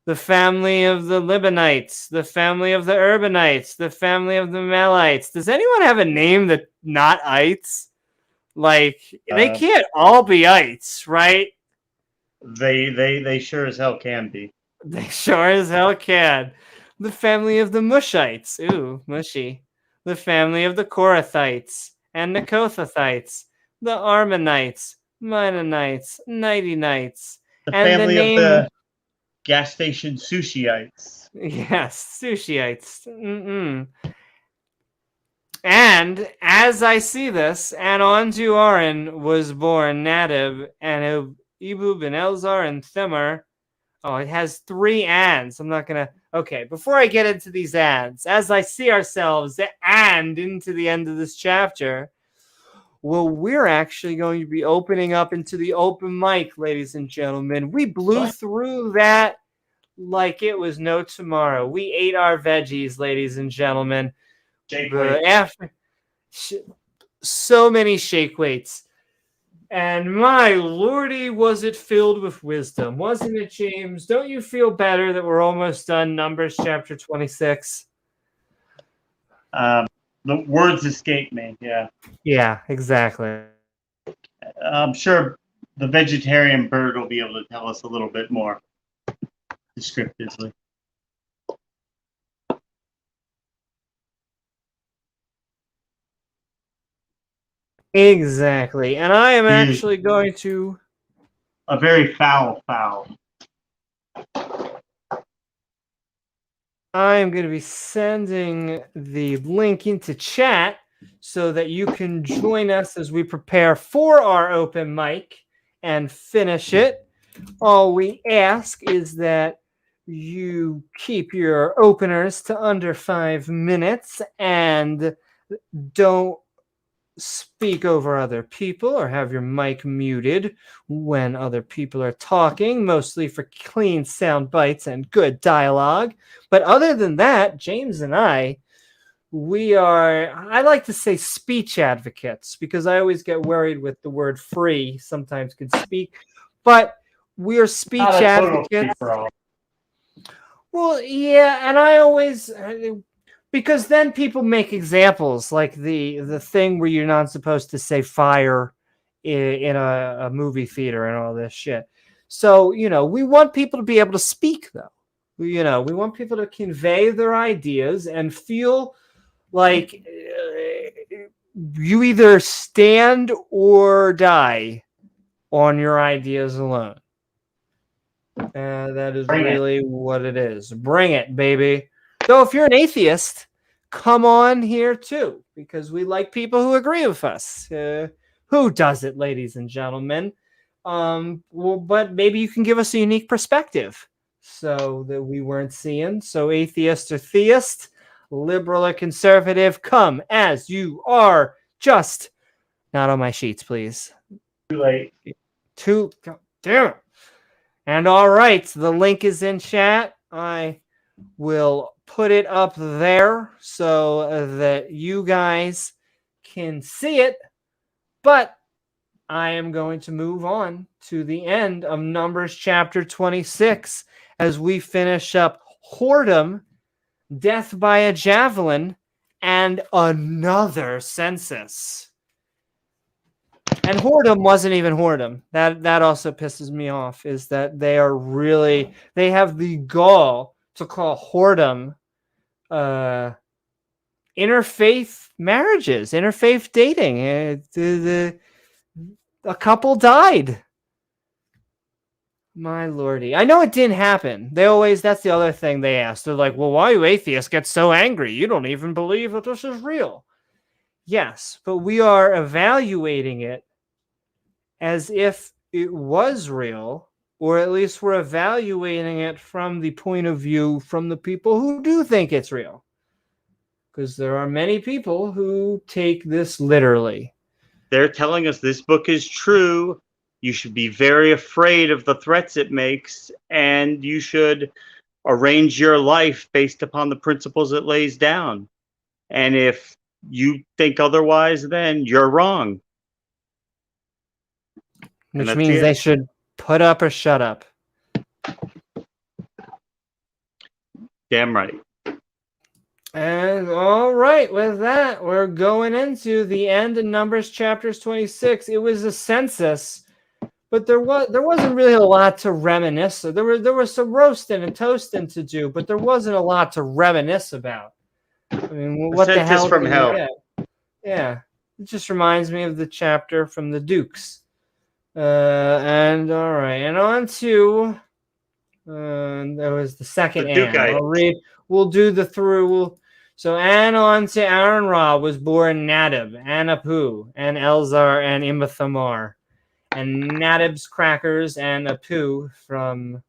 The family of the Libanites, the family of the Urbanites, the family of the Melites. Does anyone have a name that not ites? Like, they can't all be ites, right? They sure as hell can be. They sure as hell can. The family of the Mushites. Ooh, mushy. The family of the Korathites and the Kothathites. The Armenites, Mennonites, Nighty-Nights. The And family the name... of the gas station sushyites. Yes, sushiites. Mm-mm. And as I see this, and onto Aaron was born Nadab, and Ebub and Elzar and Thimmer. Oh, it has 3 ands. I'm not gonna. Okay, before I get into these ads, as I see ourselves and into the end of this chapter, well, we're actually going to be opening up into the open mic, ladies and gentlemen. We blew through that like it was no tomorrow. We ate our veggies, ladies and gentlemen. So many shake weights. And my lordy, was it filled with wisdom. Wasn't it, James? Don't you feel better that we're almost done Numbers chapter 26? The words escape me, yeah. Yeah, exactly. I'm sure the vegetarian bird will be able to tell us a little bit more descriptively. Exactly. And I am actually going to... A very foul. I am going to be sending the link into chat so that you can join us as we prepare for our open mic and finish it. All we ask is that you keep your openers to under 5 minutes and don't speak over other people or have your mic muted when other people are talking, mostly for clean sound bites and good dialogue. But other than that, James and I like to say speech advocates, because I always get worried with the word free sometimes could speak, but we're speech advocates. Well, yeah, and I always... Because then people make examples like the thing where you're not supposed to say fire in a movie theater and all this shit. So, we want people to be able to speak, though. We want people to convey their ideas and feel like you either stand or die on your ideas alone. That is really what it is. Bring it, baby. Though if you're an atheist, come on here too, because we like people who agree with us. Who does it, ladies and gentlemen? But maybe you can give us a unique perspective so that we weren't seeing. So atheist or theist, liberal or conservative, come as you are. Just not on my sheets, please. Too late. Damn it. And all right, the link is in chat. I will put it up there so that you guys can see it. But I am going to move on to the end of Numbers chapter 26 as we finish up Whoredom, death by a javelin, and another census. And Whoredom wasn't even Whoredom. That also pisses me off, is that they have the gall to call Whoredom interfaith marriages, interfaith dating. A couple died. My lordy. I know it didn't happen. That's the other thing they ask. They're like, well, why do atheists get so angry? You don't even believe that this is real. Yes, but we are evaluating it as if it was real, or at least we're evaluating it from the point of view from the people who do think it's real. Because there are many people who take this literally. They're telling us this book is true. You should be very afraid of the threats it makes, and you should arrange your life based upon the principles it lays down. And if you think otherwise, then you're wrong. Which means they should put up or shut up. Damn right. And all right, with that, we're going into the end of Numbers chapters 26. It was a census, but there wasn't really a lot to reminisce. There was some roasting and toasting to do, but there wasn't a lot to reminisce about. I mean, what the hell? From hell. Yeah, it just reminds me of the chapter from the Dukes. And all right, and on to there was the second Ann. We'll do the through. So Ann on to Aaron Ra was born Nadab, and Apu, and Elzar, and Imathamar, and Nadab's crackers and Apu from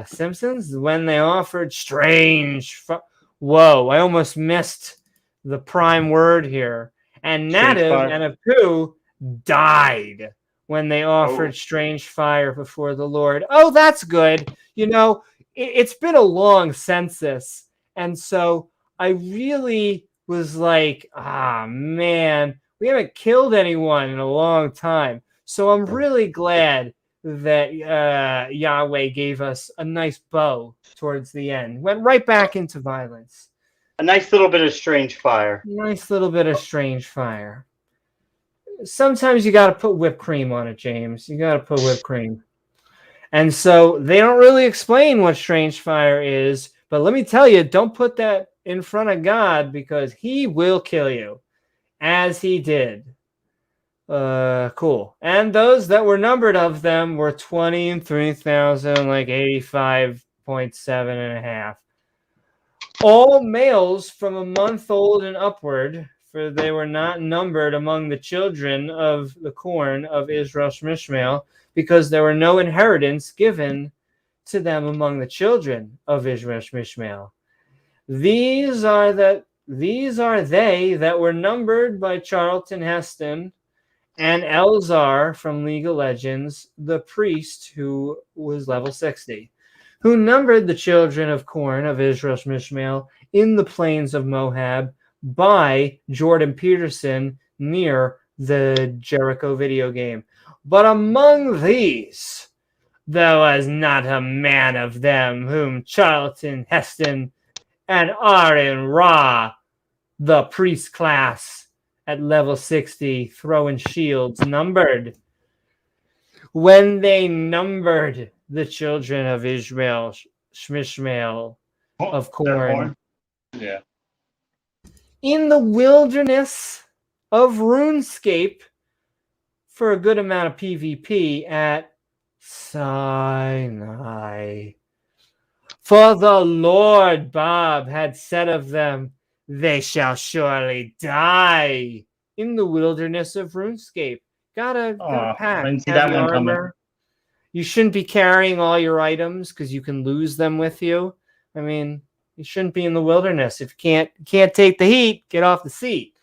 Simpsons when they offered strange. Whoa! I almost missed the prime word here. And Nadab and Apu died when they offered strange fire before the Lord. Oh, that's good. It's been a long census. And so I really was like, man, we haven't killed anyone in a long time. So I'm really glad that Yahweh gave us a nice bow towards the end. Went right back into violence. A nice little bit of strange fire. Nice little bit of strange fire. Sometimes you got to put whipped cream on it, James. You got to put whipped cream. And so they don't really explain what strange fire is, but let me tell you, don't put that in front of God because he will kill you, as he did. Cool. And those that were numbered of them were 20 and 3,000, like 85.7 and a half. All males from a month old and upward, for they were not numbered among the children of the corn of Israel Shmishmael, because there were no inheritance given to them among the children of Israel Shmishmael. These are they that were numbered by Charlton Heston and Elzar from League of Legends, the priest who was level 60, who numbered the children of corn of Israel Shmishmael in the plains of Moab, by Jordan Peterson near the Jericho video game. But among these, there was not a man of them whom Charlton Heston and Aaron Ra, the priest class at level 60, throwing shields, numbered. When they numbered the children of Israel shmishmail of corn. Yeah. In the wilderness of RuneScape for a good amount of PvP at Sinai. For the Lord, Bob, had said of them, they shall surely die in the wilderness of RuneScape. Got a pack, I didn't see heavy that one armor. coming. You shouldn't be carrying all your items because you can lose them with you. I mean, you shouldn't be in the wilderness. If you can't take the heat, get off the seat.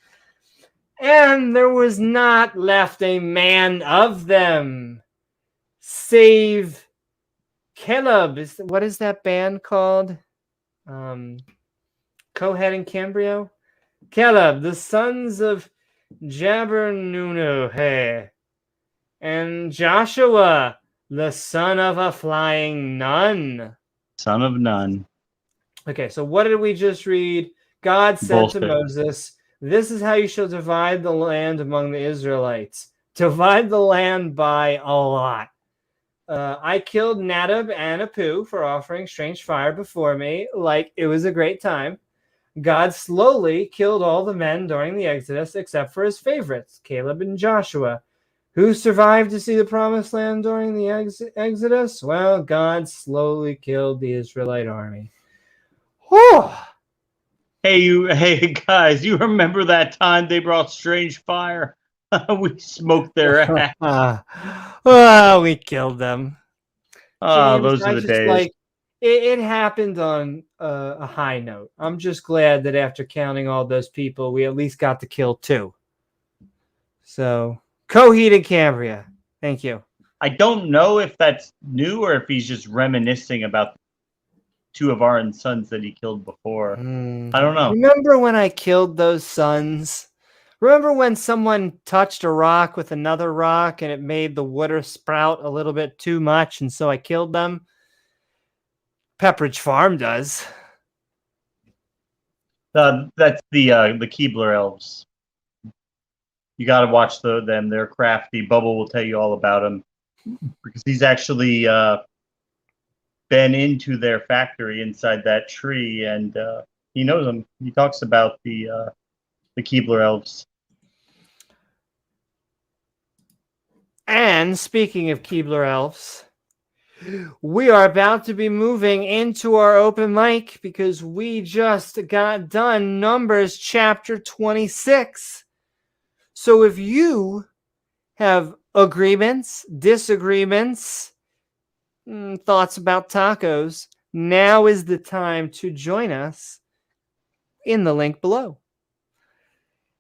And there was not left a man of them, save Caleb. What is that band called? Kohead and Cambrio? Caleb, the sons of Jabbernunuhe, and Joshua, the son of a flying nun. Son of none. Okay, so what did we just read? God said to Bullshit. Moses, this is how you shall divide the land among the Israelites. Divide the land by a lot. I killed Nadab and Apu for offering strange fire before me, like it was a great time. God slowly killed all the men during the Exodus except for his favorites, Caleb and Joshua. Who survived to see the promised land during the Exodus? Well, God slowly killed the Israelite army. Whew. Hey guys, you remember that time they brought strange fire? We smoked their ass. Well, we killed them. James, Those are the days. It happened on a high note. I'm just glad that after counting all those people, we at least got to kill 2. So, Coheed and Cambria. Thank you. I don't know if that's new or if he's just reminiscing about 2 of our sons that he killed before. I don't know. Remember when I killed those sons? Remember when someone touched a rock with another rock and it made the water sprout a little bit too much, and so I killed them? Pepperidge Farm does. That's the Keebler elves. You got to watch them. They're crafty. Bubble will tell you all about them because he's actually been into their factory inside that tree, and he knows them. He talks about the Keebler elves. And speaking of Keebler elves, we are about to be moving into our open mic because we just got done Numbers chapter 26. So if you have agreements, disagreements, thoughts about tacos, now is the time to join us in the link below.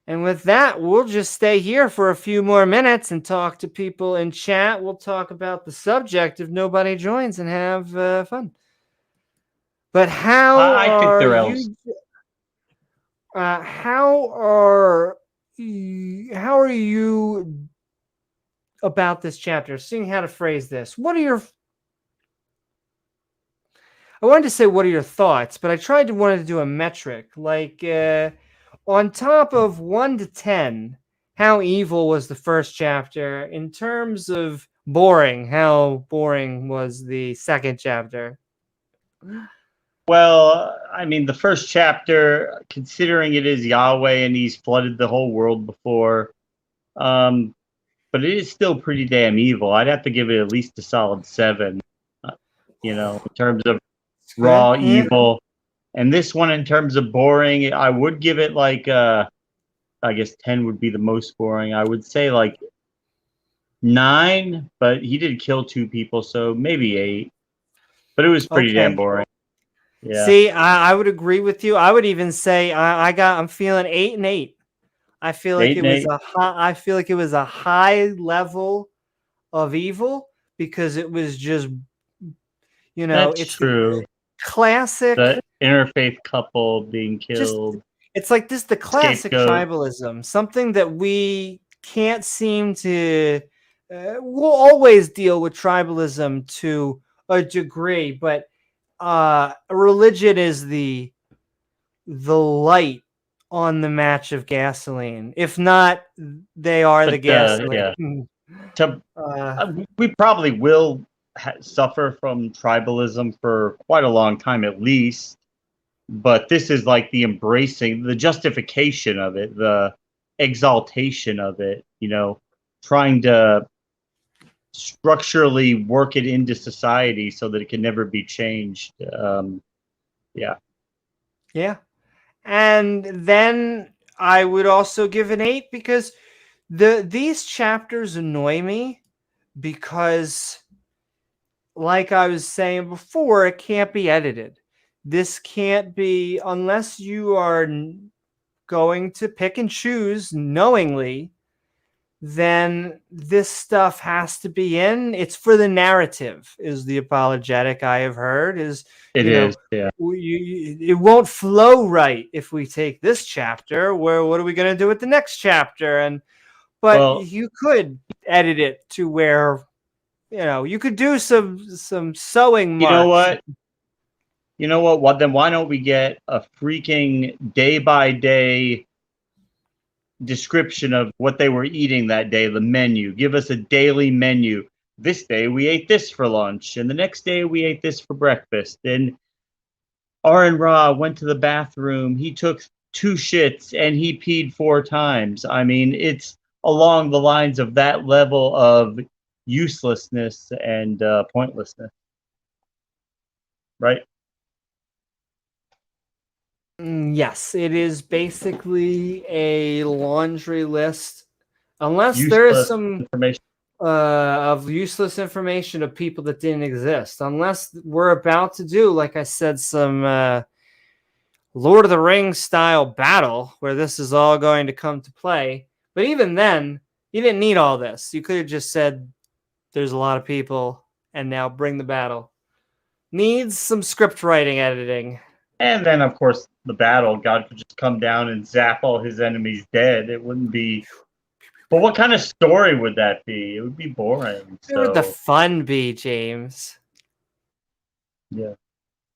And with that, we'll just stay here for a few more minutes and talk to people in chat. We'll talk about the subject if nobody joins and have fun. But I think they're elves. How are you about this chapter? Seeing how to phrase this. I wanted to say what are your thoughts, but I wanted to do a metric like. On top of 1 to 10, how evil was the first chapter? In terms of boring, how boring was the second chapter? Well, I mean, the first chapter, considering it is Yahweh and he's flooded the whole world before, but it is still pretty damn evil. I'd have to give it at least a solid 7, in terms of raw evil. And this one, in terms of boring, I would give it like, I guess 10 would be the most boring. I would say like 9, but he did kill 2 people, so maybe 8. But it was pretty damn boring. Yeah. See, I would agree with you. I would even say I'm feeling 8 and 8. I feel like it was a high level of evil because it was just, That's it's true. Classic. The interfaith couple being killed. It's like this, the classic tribalism, something that we can't seem to. We'll always deal with tribalism to a degree, but religion is the light on the match of gasoline. If not, they are the gasoline. We probably will suffer from tribalism for quite a long time, at least. But this is like the embracing, the justification of it, the exaltation of it, trying to structurally work it into society so that it can never be changed. Yeah. Yeah. And then I would also give an 8 because these chapters annoy me because, like I was saying before, it can't be edited. This can't be, unless you are going to pick and choose knowingly, then this stuff has to be in. It's for the narrative, is the apologetic I have heard. It is, yeah. It won't flow right if we take this chapter. What are we going to do with the next chapter? But you could edit it to where, you could do some sewing marks. You know what? Then why don't we get a freaking day by day description of what they were eating that day, the menu. Give us a daily menu. This day we ate this for lunch, and the next day we ate this for breakfast. And Aaron Ra went to the bathroom. He took 2 shits and he peed 4 times. I mean, it's along the lines of that level of uselessness and pointlessness, right? Yes, it is basically a laundry list, unless Useless there is some information. Of useless information of people that didn't exist. Unless we're about to do, like I said, some Lord of the Rings style battle where this is all going to come to play. But even then, you didn't need all this. You could have just said, there's a lot of people, and now bring the battle. Needs some script writing editing. And then, of course, the battle, God could just come down and zap all his enemies dead. It wouldn't be... But what kind of story would that be? It would be boring. Where would the fun be, James? Yeah.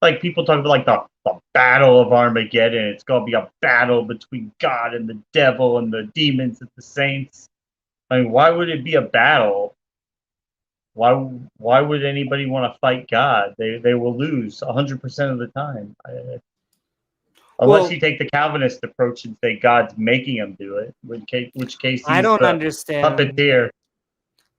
Like, people talk about, like, the Battle of Armageddon. It's going to be a battle between God and the devil and the demons and the saints. I mean, why would it be a battle? Why would anybody want to fight God? They will lose 100% of the time. Unless you take the Calvinist approach and say God's making them do it, which case he's I don't understand puppeteer.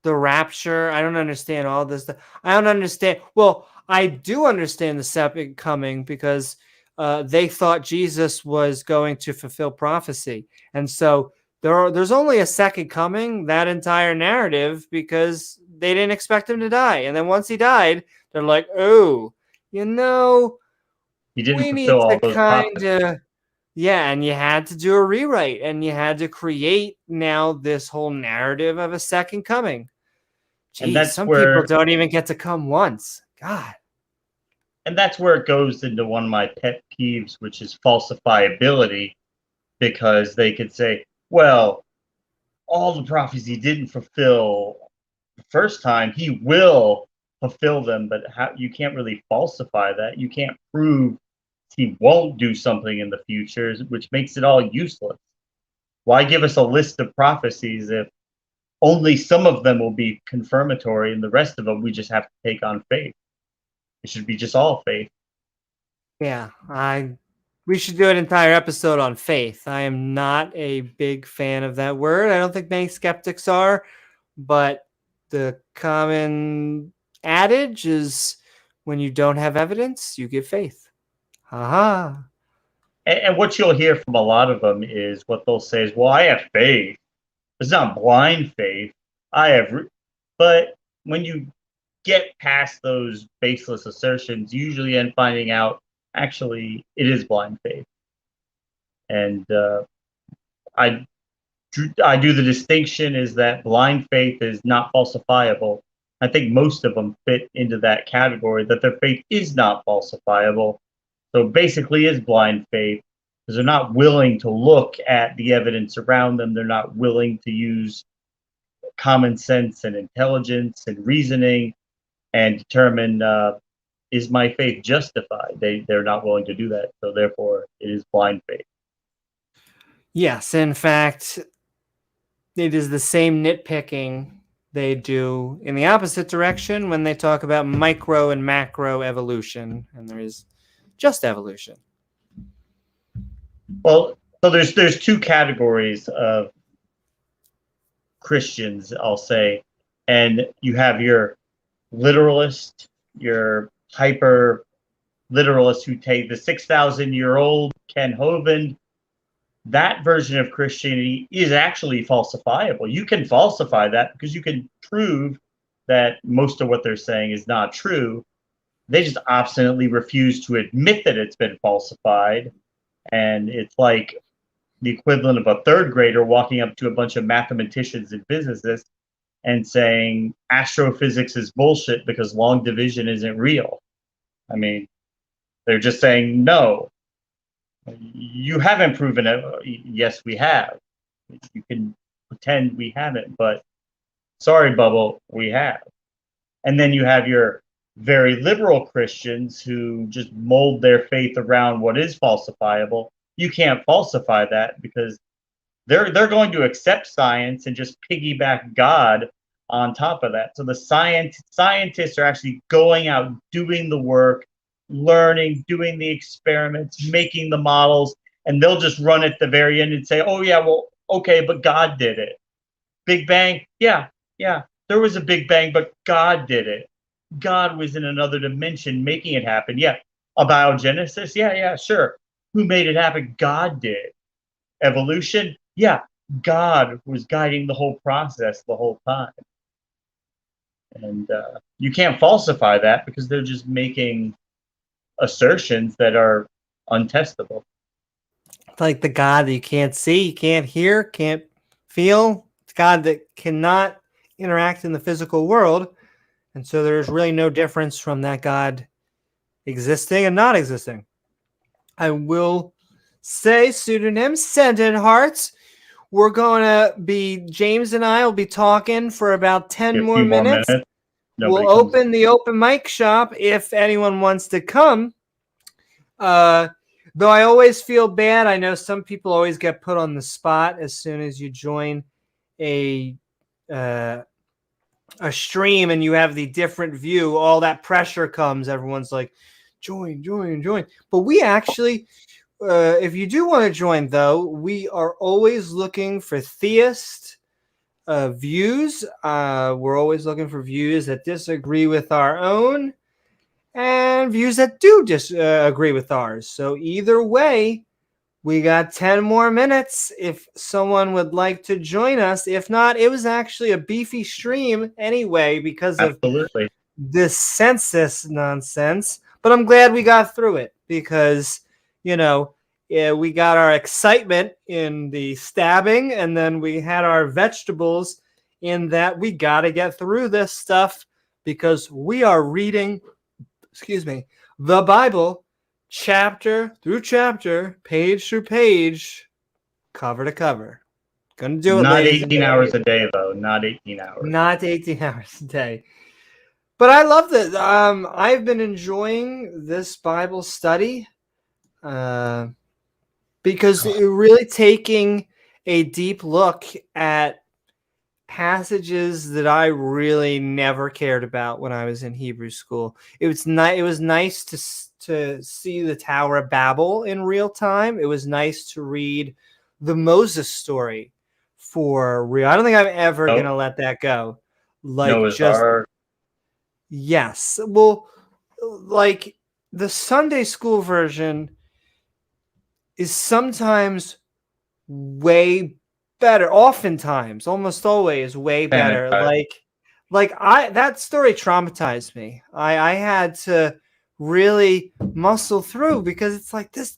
The rapture. I don't understand all this. I don't understand. Well, I do understand the second coming because they thought Jesus was going to fulfill prophecy. And so there's only a second coming, that entire narrative, because they didn't expect him to die. And then once he died, they're like, oh, He didn't we need fulfill all to those kind of... Yeah, and you had to do a rewrite, and you had to create now this whole narrative of a second coming. Geez, some people don't even get to come once. God. And that's where it goes into one of my pet peeves, which is falsifiability, because they could say, well, all the prophecies he didn't fulfill the first time, he will fulfill them, but you can't really falsify that. You can't prove he won't do something in the future, which makes it all useless. Why give us a list of prophecies if only some of them will be confirmatory and the rest of them we just have to take on faith? It should be just all faith. Yeah, we should do an entire episode on faith. I am not a big fan of that word. I don't think many skeptics are, but the common adage is when you don't have evidence, you give faith. Haha. And what you'll hear from a lot of them is what they'll say is, well, I have faith. It's not blind faith. But when you get past those baseless assertions, you usually end finding out actually it is blind faith. And I do the distinction is that blind faith is not falsifiable. I think most of them fit into that category, that their faith is not falsifiable. So basically is blind faith, because they're not willing to look at the evidence around them. They're not willing to use common sense and intelligence and reasoning and determine, is my faith justified? They're not willing to do that. So therefore, it is blind faith. Yes, in fact, it is the same nitpicking they do in the opposite direction when they talk about micro and macro evolution, and there is just evolution. Well, so there's two categories of Christians, I'll say, and you have your literalist, your hyper literalists who take the 6,000-year-old Ken Hovind. That version of Christianity is actually falsifiable. You can falsify that because you can prove that most of what they're saying is not true. They just obstinately refuse to admit that it's been falsified. And it's like the equivalent of a third grader walking up to a bunch of mathematicians and physicists and saying astrophysics is bullshit because long division isn't real. I mean, they're just saying, no, you haven't proven it. Yes, we have. You can pretend we haven't, but sorry, Bubble, we have. And then you have your very liberal Christians who just mold their faith around what is falsifiable. You can't falsify that because they're going to accept science and just piggyback God on top of that. So the scientists are actually going out, doing the work, learning, doing the experiments, making the models, and they'll just run at the very end and say, oh yeah, well, okay, but God did it. Big Bang, yeah, there was a Big Bang, but God did it. God was in another dimension making it happen. Yeah. Abiogenesis, yeah, sure. Who made it happen? God did. Evolution, yeah, God was guiding the whole process the whole time. And you can't falsify that because they're just making assertions that are untestable. It's like the God that you can't see, you can't hear, can't feel. It's God that cannot interact in the physical world. And so there's really no difference from that God existing and not existing. I will say, pseudonyms, send in hearts. We're going to be, James and I will be talking for about 10 more minutes. We'll open the open mic shop if anyone wants to come. Though I always feel bad. I know some people always get put on the spot as soon as you join a stream and you have the different view. All that pressure comes. Everyone's like, join. But we actually, if you do want to join, though, we are always looking for theist views. We're always looking for views that disagree with our own and views that do agree with ours. So either way, we got 10 more minutes if someone would like to join us. If not, it was actually a beefy stream anyway because of this census nonsense. But I'm glad we got through it because, we got our excitement in the stabbing and then we had our vegetables in that we got to get through this stuff because we are reading, the Bible chapter through chapter, page through page, cover to cover. Gonna do it, not ladies. 18 hours a day, though. Not 18 hours. Not 18 hours a day. But I love that. I've been enjoying this Bible study because you're really taking a deep look at passages that I really never cared about when I was in Hebrew school. It was nice to see the Tower of Babel in real time. It was nice to read the Moses story for real. I don't think I'm ever gonna let that go. Yes. Well, like the Sunday school version is sometimes way better, oftentimes, almost always way better. That story traumatized me. I had to really muscle through because it's like this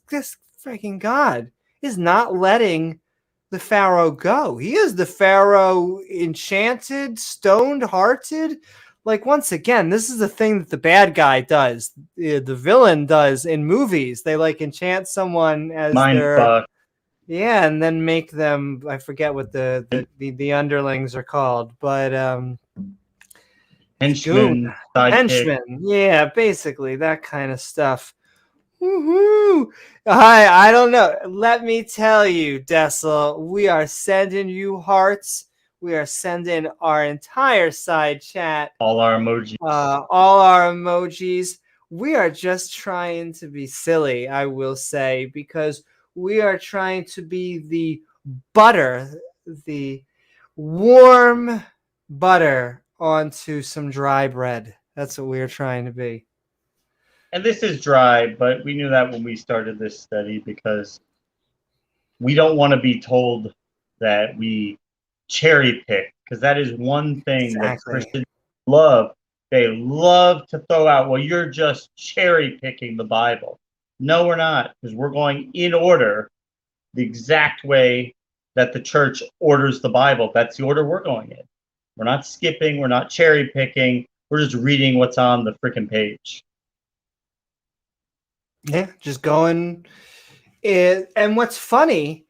freaking God is not letting the Pharaoh go. He is the Pharaoh enchanted, stoned hearted. Like, once again, this is the thing that the bad guy does, the villain does in movies. They enchant someone as their yeah, and then make them, I forget what the underlings are called, but henchmen, yeah, basically that kind of stuff. Woohoo! I don't know. Let me tell you, Dessel, we are sending you hearts. We are sending our entire side chat, all our emojis. all our emojis. We are just trying to be silly, I will say, because we are trying to be the butter, the warm butter onto some dry bread. That's what we are trying to be. And this is dry, but we knew that when we started this study because we don't want to be told that we cherry pick, because that is one thing that Christians love. They love to throw out, well, you're just cherry picking the Bible. No, we're not, because we're going in order, the exact way that the church orders the Bible. That's the order we're going in. We're not skipping. We're not cherry picking. We're just reading what's on the freaking page. Yeah, just going. And what's funny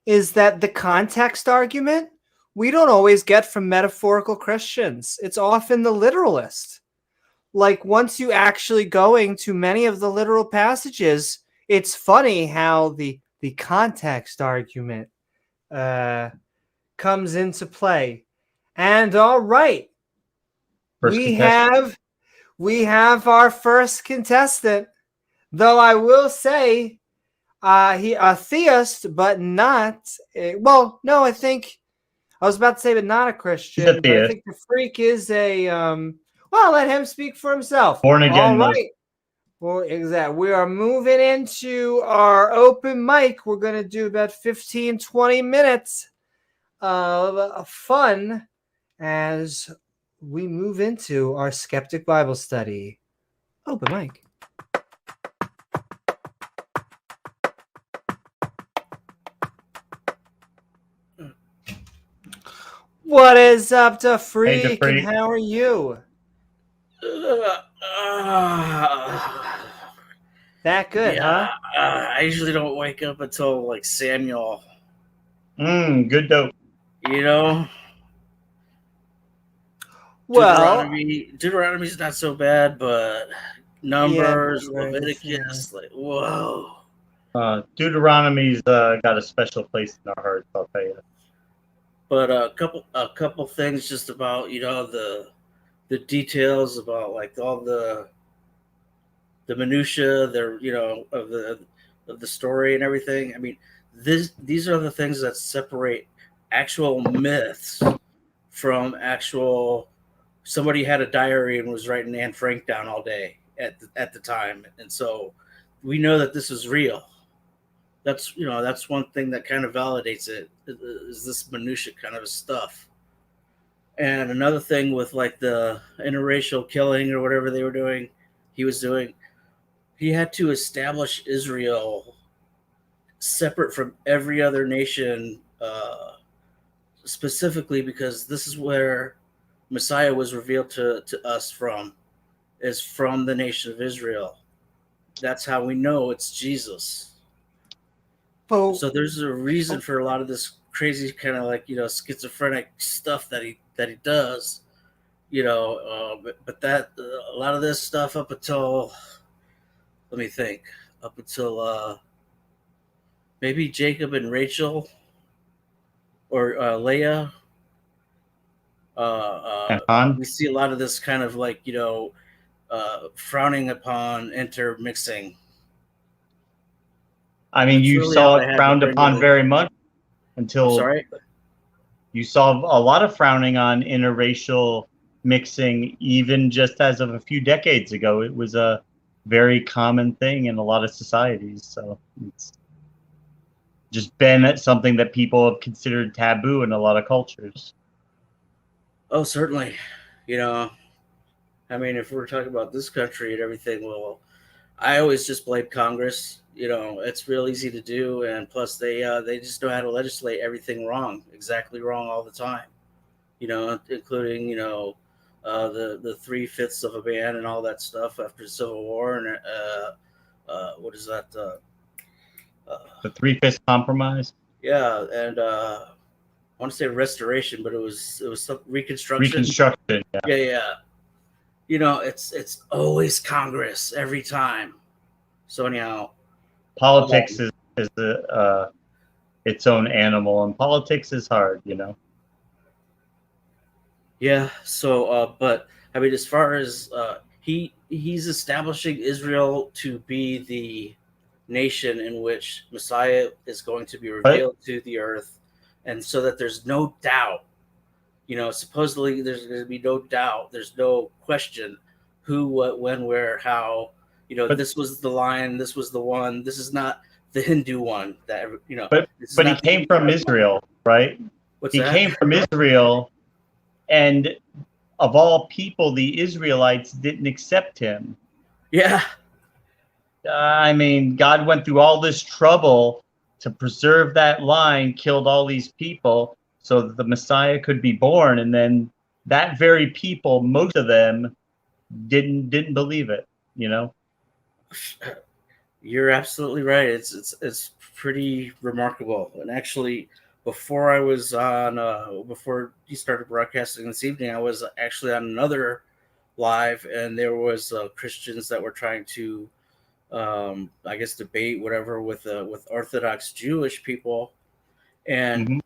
is that the context argument we don't always get from metaphorical Christians. It's often the literalist. Like once you actually going to many of the literal passages, it's funny how the context argument comes into play. And all right, we have our first contestant. Though I will say, he a theist, but not. Well, no, I think I was about to say, but not a Christian. But I think the freak is a. Well, let him speak for himself. Born again. All right. Well, exactly. We are moving into our open mic. We're going to do about 15, 20 minutes of fun as we move into our Skeptic Bible Study. Open mic. What is up, to freak? And how are you? That good, huh? I usually don't wake up until like Samuel. Good dope. You know? Well, Deuteronomy's not so bad, but Numbers, Leviticus, like, whoa. Deuteronomy's got a special place in our hearts, I'll tell you. But a couple things just about, the details about like all the minutia there, of the story and everything. I mean, these are the things that separate actual myths from actual. Somebody had a diary and was writing Anne Frank down all day at the time, and so we know that this is real. That's one thing that kind of validates it, is this minutia kind of stuff. And another thing with like the interracial killing or whatever he was doing, he had to establish Israel separate from every other nation, specifically because this is where Messiah was revealed to us is from the nation of Israel. That's how we know it's Jesus. Oh. So there's a reason for a lot of this crazy kind of like, schizophrenic stuff that he does, but that a lot of this stuff up until, let me think, up until maybe Jacob and Rachel or Leah, we see a lot of this kind of like, frowning upon intermixing. I mean, you saw it frowned upon very much until you saw a lot of frowning on interracial mixing, even just as of a few decades ago. It was a very common thing in a lot of societies. So it's just been something that people have considered taboo in a lot of cultures. Oh, certainly. I mean, if we're talking about this country and everything, well, I always just blame Congress. It's real easy to do, and plus they just know how to legislate everything exactly wrong all the time. Including the 3/5 of a ban and all that stuff after the Civil War, and what is that? The 3/5 compromise. Yeah, and I want to say restoration, but it was some reconstruction. Reconstruction. Yeah. It's always Congress every time. So anyhow, politics is its own animal, and politics is hard, Yeah. So, but I mean, as far as he's establishing Israel to be the nation in which Messiah is going to be But revealed to the earth, and so that there's no doubt. Supposedly there's going to be no doubt. There's no question who, what, when, where, how. but This was the lion. This was the one. This is not the Hindu one. but This is but he not the came from Israel, right? what's He that? came from Israel, and of all people, the Israelites didn't accept him. Yeah. I mean, God went through all this trouble to preserve that line, killed all these people so that the Messiah could be born, and then that very people, most of them, didn't believe it. You're absolutely right. It's pretty remarkable. And actually, before you started broadcasting this evening, I was actually on another live, and there was Christians that were trying to, I guess, debate whatever with Orthodox Jewish people, and Mhm.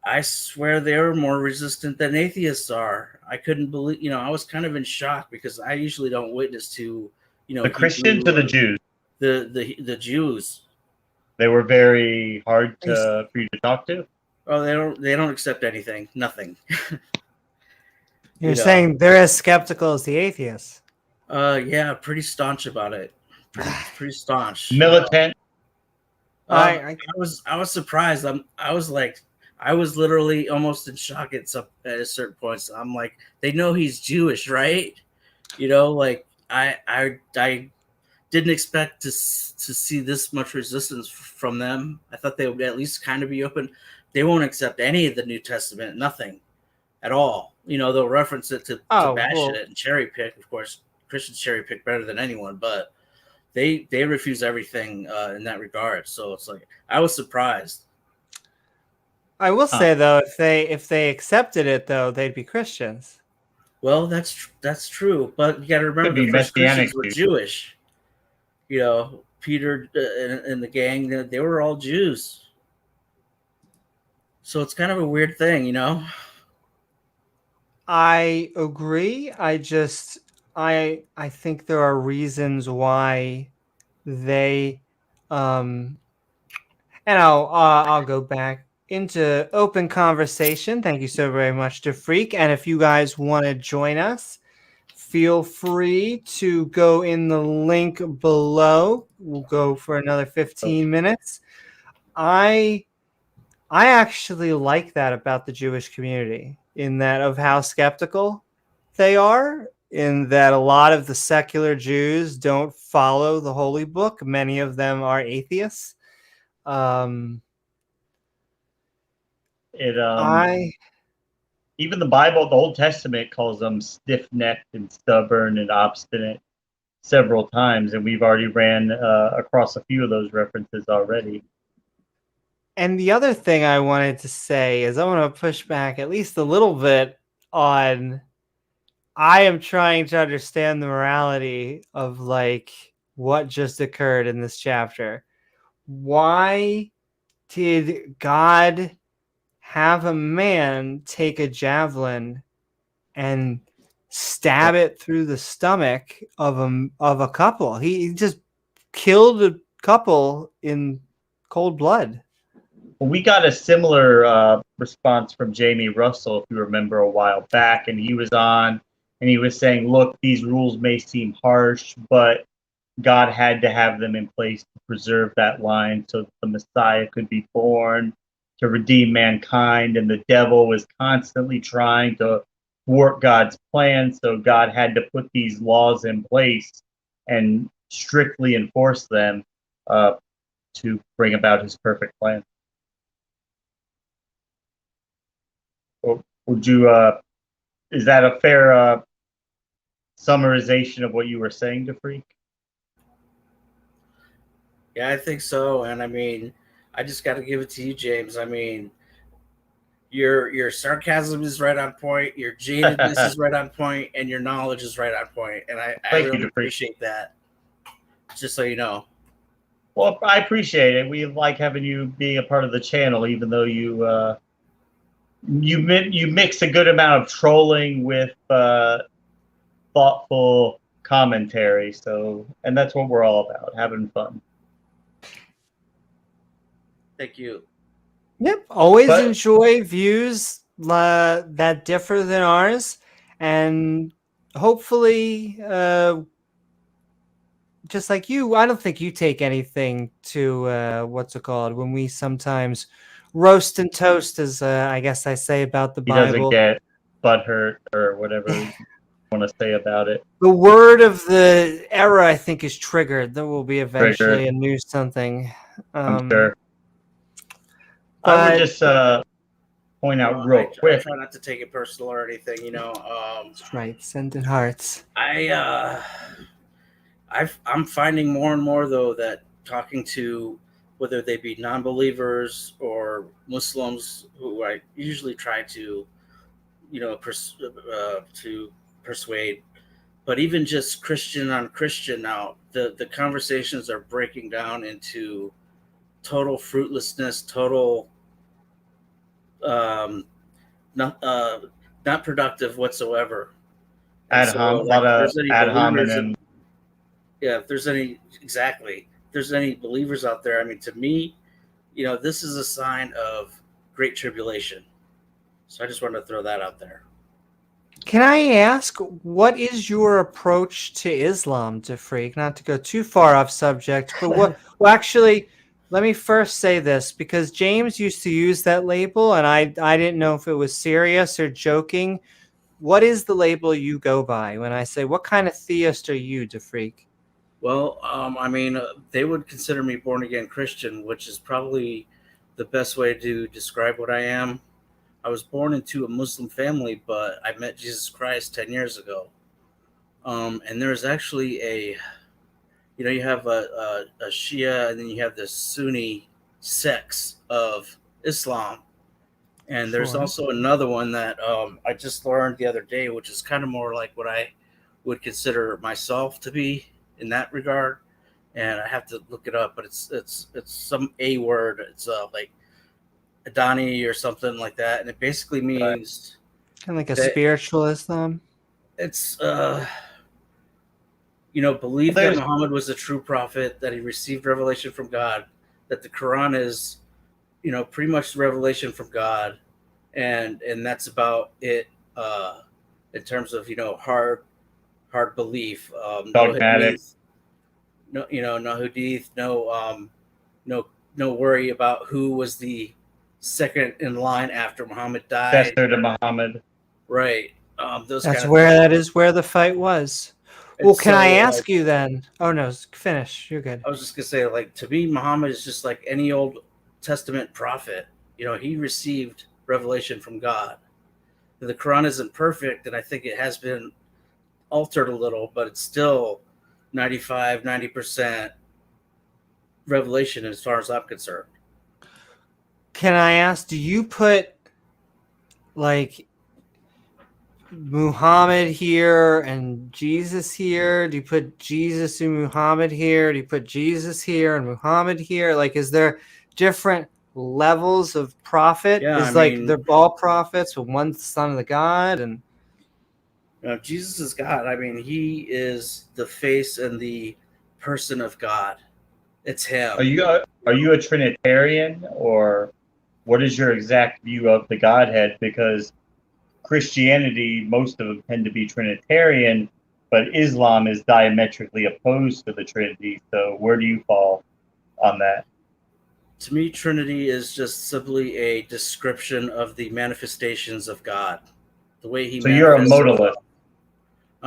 I swear they were more resistant than atheists are. I couldn't believe, I was kind of in shock because I usually don't witness to, The Christians Hebrew or the Jews, the Jews. they were very hard Are you, for you to talk to. Oh, they don't accept anything, nothing. you're saying they're as skeptical as the atheists? Yeah, pretty staunch about it. Pretty staunch. Militant. I was surprised. I was literally almost in shock at a certain point. I'm like, they know he's Jewish, right? Like I didn't expect to see this much resistance from them. I thought they would at least kind of be open. They won't accept any of the New Testament, nothing at all. They'll reference it to Oh bash well, it and cherry pick. Of course, Christians cherry pick better than anyone, but they refuse everything in that regard. So it's like I was surprised. I will say though, if they accepted it though, they'd be Christians. Well, that's true, but you got to Could remember be the first messianic Christians were Jews. Jewish. Peter and the gang, they were all Jews. So it's kind of a weird thing. I agree. I think there are reasons why they and I'll go back into open conversation. Thank you so very much to Freak. And if you guys want to join us, feel free to go in the link below. We'll go for another 15 minutes. I actually like that about the Jewish community, in that of how skeptical they are, in that a lot of the secular Jews don't follow the holy book. Many of them are atheists. It I Even the Bible, the Old Testament calls them stiff-necked and stubborn and obstinate several times, and we've already ran across a few of those references already. And the other thing I wanted to say is I want to push back at least a little bit on, I am trying to understand the morality of like what just occurred in this chapter. Why did God have a man take a javelin and stab it through the stomach of a couple? He just killed a couple in cold blood. Well, we got a similar response from Jamie Russell, if you remember, a while back, and he was on and he was saying, look, these rules may seem harsh, but God had to have them in place to preserve that line so that the Messiah could be born to redeem mankind, and the devil was constantly trying to thwart God's plan, so God had to put these laws in place and strictly enforce them to bring about his perfect plan. Would you is that a fair summarization of what you were saying to Freak? Yeah, I think so. And I mean, I just got to give it to you, James. I mean, your sarcasm is right on point, your jadedness is right on point, and your knowledge is right on point. And I Thank really you, appreciate that. Just so you know. Well, I appreciate it. We like having you being a part of the channel, even though you you mix a good amount of trolling with thoughtful commentary. So, and that's what we're all about, having fun. Thank you. Yep. Always But- enjoy views that differ than ours, and hopefully, just like you, I don't think you take anything to what's it called when we sometimes roast and toast, as I guess I say about the He doesn't Bible. get butthurt or whatever you want to say about it. The word of the era, I think, is triggered. There will be eventually Triggered. a new something. I'm sure. But I would just point out real I quick. try not to take it personal or anything, you know. That's right, send it hearts. I'm finding more and more though that talking to whether they be non-believers or Muslims, who I usually try to, you know, to persuade, but even just Christian on Christian now, the conversations are breaking down into total fruitlessness, total not productive whatsoever. And A lot of ad hominem. Yeah, if there's any believers out there, I mean, to me, you know, this is a sign of great tribulation. So I just wanted to throw that out there. Can I ask, what is your approach to Islam, Freak? Not to go too far off subject, but what? Well, actually, let me first say this, because James used to use that label, and I didn't know if it was serious or joking. What is the label you go by when I say, what kind of theist are you, Freak? Well, I mean, they would consider me born again Christian, which is probably the best way to describe what I am. I was born into a Muslim family, but I met Jesus Christ 10 years ago. And there's actually you have a Shia, and then you have the Sunni sects of Islam. And there's Sure. also another one that I just learned the other day, which is kind of more like what I would consider myself to be in that regard. And I have to look it up, but it's some A word. It's like Adani or something like that, and it basically means Kind of like a spiritual Islam. it's believe that Muhammad was a true prophet, that he received revelation from God, that the Quran is, pretty much revelation from God, and that's about it in terms of hard belief. Dogmatic. No hadith, no worry about who was the second in line after Muhammad died. Successor to Muhammad. Right. That's where that is where the fight was. Well, can I ask you then? Oh no, finish. You're good. I was just gonna say, like, to me, Muhammad is just like any Old Testament prophet. He received revelation from God. The Quran isn't perfect, and I think it has been altered a little, but it's still 90% revelation as far as I'm concerned. Can I ask, do you put like Muhammad here and Jesus here? Do you put Jesus and Muhammad here? Do you put Jesus here and Muhammad here? Like, is there different levels of prophet? Yeah, they're all prophets, but one's the son of the God, and Jesus is God. I mean, he is the face and the person of God. It's him. Are you a Trinitarian, or what is your exact view of the Godhead? Because Christianity, most of them tend to be Trinitarian, but Islam is diametrically opposed to the Trinity. So where do you fall on that? To me, Trinity is just simply a description of the manifestations of God, the way he. So you're a modalist.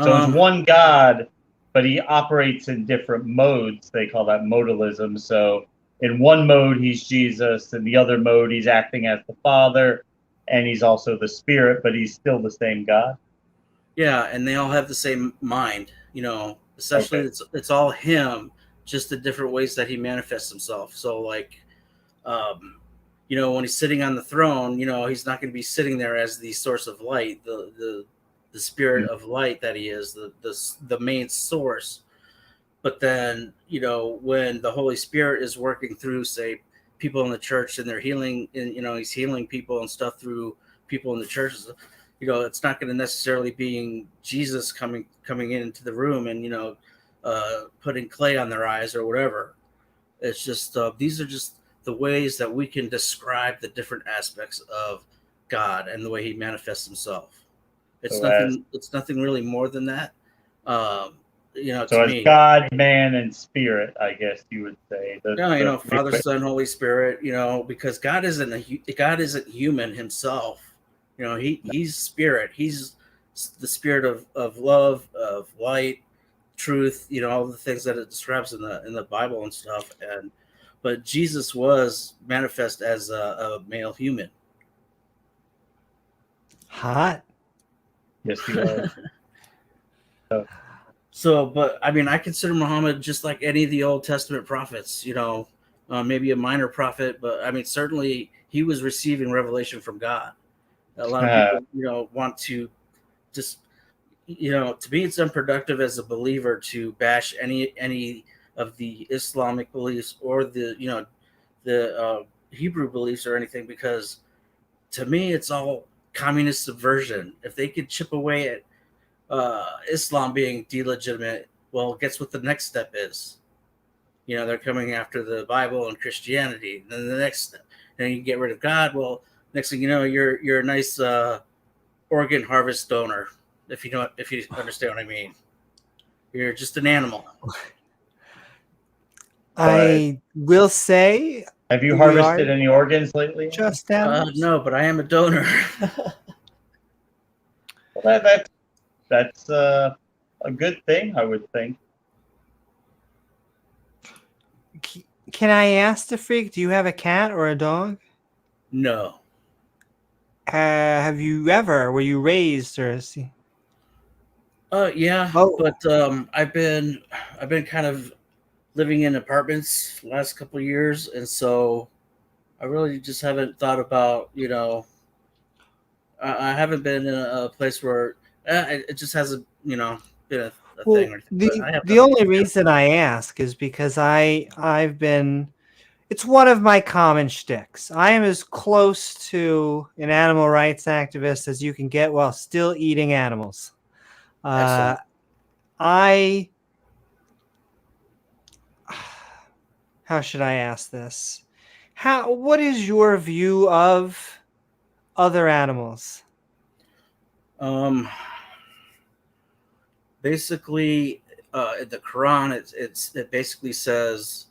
So it's one God, but he operates in different modes. They call that modalism. So in one mode, he's Jesus. In the other mode, he's acting as the Father, and he's also the Spirit, but he's still the same God. Yeah, and they all have the same mind. Essentially, okay. It's all him, just the different ways that he manifests himself. So, like, when he's sitting on the throne, he's not going to be sitting there as the source of light, the spirit of light that he is, the main source. But then, when the Holy Spirit is working through, say, people in the church, and they're healing, and he's healing people and stuff through people in the churches, it's not going to necessarily be Jesus coming into the room and putting clay on their eyes or whatever. It's just these are just the ways that we can describe the different aspects of God and the way He manifests Himself. It's nothing really more than that. So to as me, God, man, and spirit, I guess you would say. Father, Son, Holy Spirit. Because God isn't human Himself. He's spirit. He's the spirit of love, of light, truth. All the things that it describes in the Bible and stuff. But Jesus was manifest as a male human. Hot. Yes, he was. So, but I mean, I consider Muhammad just like any of the Old Testament prophets, maybe a minor prophet, but I mean, certainly he was receiving revelation from God. A lot of people, want to just, to me, it's unproductive as a believer to bash any of the Islamic beliefs or the Hebrew beliefs or anything, because to me, it's all communist subversion. If they could chip away at Islam being delegitimate, well, guess what the next step is? They're coming after the Bible and Christianity. And then the next step, and you get rid of God. Well, next thing you know, you're a nice organ harvest donor. If you understand what I mean, you're just an animal. I will say, have you harvested any organs lately? Just animals? No, but I am a donor. Well, that's a good thing, I would think. Can I ask the freak, do you have a cat or a dog? No. Have you ever? Were you raised or? Yeah. Oh. But I've been kind of living in apartments the last couple of years, and so I really just haven't thought about, I haven't been in a place where it just hasn't, been a thing or anything. The only reason I ask is because I've been. It's one of my common shticks. I am as close to an animal rights activist as you can get while still eating animals. How should I ask this? What is your view of other animals? Basically, in the Quran, it basically says,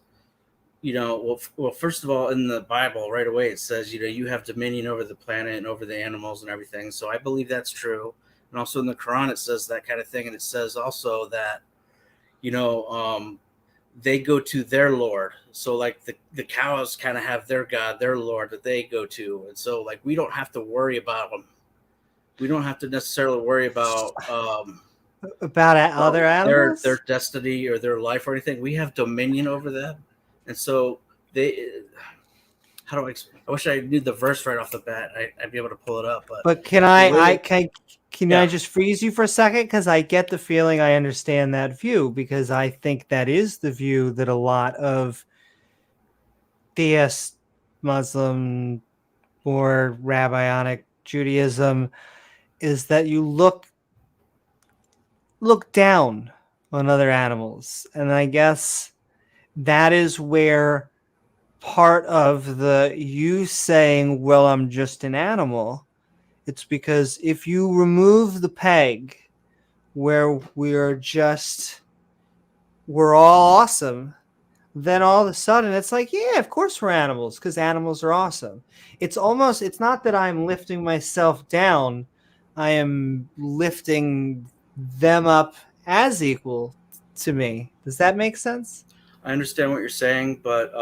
well, first of all, in the Bible, right away, it says, you have dominion over the planet and over the animals and everything. So I believe that's true. And also in the Quran, it says that kind of thing. And it says also that, they go to their Lord. So like the cows kind of have their God, their Lord that they go to. And so like, we don't have to worry about them. We don't have to necessarily worry about other animals, their destiny or their life or anything. We have dominion over them. And so I wish I knew the verse right off the bat. I'd be able to pull it up. But can I just freeze you for a second? Because I get the feeling I understand that view, because I think that is the view that a lot of theist, Muslim, or Rabbinic Judaism is, that you look down on other animals. And I guess that is where part of you saying, well, I'm just an animal, it's because if you remove the peg where we're all awesome, then all of a sudden it's like, yeah, of course we're animals, because animals are awesome. It's not that I'm lifting myself down, I am lifting them up as equal to me. Does that make sense? I understand what you're saying, but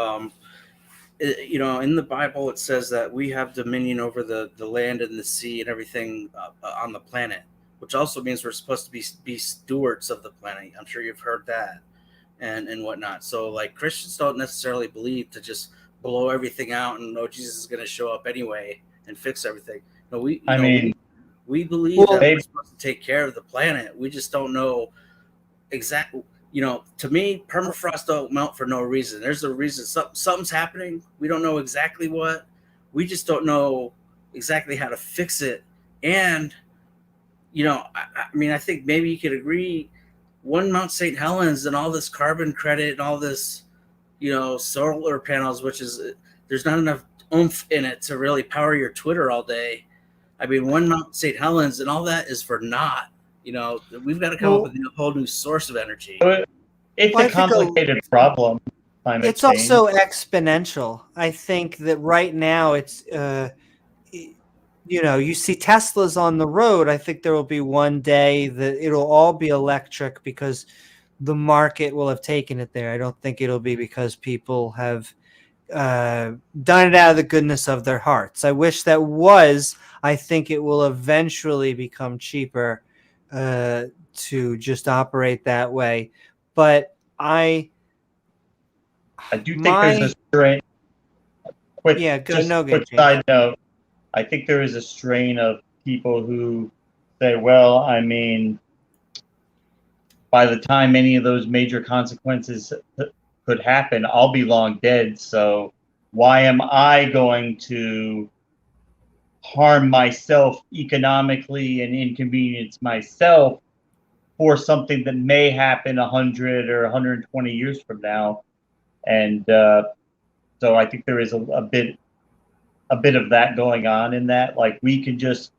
in the Bible it says that we have dominion over the land and the sea and everything on the planet, which also means we're supposed to be stewards of the planet. I'm sure you've heard that and whatnot. So like, Christians don't necessarily believe to just blow everything out and know Jesus is going to show up anyway and fix everything. No, we believe that we're supposed to take care of the planet. We just don't know exactly. To me, permafrost don't melt for no reason. There's a reason. Something's happening. We don't know exactly what. We just don't know exactly how to fix it. And I mean, I think maybe you could agree, one Mount St. Helens and all this carbon credit and all this, solar panels, which is, there's not enough oomph in it to really power your Twitter all day. I mean, one Mount St. Helens and all that is for naught. We've got to come up with a whole new source of energy. It's a complicated problem. It's also exponential. I think that right now it's, you see Teslas on the road. I think there will be one day that it'll all be electric because the market will have taken it there. I don't think it'll be because people have done it out of the goodness of their hearts. I wish that was. I think it will eventually become cheaper to just operate that way. But I do think there's a strain. Quick side note. I think there is a strain of people who say, well, I mean, by the time any of those major consequences could happen, I'll be long dead. So why am I going to harm myself economically and inconvenience myself for something that may happen 100 or 120 years from now? And so I think there is a bit of that going on, in that, like, we can just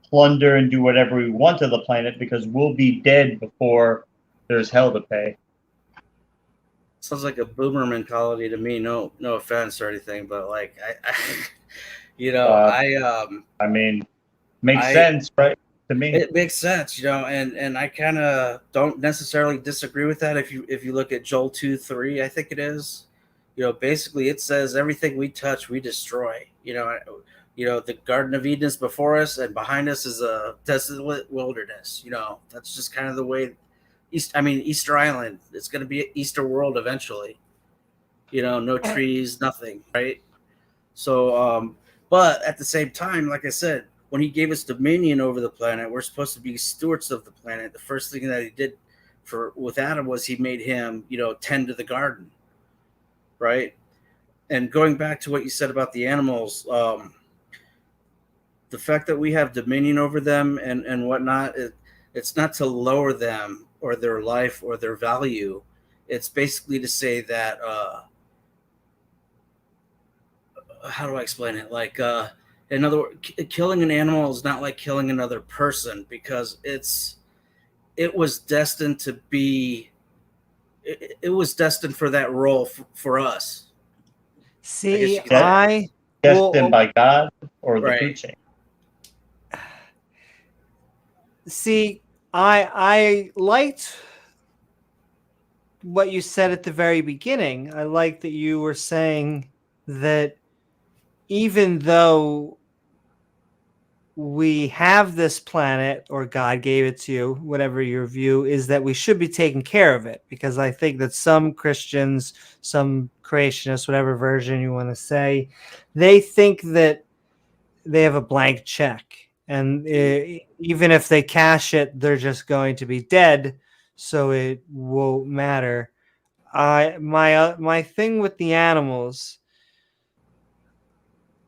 plunder and do whatever we want to the planet because we'll be dead before there's hell to pay. Sounds like a boomer mentality to me. No offense or anything, but like I mean, makes sense, right? To me, it makes sense, and I kind of don't necessarily disagree with that. If you look at Joel 2:3, I think it is, basically it says everything we touch, we destroy. The Garden of Eden is before us, and behind us is a desolate wilderness. That's just kind of the way. Easter Island. It's going to be an Easter world eventually. No trees, nothing, right? So, but at the same time, like I said, when he gave us dominion over the planet, we're supposed to be stewards of the planet. The first thing that he did with Adam was he made him, tend to the garden, right? And going back to what you said about the animals, the fact that we have dominion over them and whatnot, it's not to lower them or their life or their value. It's basically to say that, how do I explain it? Like, in other words, killing an animal is not like killing another person, because it was destined to be, it was destined for that role for us. See, destined by God or the food chain. See, I liked what you said at the very beginning. I like that you were saying that even though we have this planet, or God gave it to you, whatever your view is, that we should be taking care of it. Because I think that some Christians, some creationists, whatever version you want to say, they think that they have a blank check. And even if they cash it, they're just going to be dead, so it won't matter. My thing with the animals,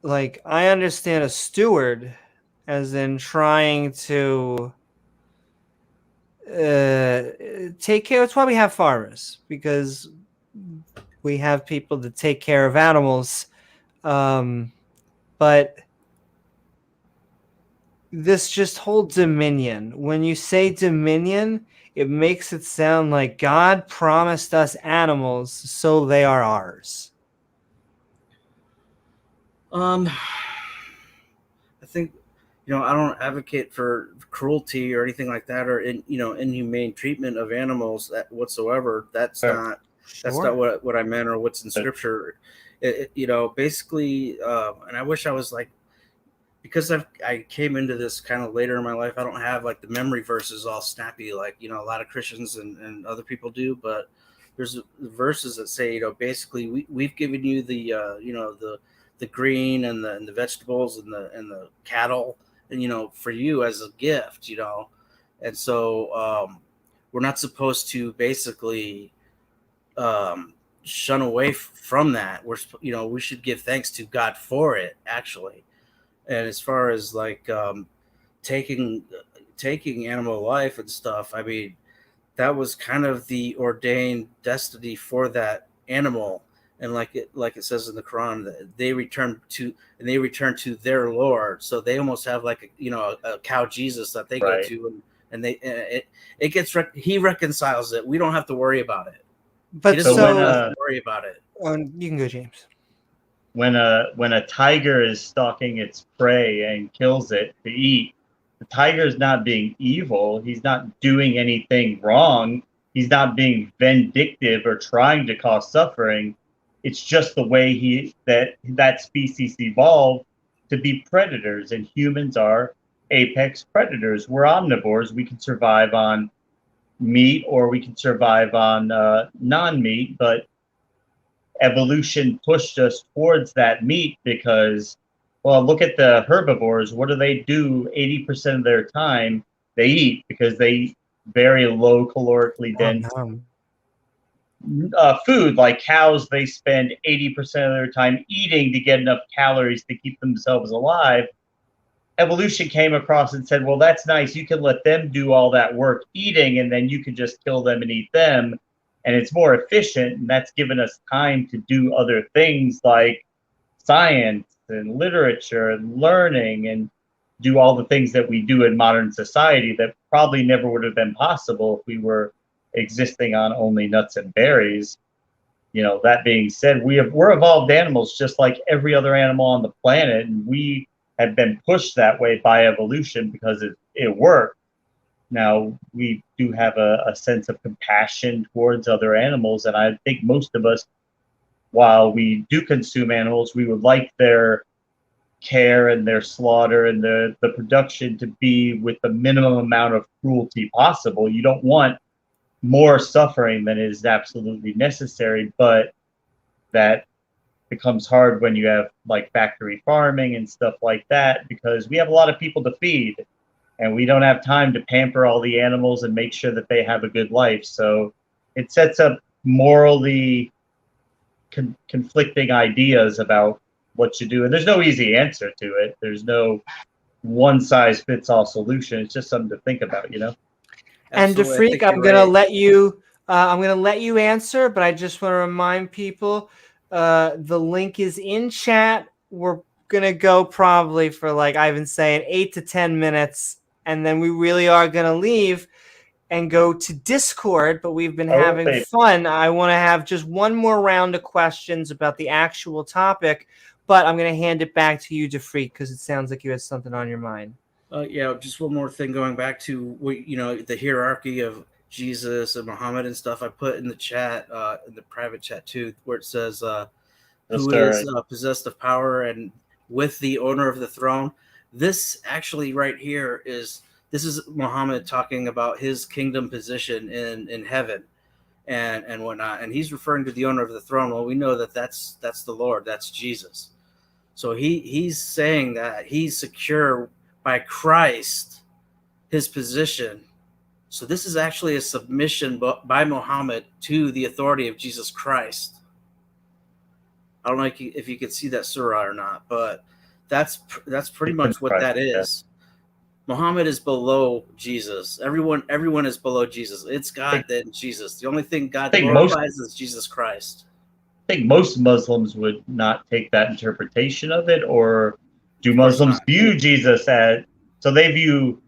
like, I understand a steward as in trying to take care. That's why we have farmers, because we have people that take care of animals. But this just whole dominion, when you say dominion, it makes it sound like God promised us animals, so they are ours. I think, I don't advocate for cruelty or anything like that, or inhumane treatment of animals whatsoever. That's not what I meant, or what's in Scripture. Basically, and I wish I was like, because I came into this kind of later in my life, I don't have like the memory verses all snappy like a lot of Christians and other people do. But there's verses that say, basically we've given you the the green and the vegetables and the cattle, and for you as a gift, and so we're not supposed to basically shun away from that. We should give thanks to God for it, actually. And as far as like taking animal life and stuff, I mean, that was kind of the ordained destiny for that animal. And like it says in the Quran, that they return to their Lord. So they almost have like a cow Jesus that they go to, and it gets he reconciles it. We don't have to worry about it. But he doesn't want us to worry about it. You can go, James. When a tiger is stalking its prey and kills it to eat, the tiger is not being evil. He's not doing anything wrong. He's not being vindictive or trying to cause suffering. It's just the way that species evolved to be predators, and humans are apex predators. We're omnivores. We can survive on meat or we can survive on non-meat, but evolution pushed us towards that meat because, well, look at the herbivores. What do they do 80% of their time? They eat because they eat very low calorically dense food. Like cows, they spend 80% of their time eating to get enough calories to keep themselves alive. Evolution came across and said, well, that's nice. You can let them do all that work eating, and then you can just kill them and eat them. And it's more efficient, and that's given us time to do other things like science and literature and learning and do all the things that we do in modern society that probably never would have been possible if we were existing on only nuts and berries. That being said, we're evolved animals just like every other animal on the planet, and we have been pushed that way by evolution because it worked. Now, we do have a sense of compassion towards other animals, and I think most of us, while we do consume animals, we would like their care and their slaughter and the production to be with the minimum amount of cruelty possible. You don't want more suffering than is absolutely necessary, but that becomes hard when you have like factory farming and stuff like that, because we have a lot of people to feed and we don't have time to pamper all the animals and make sure that they have a good life. So it sets up morally conflicting ideas about what you do. And there's no easy answer to it. There's no one size fits all solution. It's just something to think about, And DeFreak, I'm gonna let you answer, but I just want to remind people the link is in chat. We're gonna go probably for, like I've been saying, 8 to 10 minutes, and then we really are gonna leave and go to Discord. But we've been having fun. I want to have just one more round of questions about the actual topic, but I'm gonna hand it back to you, DeFreak, because it sounds like you had something on your mind. Yeah, just one more thing going back to the hierarchy of Jesus and Muhammad and stuff. I put in the chat, in the private chat too, where it says, "Who is possessed of power and with the owner of the throne." This actually right here is Muhammad talking about his kingdom position in heaven and whatnot, and he's referring to the owner of the throne. Well, we know that that's the Lord, that's Jesus. So he's saying that he's secure by Christ, his position. So this is actually a submission by Muhammad to the authority of Jesus Christ. I don't know if you could see that surah or not, but that's pretty much what that is. Muhammad is below Jesus. Everyone is below Jesus. It's God, then Jesus. The only thing God glorifies is Jesus Christ. I think most Muslims would not take that interpretation of it, or do Muslims view Jesus as, so they view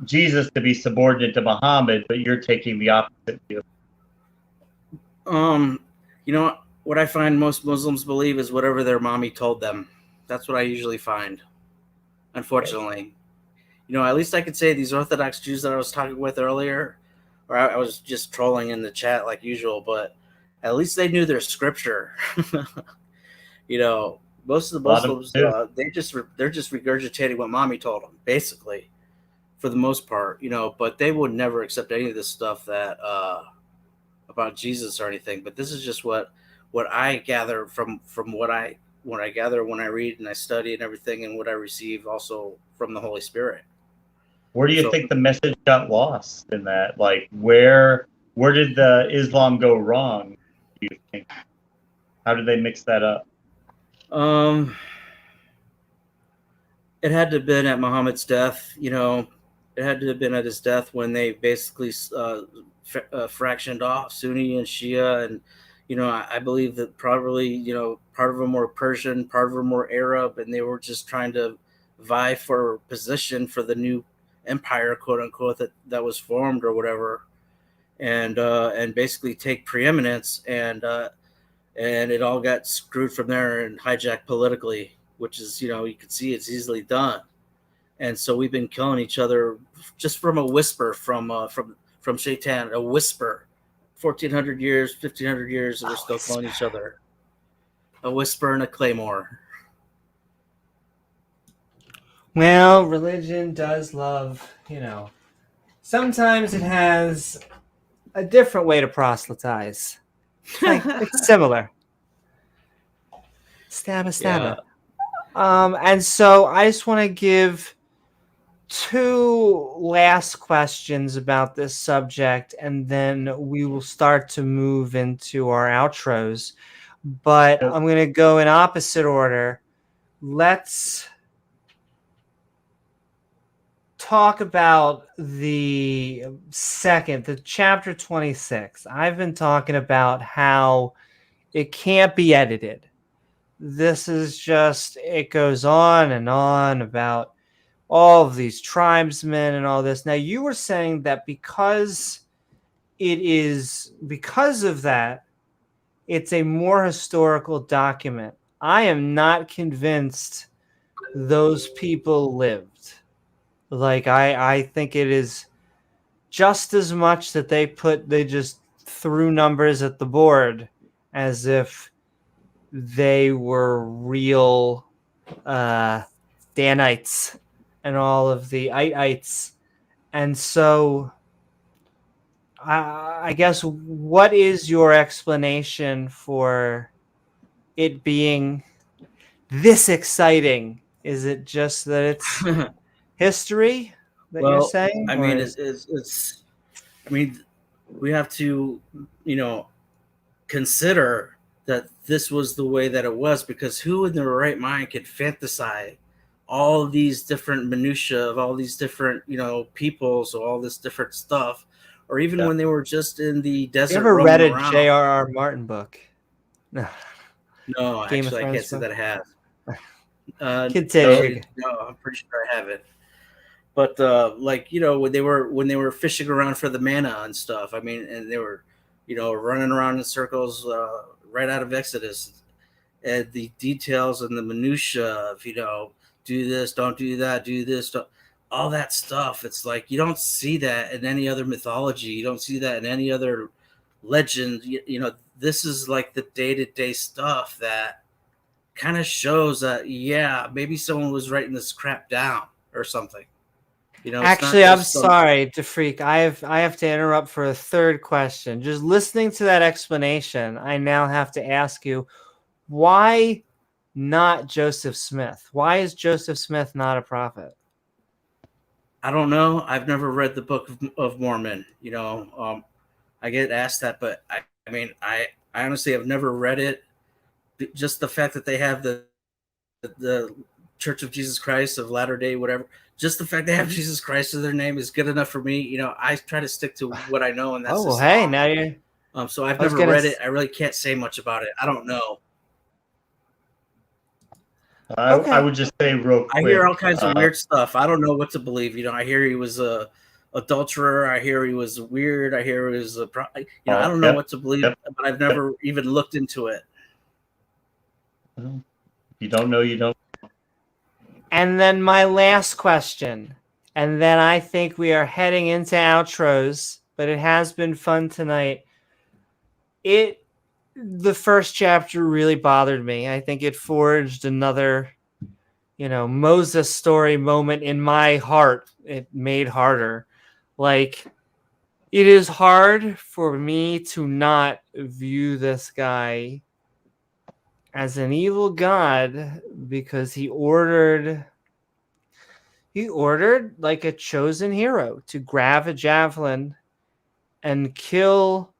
Jesus to be subordinate to Muhammad, but you're taking the opposite view? What I find most Muslims believe is whatever their mommy told them. That's what I usually find, unfortunately. At least I could say these Orthodox Jews that I was talking with earlier, or I was just trolling in the chat like usual, but at least they knew their scripture. Most of the Muslims, they're just regurgitating what mommy told them, basically, for the most part. But they would never accept any of this stuff that about Jesus or anything. But this is just what I gather from what I gather when I read and I study and everything, and what I receive also from the Holy Spirit. Where do you think the message got lost in that? Like, where did the Islam go wrong, do you think? How did they mix that up? It had to have been at Muhammad's death. It had to have been at his death when they basically fractioned off Sunni and Shia, and I believe that probably part of them were Persian, part of them were Arab, and they were just trying to vie for position for the new empire, quote unquote, that was formed or whatever, and basically take preeminence, and it all got screwed from there and hijacked politically, which is you can see it's easily done. And so we've been killing each other just from a whisper from Shaitan, a whisper. 1400 years, 1500 years, and we're still killing each other. A whisper and a claymore. Well, religion does love, sometimes it has a different way to proselytize. It's similar. Stab it. And so I just want to give 2 last questions about this subject, and then we will start to move into our outros. But I'm going to go in opposite order. Let's talk about the chapter 26. I've been talking about how it can't be edited. This is just, it goes on and on about all of these tribesmen and all this. Now, you were saying that because of that, it's a more historical document. I am not convinced those people lived. Like, I think it is just as much that they just threw numbers at the board as if they were real Danites and all of the ites. And so I guess, what is your explanation for it being this exciting? Is it just that it's history that you're saying? I mean, it's I mean, we have to, consider that this was the way that it was, because who in their right mind could fantasize all these different minutiae of all these different, peoples, or all this different stuff, or even when they were just in the desert. You ever read a J.R.R. Martin book? No, actually, I can't say that I have. Continue. No, I'm pretty sure I haven't. But when they were fishing around for the manna and stuff, I mean, and they were, running around in circles right out of Exodus, and the details and the minutia of, do this, don't do that, do this, all that stuff. It's like you don't see that in any other mythology. You don't see that in any other legend. This is like the day-to-day stuff that kind of shows that, maybe someone was writing this crap down or something. Actually, I'm sorry, DeFreak. I have to interrupt for a third question. Just listening to that explanation, I now have to ask you, why not Joseph Smith? Why is Joseph Smith not a prophet? I don't know. I've never read the Book of Mormon. I get asked that, but I honestly have never read it. Just the fact that they have the Church of Jesus Christ of Latter-day, whatever. Just the fact they have Jesus Christ as their name is good enough for me. I try to stick to what I know, and that's hey, now you're. So I've never read it. I really can't say much about it. I don't know. I would just say real quick. I hear all kinds of weird stuff. I don't know what to believe. I hear he was a adulterer. I hear he was weird. I hear he was a. I don't know what to believe, but I've never even looked into it. You don't know, you don't. And then my last question, and then I think we are heading into outros, but it has been fun tonight. The first chapter really bothered me. I think it forged another, Moses story moment in my heart. It made harder. Like, it is hard for me to not view this guy as an evil god, because he ordered like a chosen hero to grab a javelin and kill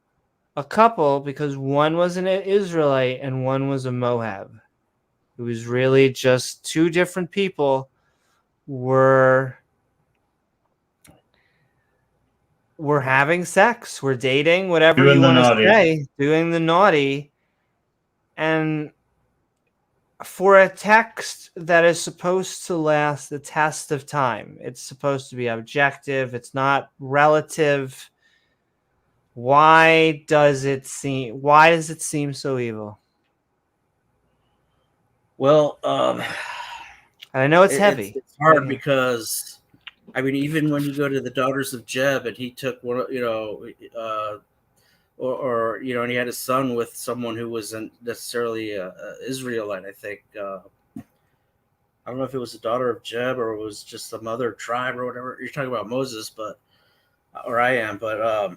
a couple, because one was an Israelite and one was a Moab. It was really just 2 different people we're having sex, we're dating, whatever Doing you the want to naughty. say, doing the naughty. And for a text that is supposed to last the test of time, it's supposed to be objective, it's not relative. Why does it seem so evil? Well, And I know it's heavy. It's hard because, I mean, even when you go to the Daughters of Jeb and he took one, or and he had a son with someone who wasn't necessarily a Israelite. I think I don't know if it was the daughter of Jeb or it was just some other tribe or whatever. You're talking about Moses, but or I am, but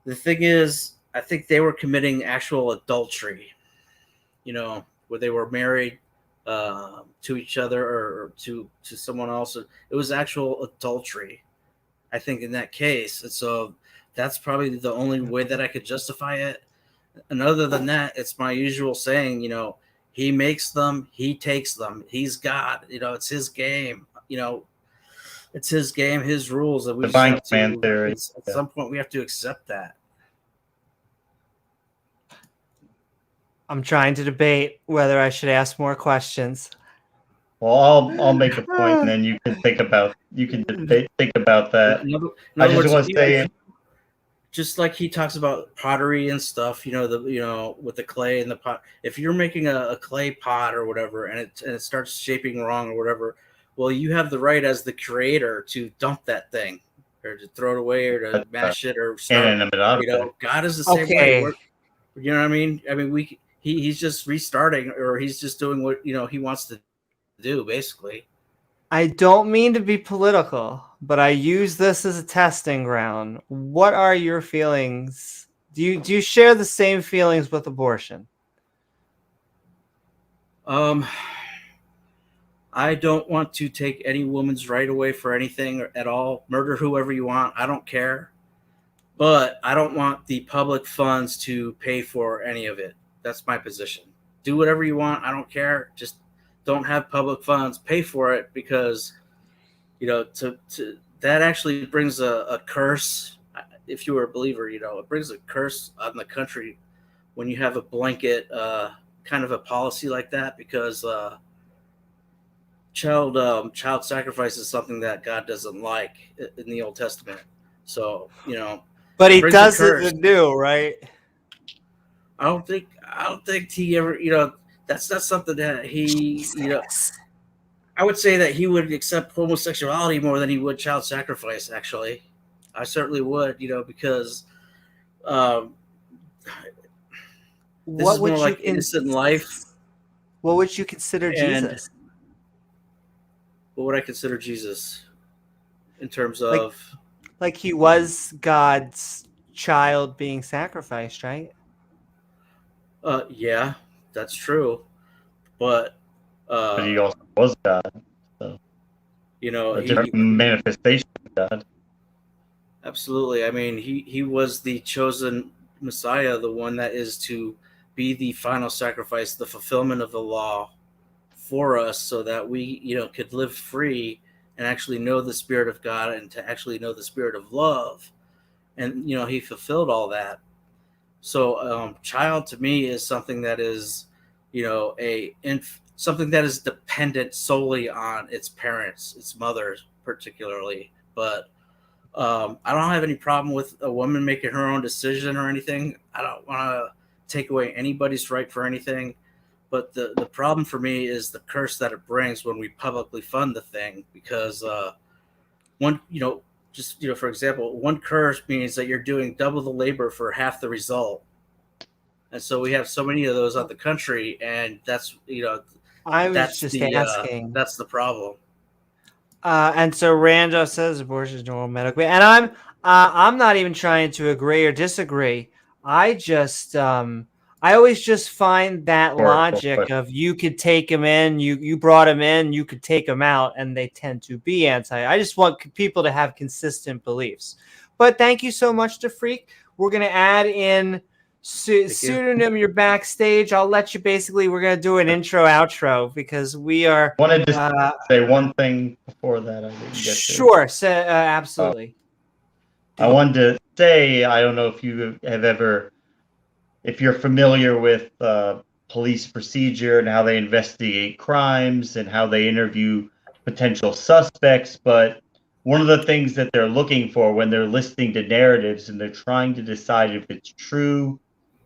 the thing is, I think they were committing actual adultery. Where they were married to each other or to someone else. It was actual adultery, I think, in that case. And so that's probably the only way that I could justify it. And other than that, it's my usual saying, he makes them, he takes them. He's God. It's his game. It's his game, his rules. And we just Divine have command to, theory. at some point, we have to accept that. I'm trying to debate whether I should ask more questions. Well, I'll make a point, and then you can think about that. I just want to say, just like he talks about pottery and stuff, with the clay and the pot. If you're making a clay pot or whatever, and it starts shaping wrong or whatever, well, you have the right as the creator to dump that thing, or to throw it away, or to mash it, or start. inanimate object. God is the same way. You know what I mean? I mean, he's just restarting, or he's just doing what he wants to do, basically. I don't mean to be political, but I use this as a testing ground. What are your feelings? Do you share the same feelings with abortion? I don't want to take any woman's right away for anything at all. Murder whoever you want. I don't care. But I don't want the public funds to pay for any of it. That's my position. Do whatever you want. I don't care. Just don't have public funds pay for it, because that actually brings a curse. If you were a believer, it brings a curse on the country when you have a blanket kind of a policy like that, because child sacrifice is something that God doesn't like in the Old Testament. So but he does it new, right? I don't think he ever, that's not something that he, I would say that he would accept homosexuality more than he would child sacrifice. Actually, I certainly would, because this is more like innocent life. What would you consider Jesus? What would I consider Jesus in terms of? Like he was God's child being sacrificed, right? Yeah, that's true. But he also was God. So, a different manifestation of God. Absolutely. I mean, he was the chosen Messiah, the one that is to be the final sacrifice, the fulfillment of the law for us, so that we, could live free and actually know the Spirit of God, and to actually know the Spirit of love. And, he fulfilled all that. So child to me is something that is, something that is dependent solely on its parents, its mother particularly. But I don't have any problem with a woman making her own decision or anything. I don't want to take away anybody's right for anything. But the problem for me is the curse that it brings when we publicly fund the thing, because for example, one curse means that you're doing double the labor for half the result. And so we have so many of those on the country, and that's, that's asking. That's the problem. And so Rando says abortion is normal medically, and I'm not even trying to agree or disagree. I just I always just find that logic of you could take them in, you brought them in, you could take them out, and they tend to be anti. I just want people to have consistent beliefs. But thank you so much to Freak. We're going to add in Pseudonym, you're backstage. I'll let you we're going to do an intro outro because we are. Wanted to say one thing before that I didn't get to. Sure, absolutely. I wanted to say, I don't know if you have ever, if you're familiar with police procedure and how they investigate crimes and how they interview potential suspects, but one of the things that they're looking for when they're listening to narratives and they're trying to decide if it's true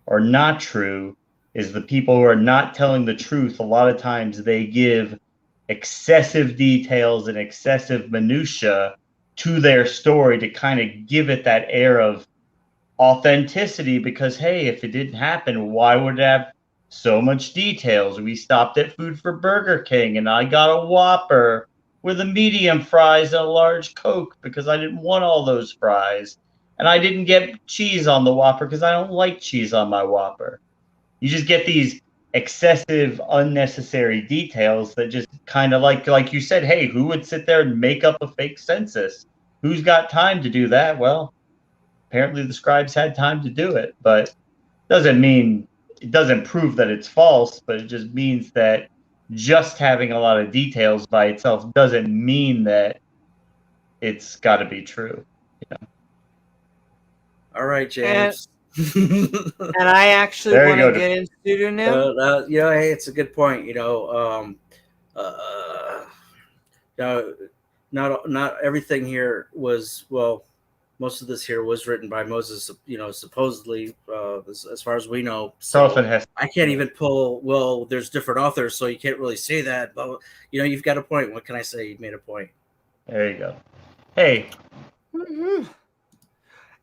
or not true is the people who are not telling the truth. A lot of times they give excessive details and excessive minutia to their story to kind of give it that air of authenticity, because hey, if it didn't happen, why would it have so much details? We stopped at Food for Burger King and I got a Whopper with a medium fries and a large Coke because I didn't want all those fries, and I didn't get cheese on the Whopper because I don't like cheese on my Whopper. You just get these excessive, unnecessary details that just kind of like you said, hey, who would sit there and make up a fake census? Who's got time to do that? Well, apparently the scribes had time to do it, but it doesn't prove that it's false, but it just means that just having a lot of details by itself doesn't mean that it's got to be true. All right, James. And I actually want to get into pseudonym. Hey, it's a good point. Not everything here was, well, most of this here was written by Moses, supposedly, as far as we know. So I can't even pull, well, there's different authors, so you can't really say that. But, you've got a point. What can I say? You've made a point. There you go. Hey. Mm-hmm.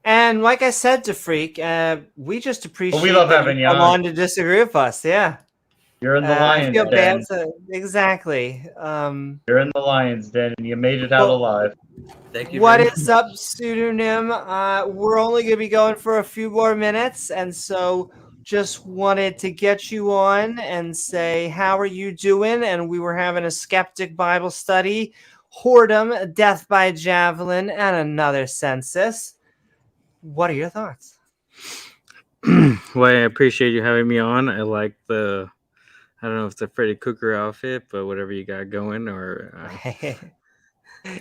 And like I said to Freak, we just appreciate we love having you on to disagree with us. Yeah. You're in the lion's den. Bad, exactly. You're in the lion's den, and you made it out alive. Thank you. What is up, pseudonym? We're only going to be going for a few more minutes, and so just wanted to get you on and say, how are you doing? And we were having a Skeptic Bible Study, Whoredom, Death by Javelin, and another Census. What are your thoughts? Well, I appreciate you having me on. I like I don't know if it's a Freddy Krueger outfit, but whatever you got going, or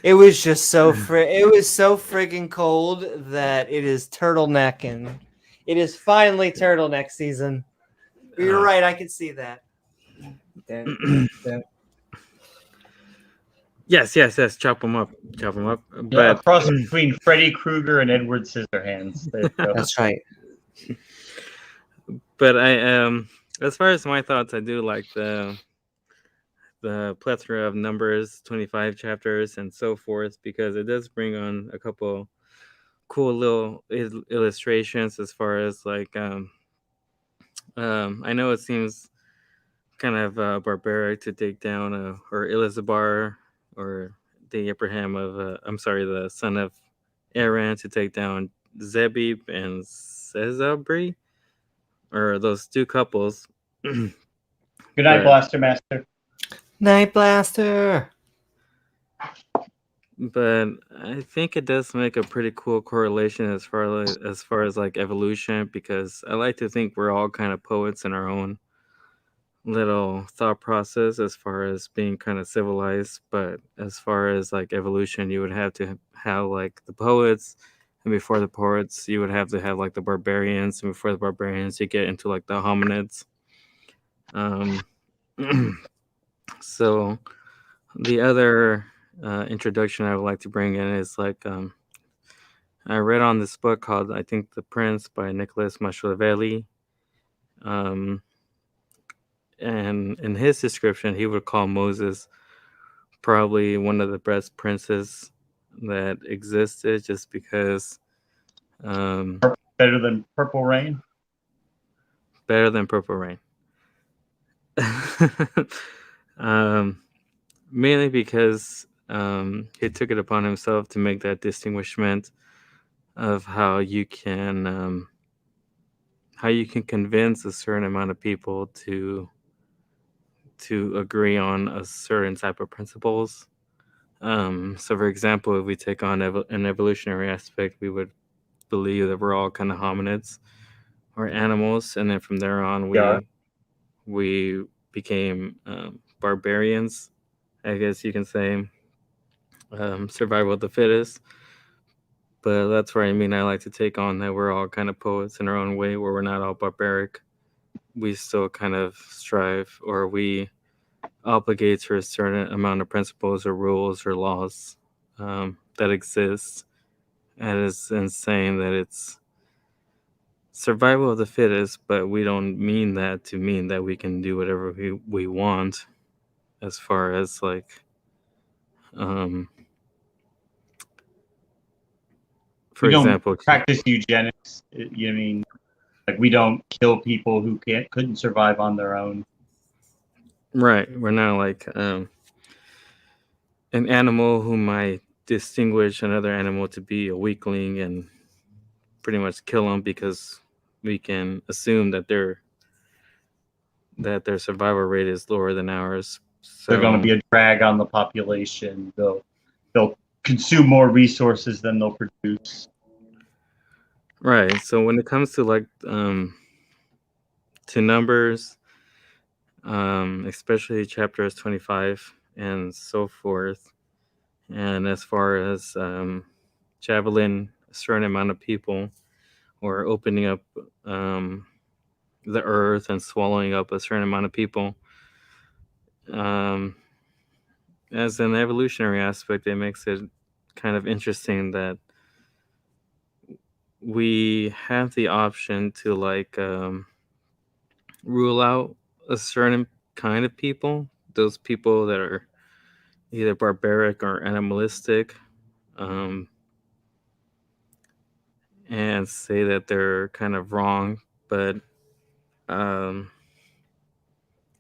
it was just so friggin' cold that it is turtleneck, and it is finally turtleneck season. You're right, I can see that. Yes. Chop them up. But a cross between Freddy Krueger and Edward Scissorhands. That's right. But I as far as my thoughts, I do like the plethora of numbers, 25 chapters and so forth, because it does bring on a couple cool little illustrations as far as like I know it seems kind of barbaric to take down or Elizabeth or the Abraham of the son of Aaron to take down Zebib and Sezabri, or those two couples. Good night, Blaster Master. Night, Blaster. But I think it does make a pretty cool correlation as far as like evolution, because I like to think we're all kind of poets in our own little thought process as far as being kind of civilized. But as far as like evolution, you would have to have like the poets, and before the poets you would have to have like the barbarians, and before the barbarians you get into like the hominids. So the other introduction I would like to bring in is like I read on this book called, I think, The Prince by Nicholas Machiavelli. And in his description, he would call Moses probably one of the best princes that existed, just because better than Purple Rain. Better than Purple Rain. Mainly because he took it upon himself to make that distinguishment of how you can convince a certain amount of people to agree on a certain type of principles. So, for example, if we take on an evolutionary aspect, we would believe that we're all kind of hominids, or animals, and then from there on Yeah. we became barbarians, I guess you can say. Survival of the fittest. But that's where I like to take on that we're all kind of poets in our own way, where we're not all barbaric. We still kind of strive, or we obligate to a certain amount of principles or rules or laws that exist. And it's insane that it's survival of the fittest, but we don't mean that to mean that we can do whatever we want, as far as like for We don't example, practice eugenics. You mean like we don't kill people who couldn't survive on their own. right? We're not like an animal who might distinguish another animal to be a weakling and pretty much kill them because we can assume that their survival rate is lower than ours. So They're going to be a drag on the population. They'll consume more resources than they'll produce. right. So when it comes to like to numbers, especially chapters 25 and so forth, and as far as Javelin, a certain amount of people, or opening up the earth and swallowing up a certain amount of people. As an evolutionary aspect, it makes it kind of interesting that we have the option to like rule out a certain kind of people, those people that are either barbaric or animalistic, and say that they're kind of wrong, but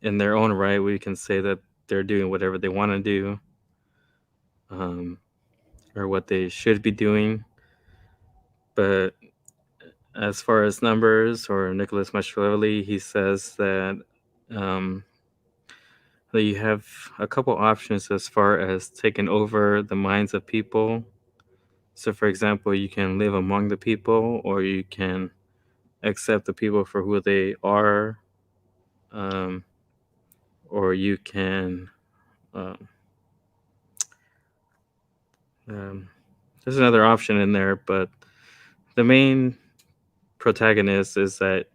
in their own right, we can say that they're doing whatever they want to do, or what they should be doing. But as far as numbers, or Nicholas Machiavelli, he says that you have a couple options as far as taking over the minds of people. So, for example, you can live among the people, or you can accept the people for who they are, or you can. Um, there's another option in there, but the main protagonist is that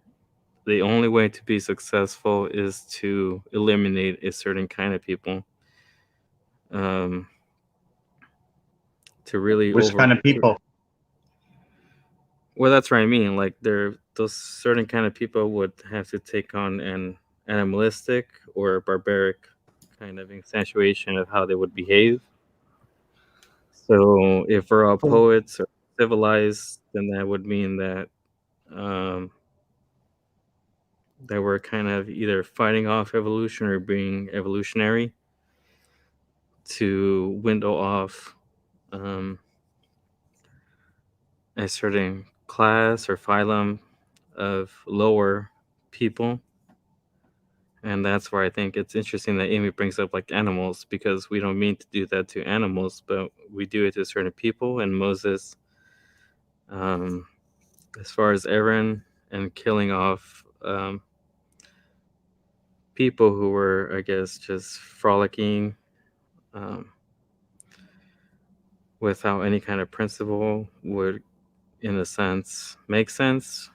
the only way to be successful is to eliminate a certain kind of people. To really Which kind of people? Well, that's what I mean. Like those certain kind of people would have to take on an animalistic or barbaric kind of accentuation of how they would behave. So if we're all poets or civilized, then that would mean that that we're kind of either fighting off evolution or being evolutionary to window off a certain class or phylum of lower people. And that's where I think it's interesting that Amy brings up like animals, because we don't mean to do that to animals, but we do it to certain people. And Moses, as far as Aaron and killing off people who were, I guess, just frolicking without any kind of principle, would, in a sense, make sense,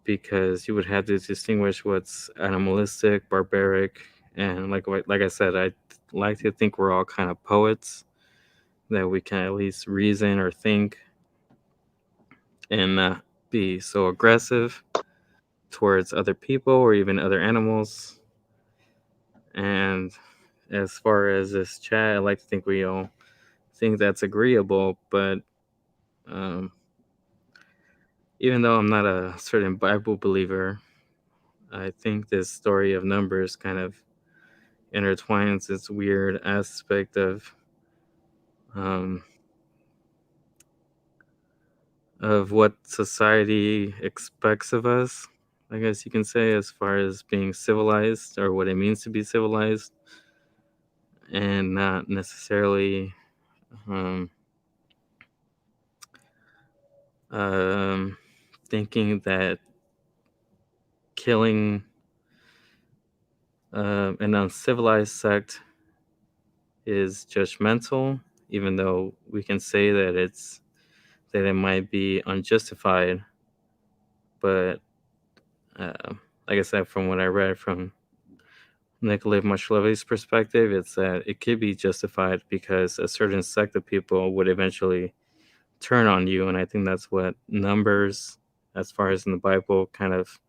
because you would have to distinguish what's animalistic, barbaric, and like I said, I like to think we're all kind of poets, that we can at least reason or think and not be so aggressive towards other people or even other animals. And as far as this chat, I like to think we all think that's agreeable, but even though I'm not a certain Bible believer, I think this story of numbers kind of intertwines this weird aspect of what society expects of us, I guess you can say, as far as being civilized or what it means to be civilized, and not necessarily thinking that killing an uncivilized sect is judgmental, even though we can say that it might be unjustified. But like I said, from what I read from Nikolai Mashlevy's perspective, it's that it could be justified because a certain sect of people would eventually turn on you, and I think that's what Numbers, as far as in the Bible, kind of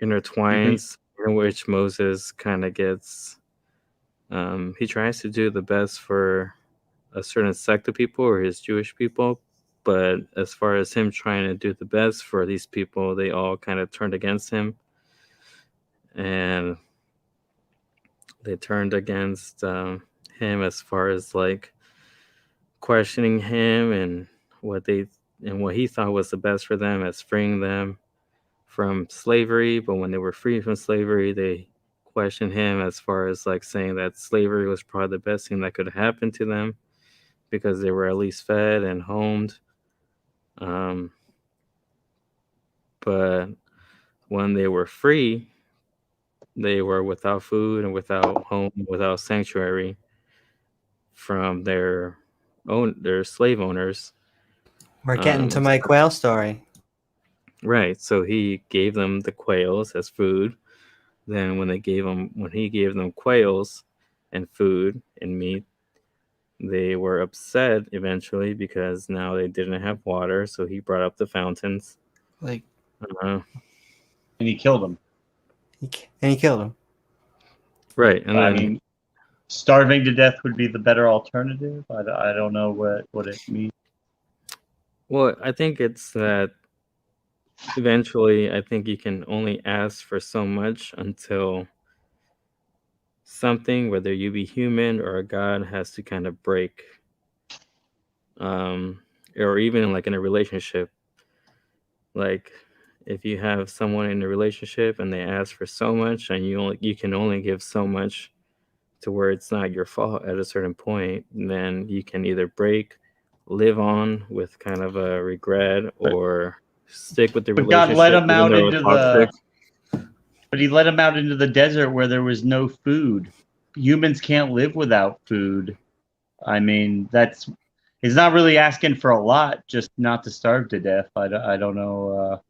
intertwines, in which Moses kind of gets he tries to do the best for a certain sect of people or his Jewish people, but as far as him trying to do the best for these people, they all kind of turned against him, and they turned against him as far as like questioning him and what he thought was the best for them as freeing them from slavery. But when they were free from slavery, they questioned him as far as like saying that slavery was probably the best thing that could happen to them because they were at least fed and homed. But when they were free, they were without food and without home, without sanctuary from their slave owners. We're getting to my quail story. Right. So he gave them the quails as food. Then when he gave them quails and food and meat, they were upset eventually because now they didn't have water. So he brought up the fountains. Like, and he killed them. And he killed him. Right. And I mean, starving to death would be the better alternative. I don't know what it means. Well, I think it's that eventually I think you can only ask for so much until something, whether you be human or a god, has to kind of break. Or even like in a relationship, like if you have someone in a relationship and they ask for so much and you can only give so much to where it's not your fault at a certain point, then you can either break, live on with kind of a regret, or stick with the relationship. God let him out into but he let him out into the desert where there was no food. Humans can't live without food. I mean, he's not really asking for a lot, just not to starve to death. I don't know.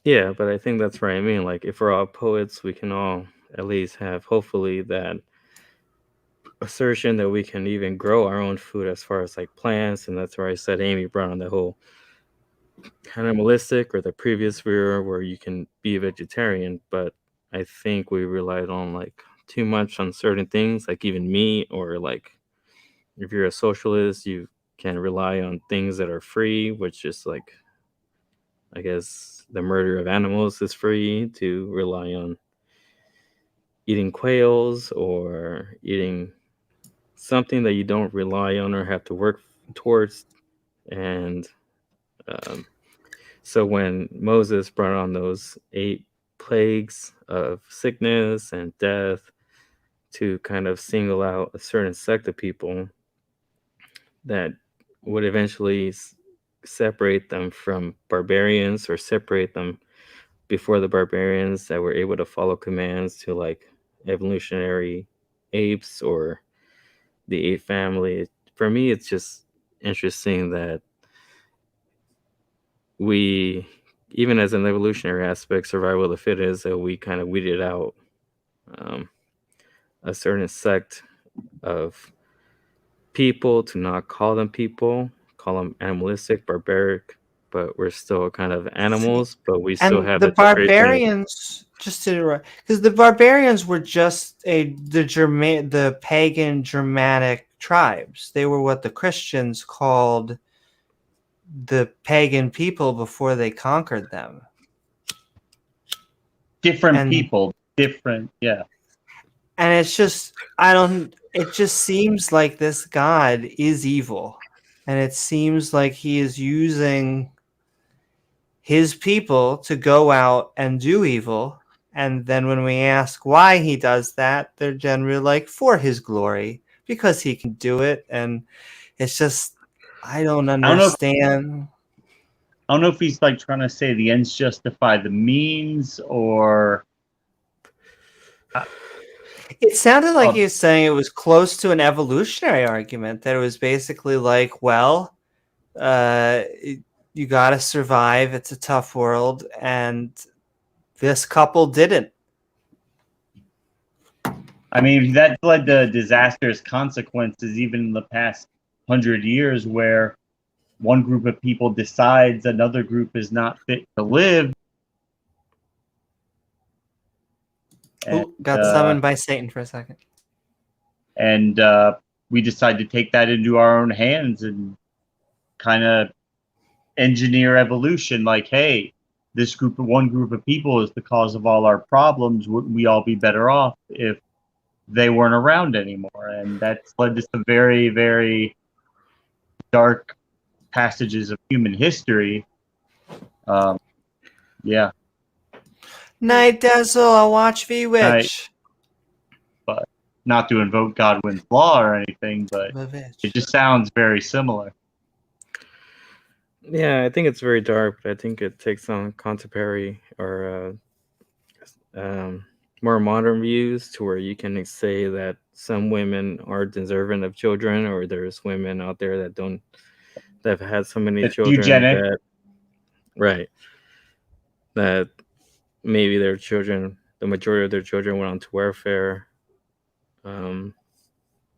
Yeah, but I think that's what I mean. Like, if we're all poets, we can all at least have, hopefully, that assertion that we can even grow our own food as far as like plants. And that's where I said Amy brought on the whole animalistic or the previous viewer where you can be a vegetarian. But I think we relied on like too much on certain things, like even meat, or like if you're a socialist, you can rely on things that are free, which is like, I guess the murder of animals is free, to rely on eating quails or eating something that you don't rely on or have to work towards. And so when Moses brought on those 8 plagues of sickness and death to kind of single out a certain sect of people that would eventually separate them from barbarians, or separate them before the barbarians that were able to follow commands to like evolutionary apes or the ape family. For me, it's just interesting that we, even as an evolutionary aspect, survival of the fittest, that we kind of weeded out a certain sect of people, to not call them people, call them animalistic, barbaric, but we're still kind of animals, but we still have the barbarians. Just to, because the barbarians were just the pagan Germanic tribes. They were what the Christians called the pagan people before they conquered them. Different people, different, yeah. And it's just, it just seems like this God is evil. And it seems like he is using his people to go out and do evil. And then when we ask why he does that, they're generally like, for his glory, because he can do it. And it's just, I don't understand. I don't know if he's like trying to say the ends justify the means, or It sounded like he was saying it was close to an evolutionary argument, that it was basically like, well, you got to survive. It's a tough world, and this couple didn't. I mean, that led to disastrous consequences even in the past 100 years, where one group of people decides another group is not fit to live. And, got summoned by Satan for a second. And we decide to take that into our own hands and kind of engineer evolution. Like, hey, one group of people is the cause of all our problems. Wouldn't we all be better off if they weren't around anymore? And that's led to some very, very dark passages of human history. Yeah. Night Dazzle, I'll watch V-Witch. But not to invoke Godwin's law or anything, but it just sounds very similar. Yeah, I think it's very dark, but I think it takes on contemporary or more modern views, to where you can say that some women are deserving of children, or there's women out there that have had so many children eugenic. that maybe their children, the majority of their children, went on to welfare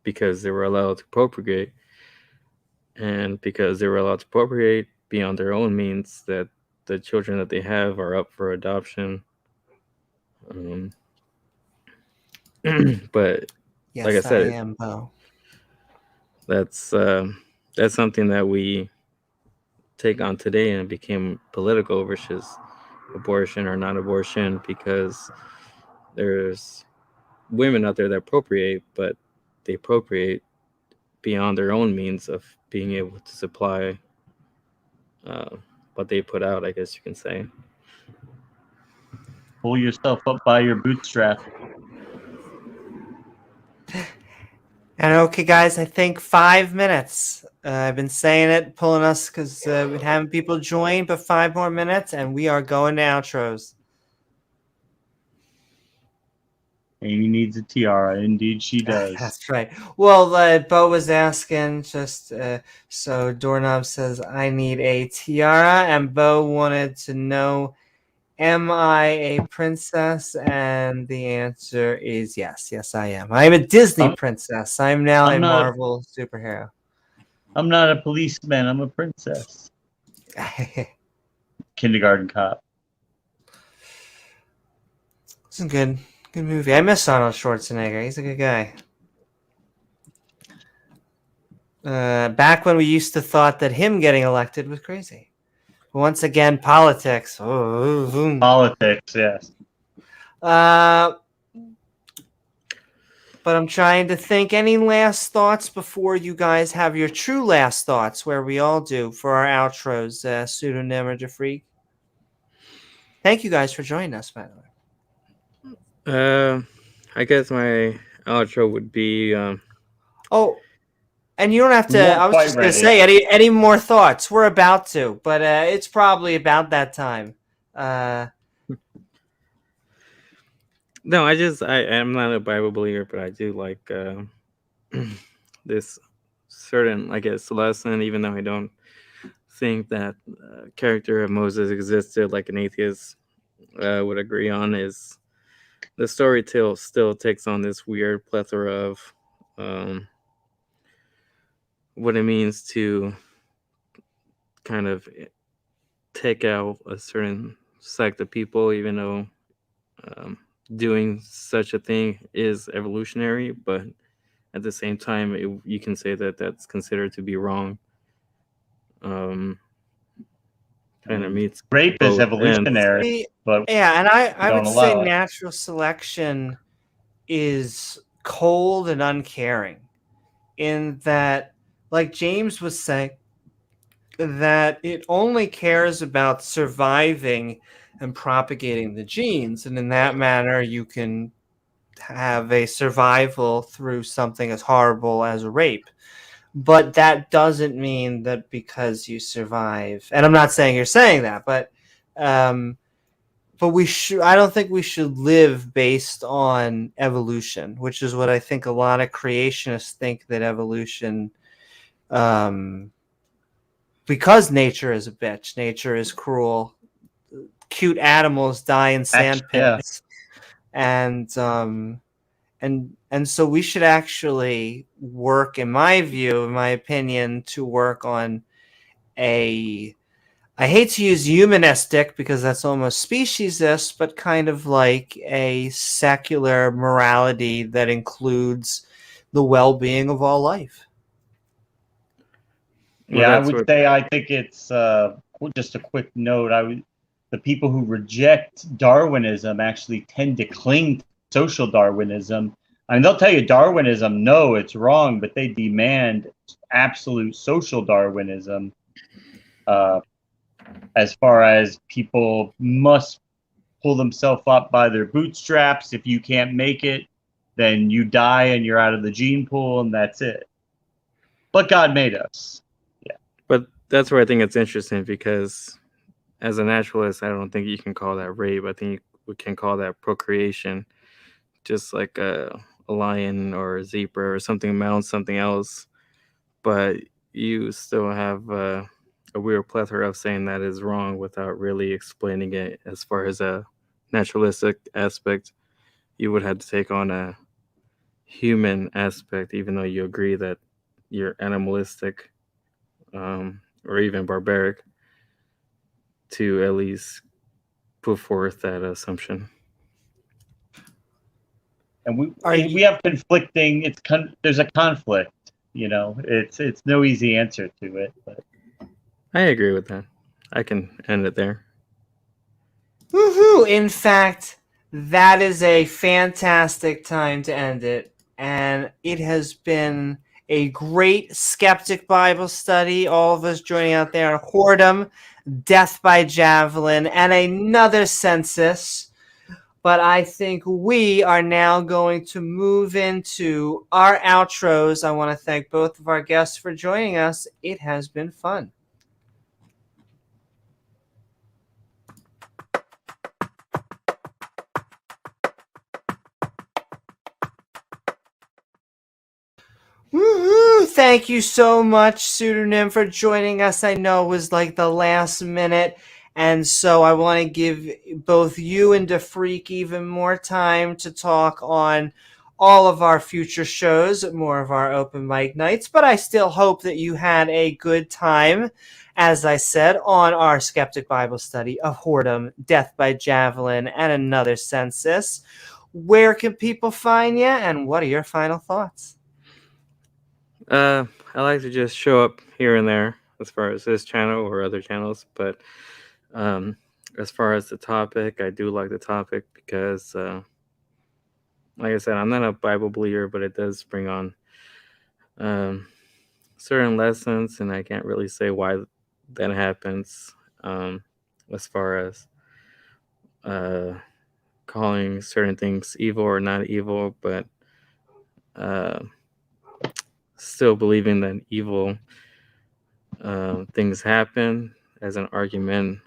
because they were allowed to procreate, and because they were allowed to procreate beyond their own means, that the children that they have are up for adoption. But yes, like I said, I am, Bo. That's something that we take on today, and it became political versus abortion or non-abortion, because there's women out there that procreate, but they procreate beyond their own means of being able to supply what they put out, I guess you can say. Pull yourself up by your bootstrap. And okay, guys, I think 5 minutes. I've been saying it, pulling us because we're having people join, but 5 more minutes, and we are going to outros. Amy needs a tiara. Indeed, she does. That's right. Well, Bo was asking just so Doorknob says, I need a tiara, and Bo wanted to know, am I a princess? And the answer is yes. Yes, I am. I'm a Disney princess. I'm now a Marvel superhero. I'm not a policeman. I'm a princess. Kindergarten Cop. This is good. Good movie. I miss Arnold Schwarzenegger. He's a good guy. Back when we used to thought that him getting elected was crazy. Once again, politics. Politics, yes. But I'm trying to think. Any last thoughts before you guys have your true last thoughts, where we all do for our outros, Pseudonym or Jafreak? Thank you guys for joining us, by the way. I guess my outro would be. And you don't have to. I was just going to say, any more thoughts? We're about to, but it's probably about that time. No, I'm not a Bible believer, but I do like this certain, I guess, lesson, even though I don't think that character of Moses existed, like an atheist would agree on, is the story still takes on this weird plethora of what it means to kind of take out a certain sect of people, even though doing such a thing is evolutionary, but at the same time, you can say that that's considered to be wrong. Kind of meets rape is evolutionary, but yeah, and I would say natural selection is cold and uncaring, in that, like James was saying, that it only cares about surviving and propagating the genes, and in that manner you can have a survival through something as horrible as a rape. But that doesn't mean that because you survive, and I'm not saying you're saying that, but I don't think we should live based on evolution, which is what I think a lot of creationists think, that evolution, because nature is a bitch, nature is cruel, cute animals die in sand pits, and so we should actually work, in my opinion, to work on I hate to use humanistic because that's almost speciesist, but kind of like a secular morality that includes the well-being of all life. Yeah, I would say I think it's just a quick note. The people who reject Darwinism actually tend to cling to social Darwinism. I mean, they'll tell you Darwinism, no, it's wrong, but they demand absolute social Darwinism. As far as people must pull themselves up by their bootstraps. If you can't make it, then you die and you're out of the gene pool, and that's it. But God made us. Yeah. But that's where I think it's interesting, because as a naturalist, I don't think you can call that rape. I think we can call that procreation, just like a lion or a zebra or something mounts something else. But you still have a weird plethora of saying that is wrong without really explaining it. As far as a naturalistic aspect, you would have to take on a human aspect, even though you agree that you're animalistic, or even barbaric, to at least put forth that assumption. And we have conflicting. There's a conflict. It's no easy answer to it. But I agree with that. I can end it there. Woohoo! In fact, that is a fantastic time to end it. And it has been a great Skeptic Bible study. All of us joining out there on Whoredom, Death by Javelin, and another Census. But I think we are now going to move into our outros. I want to thank both of our guests for joining us. It has been fun. Woohoo! Thank you so much, Pseudonym, for joining us. I know it was like the last minute, and so I want to give both you and DeFreak even more time to talk on all of our future shows, more of our open mic nights, but I still hope that you had a good time, as I said, on our Skeptic Bible Study of Whoredom, Death by Javelin, and another Census. Where can people find you, and what are your final thoughts? I like to just show up here and there as far as this channel or other channels, but as far as the topic, I do like the topic because, like I said, I'm not a Bible believer, but it does bring on certain lessons, and I can't really say why that happens, as far as calling certain things evil or not evil, but still believing that evil things happen as an argument.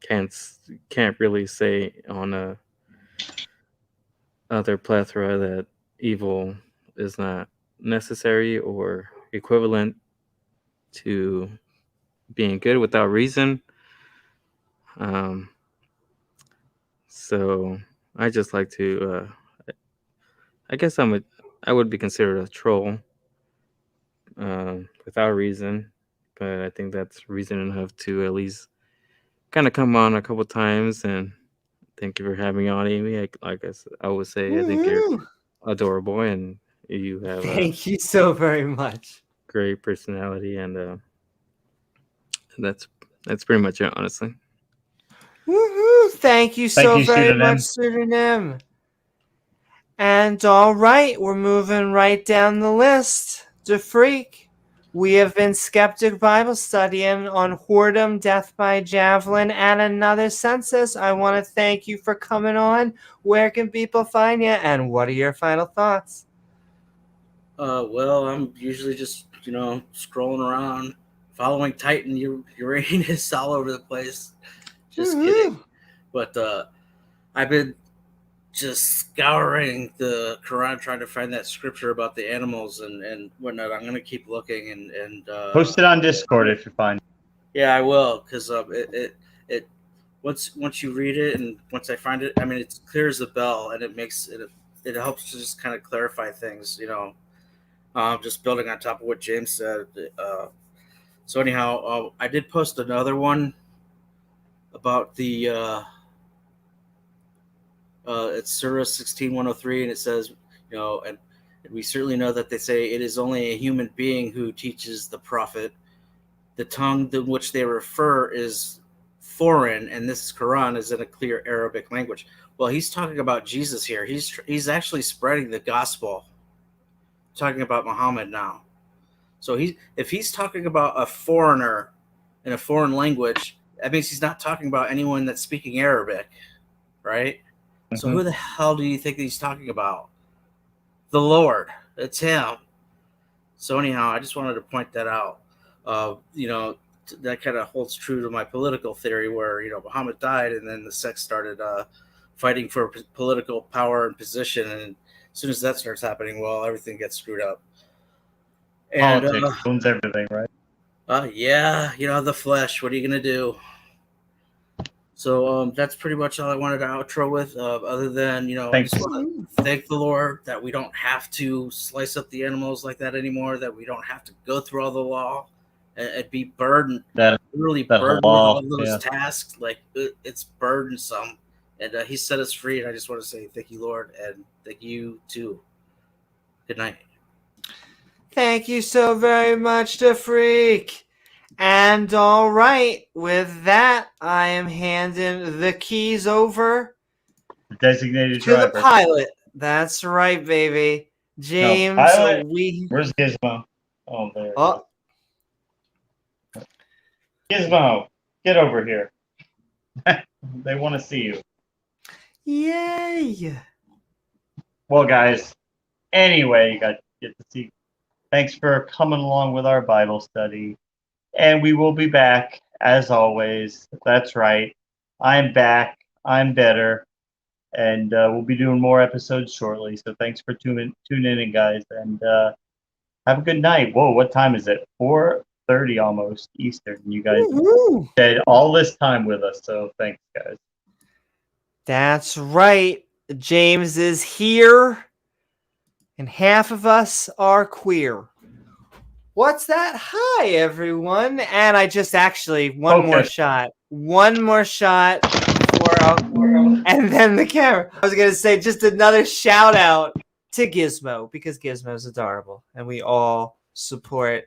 Can't really say on a other plethora that evil is not necessary or equivalent to being good without reason. So I just like to I guess I would be considered a troll without reason, but I think that's reason enough to at least kind of come on a couple times. And thank you for having me on, Amy. I would say, I think you're adorable, and you have Thank you so very much. Great personality, and that's pretty much it, honestly. Woohoo! Thank you so very much, Pseudonym. And all right, we're moving right down the list. DeFreak, we have been Skeptic Bible Studying on Whoredom, Death by Javelin, and another Census. I want to thank you for coming on. Where can people find you, and what are your final thoughts? Well, I'm usually just scrolling around, following Titan. Uranus all over the place. Just kidding. But I've been just scouring the Quran, trying to find that scripture about the animals and whatnot. I'm gonna keep looking and Post it on Discord if you find. Yeah, I will, because it once you read it and once I find it, I mean, it clears the bell and it helps to just kind of clarify things. Just building on top of what James said. So anyhow, I did post another one about the it's Surah 16:103, and it says, and we certainly know that they say it is only a human being who teaches the prophet. The tongue to which they refer is foreign, and this Quran is in a clear Arabic language. Well, he's talking about Jesus here. He's actually spreading the gospel, talking about Muhammad now. So if he's talking about a foreigner in a foreign language, that means he's not talking about anyone that's speaking Arabic, right? Mm-hmm. So who the hell do you think he's talking about? The Lord. It's him. So anyhow, I just wanted to point that out. That kind of holds true to my political theory, where Muhammad died and then the sects started fighting for political power and position, and as soon as that starts happening, well, everything gets screwed up. And politics owns everything, right? Yeah, the flesh. What are you gonna do? So that's pretty much all I wanted to outro with. Other than I just want to thank the Lord that we don't have to slice up the animals like that anymore. That we don't have to go through all the law and be burdened, really burdened with all those tasks. Like it's burdensome, and He set us free. And I just want to say thank you, Lord, and thank you too. Good night. Thank you so very much, the Freak. And all right, with that, I am handing the keys over the designated to driver. The pilot. That's right, baby. James, no, pilot. Where's Gizmo? Oh, there. Oh. Gizmo, get over here. They want to see you. Yay! Well, guys, anyway, you got to get to see. Thanks for coming along with our Bible study. And we will be back, as always. That's right. I'm back. I'm better. And we'll be doing more episodes shortly. So thanks for tuning in, guys. And have a good night. Whoa, what time is it? 4:30 almost Eastern. You guys stayed all this time with us. So thanks, guys. That's right. James is here. And half of us are queer. What's that? Hi, everyone. And I just actually, one more shot. And then the camera. I was going to say just another shout out to Gizmo, because Gizmo's adorable. And we all support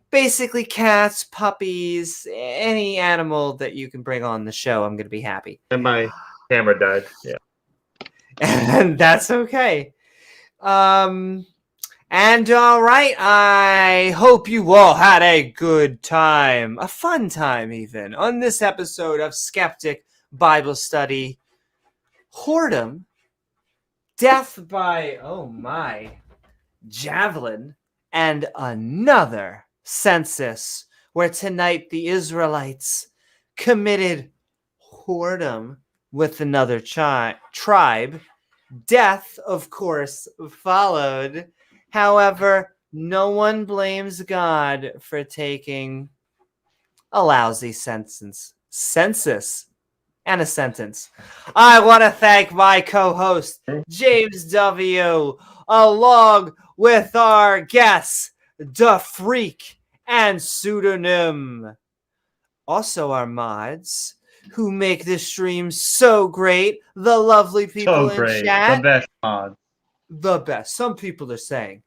basically cats, puppies, any animal that you can bring on the show. I'm going to be happy. And my camera died. Yeah. And that's okay. And all right, I hope you all had a good time, a fun time even, on this episode of Skeptic Bible Study. Whoredom, Death by, Javelin, and another Census, where tonight the Israelites committed whoredom with another tribe. Death, of course, followed. However, no one blames God for taking a lousy census and a sentence. I want to thank my co-host, James W., along with our guests, the Freak and Pseudonym. Also our mods, who make this stream so great, the lovely people in chat. The best mods. The best, some people are saying,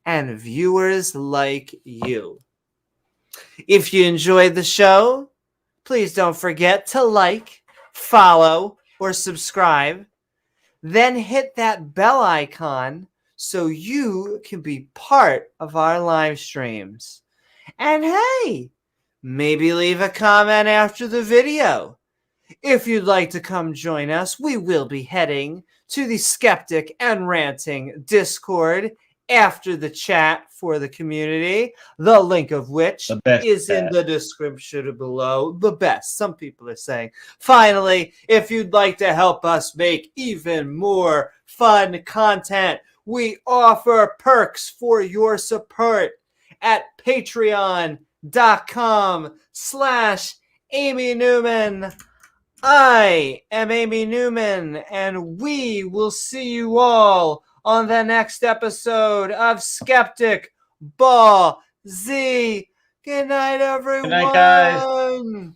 and viewers like you. If you enjoyed the show, please don't forget to like, follow, or subscribe. Then hit that bell icon so you can be part of our live streams. And hey, maybe leave a comment after the video. If you'd like to come join us, we will be heading to the Skeptic and Ranting Discord after the chat for the community, the link of which The best is in chat. the description below. The best, some people are saying. Finally, if you'd like to help us make even more fun content, we offer perks for your support at patreon.com/Amy Newman. I am Amy Newman, and we will see you all on the next episode of Skeptic Ball Z. Good night, everyone. Good night, guys.